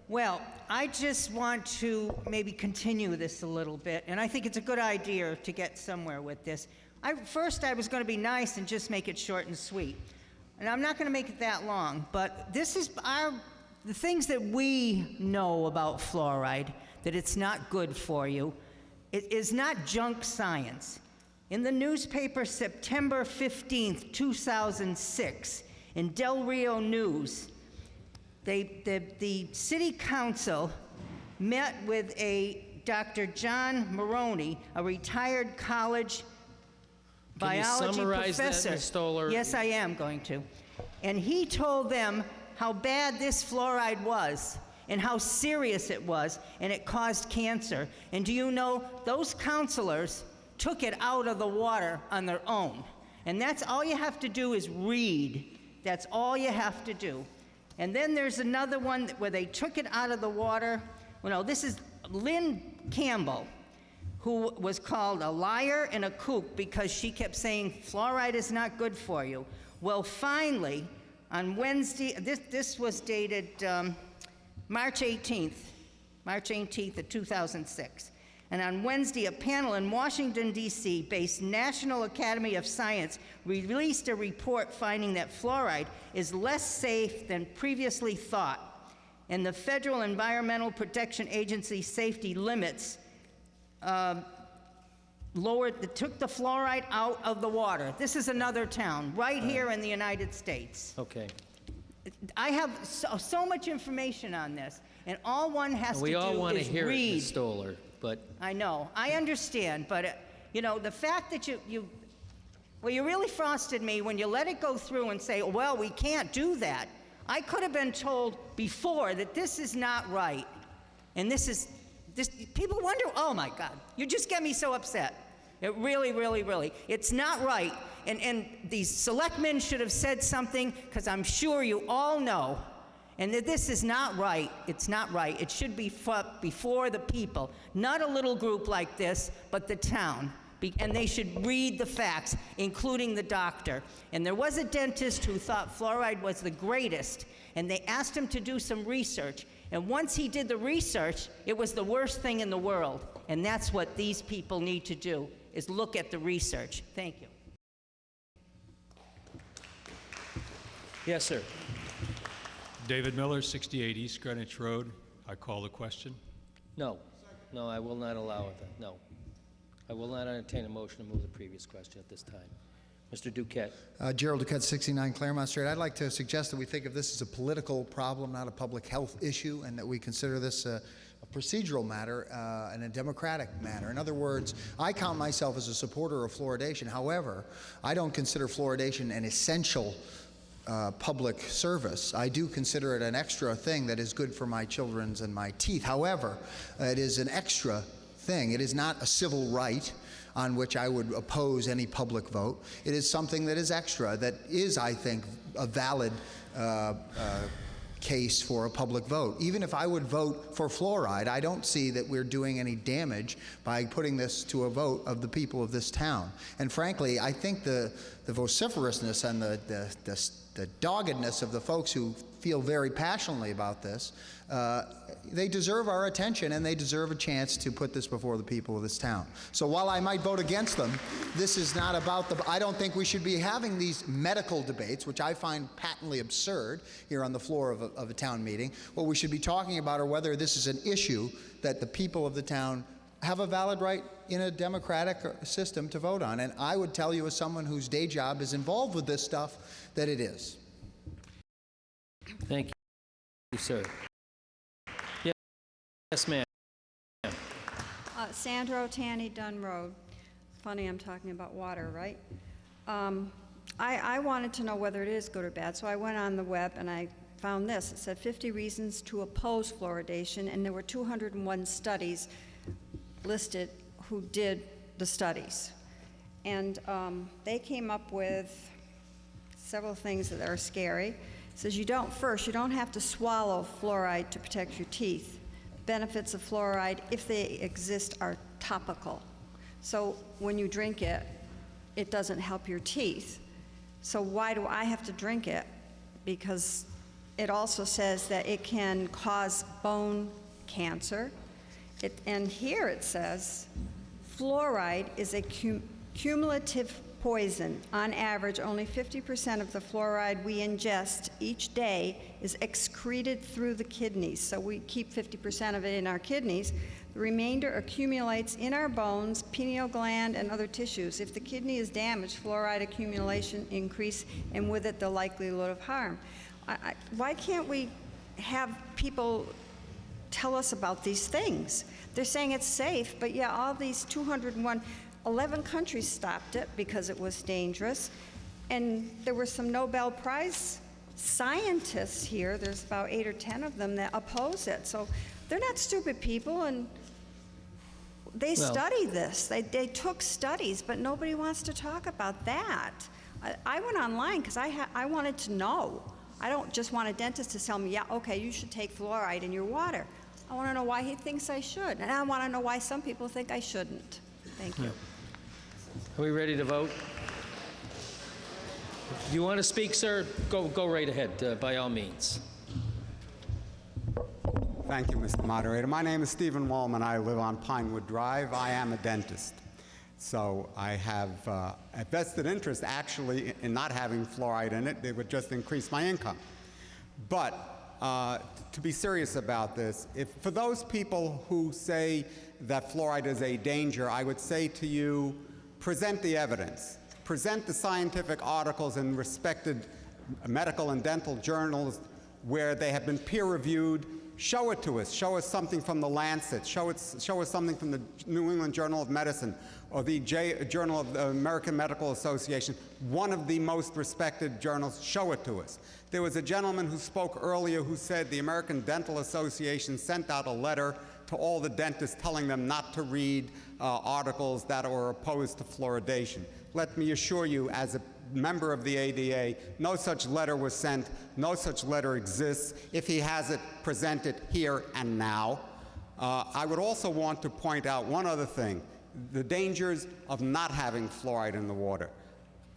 Speaker 10: Well, I just want to maybe continue this a little bit, and I think it's a good idea to get somewhere with this. First, I was going to be nice and just make it short and sweet. And I'm not going to make it that long, but this is the things that we know about fluoride, that it's not good for you. It is not junk science. In the newspaper, September 15th, 2006, in Del Rio News, the city council met with a Dr. John Maroney, a retired college biology
Speaker 1: summarize that,
Speaker 10: professor.
Speaker 1: Ms. Stoller?
Speaker 10: Yes, I am going to. And he told them how bad this fluoride was and how serious it was, and it caused cancer. And do you know, those counselors took it out of the water on their own. And that's all you have to do is read. That's all you have to do. And then there's another one where they took it out of the water. Well, no, this is Lynn Campbell, who was called a liar and a kook because she kept saying fluoride is not good for you. Well, finally, on Wednesday, this was dated March 18th of 2006. And on Wednesday, a panel in Washington, D.C., based National Academy of Science released a report finding that fluoride is less safe than previously thought. And the Federal Environmental Protection Agency safety limits took the fluoride out of the water. This is another town, right here in the United States.
Speaker 1: Okay.
Speaker 10: I have so much information on this, and all one has
Speaker 1: We
Speaker 10: to
Speaker 1: all
Speaker 10: do
Speaker 1: want to
Speaker 10: is
Speaker 1: hear it,
Speaker 10: read.
Speaker 1: Ms. Stoller, but
Speaker 10: I know, I understand, but you know, the fact that you really frosted me when you let it go through and say, well, we can't do that. I could have been told before that this is not right, and people wonder, oh my God, you just get me so upset. It really, really, really, it's not right. And these selectmen should have said something, because I'm sure you all know, and that this is not right. It's not right. It should be before the people, not a little group like this, but the town. And they should read the facts, including the doctor. And there was a dentist who thought fluoride was the greatest, and they asked him to do some research. And once he did the research, it was the worst thing in the world. And that's what these people need to do, is look at the research. Thank you.
Speaker 1: yes, sir.
Speaker 12: David Miller, 68 East Greenwich Road. I call the question.
Speaker 1: No, I will not allow it then. No. I will not entertain a motion to move the previous question at this time. Mr. Duquette.
Speaker 16: Gerald Duquette, 69 Claremont Street. I'd like to suggest that we think of this as a political problem, not a public health issue, and that we consider this a procedural matter and a democratic matter. In other words, I count myself as a supporter of fluoridation. However, I don't consider fluoridation an essential public service. I do consider it an extra thing that is good for my children's and my teeth. However, it is an extra thing. It is not a civil right on which I would oppose any public vote. It is something that is extra, that is, I think, a valid case for a public vote. Even if I would vote for fluoride, I don't see that we're doing any damage by putting this to a vote of the people of this town. And frankly, I think the vociferousness and the the doggedness of the folks who feel very passionately about this, they deserve our attention, and they deserve a chance to put this before the people of this town. So while I might vote against them, this is not about the, I don't think we should be having these medical debates, which I find patently absurd here on the floor of a town meeting. What we should be talking about are whether this is an issue that the people of the town have a valid right in a democratic system to vote on. And I would tell you, as someone whose day job is involved with this stuff, that it is.
Speaker 1: Thank you, sir. Yes, ma'am.
Speaker 20: Sandro Tanny Dunn Road. Funny, I'm talking about water, right? I wanted to know whether it is good or bad, so I went on the web and I found this. It said 50 reasons to oppose fluoridation, and there were 201 studies listed who did the studies. And they came up with several things that are scary. It says you don't have to swallow fluoride to protect your teeth. Benefits of fluoride, if they exist, are topical. So when you drink it, it doesn't help your teeth. So why do I have to drink it? Because it also says that it can cause bone cancer. And here it says, fluoride is a cumulative poison. On average, only 50% of the fluoride we ingest each day is excreted through the kidneys. So we keep 50% of it in our kidneys. The remainder accumulates in our bones, pineal gland, and other tissues. If the kidney is damaged, fluoride accumulation increase, and with it the likelihood of harm. Why can't we have people tell us about these things? They're saying it's safe, but yeah, all these 201, 11 countries stopped it because it was dangerous. And there were some Nobel Prize scientists here, there's about 8 or 10 of them that oppose it. So they're not stupid people, and they study this. They took studies, but nobody wants to talk about that. I went online because I wanted to know. I don't just want a dentist to tell me, yeah, okay, you should take fluoride in your water. I want to know why he thinks I should, and I want to know why some people think I shouldn't. Thank you.
Speaker 1: Are we ready to vote? Do you want to speak, sir? Go right ahead, by all means.
Speaker 22: Thank you, Mr. Moderator. My name is Stephen Wallman. I live on Pinewood Drive. I am a dentist. So I have a vested interest, actually, in not having fluoride in it. It would just increase my income. But to be serious about this, for those people who say that fluoride is a danger, I would say to you, present the evidence. Present the scientific articles in respected medical and dental journals where they have been peer-reviewed. Show it to us. Show us something from the Lancet. Show us something from the New England Journal of Medicine or the Journal of the American Medical Association, one of the most respected journals. Show it to us. There was a gentleman who spoke earlier who said the American Dental Association sent out a letter to all the dentists telling them not to read articles that are opposed to fluoridation. Let me assure you, as a member of the ADA, no such letter was sent, no such letter exists. If he has it, present it here and now. I would also want to point out one other thing, the dangers of not having fluoride in the water.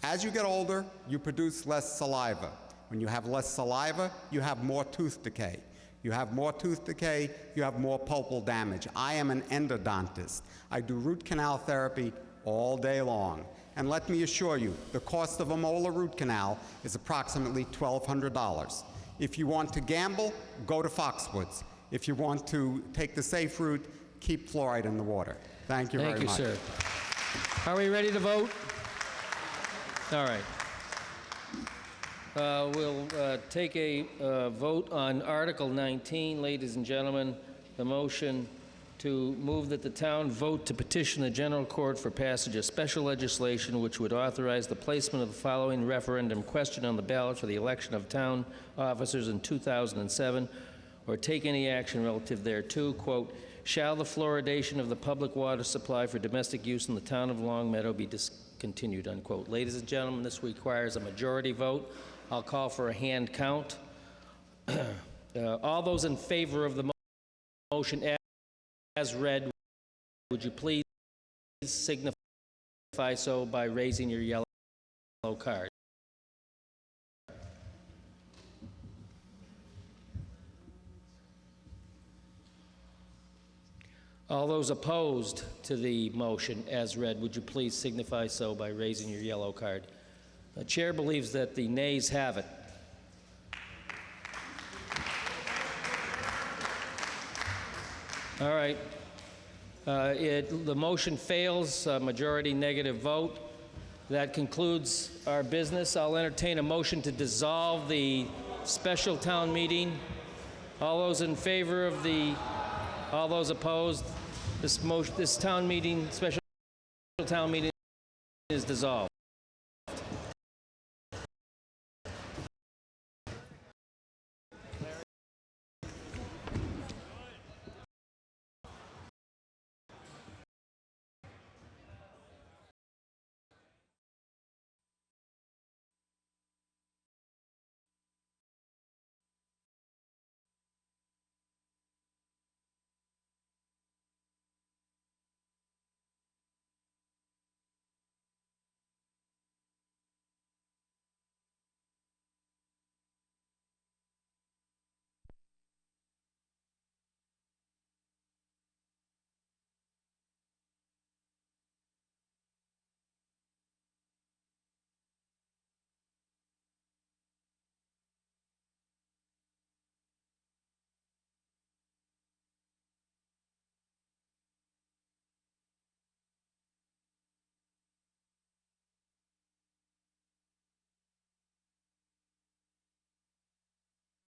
Speaker 22: As you get older, you produce less saliva. When you have less saliva, you have more tooth decay. You have more tooth decay, you have more pulpal damage. I am an endodontist. I do root canal therapy all day long. And let me assure you, the cost of a molar root canal is approximately $1,200. If you want to gamble, go to Foxwoods. If you want to take the safe route, keep fluoride in the water. Thank you very much.
Speaker 1: Thank you, sir. Are we ready to vote? All right. We'll take a vote on Article 19. Ladies and gentlemen, the motion to move that the town vote to petition the General Court for passage of special legislation which would authorize the placement of the following referendum question on the ballot for the election of town officers in 2007, or take any action relative thereto, quote, shall the fluoridation of the public water supply for domestic use in the town of Long Meadow be discontinued, unquote. Ladies and gentlemen, this requires a majority vote. I'll call for a hand count. All those in favor of the motion as read, would you please signify so by raising your yellow card? All those opposed to the motion as read, would you please signify so by raising your yellow card? The chair believes that the nays have it. All right. The motion fails, majority negative vote. That concludes our business. I'll entertain a motion to dissolve the special town meeting. All those in favor of all those opposed, this town meeting, special town meeting is dissolved.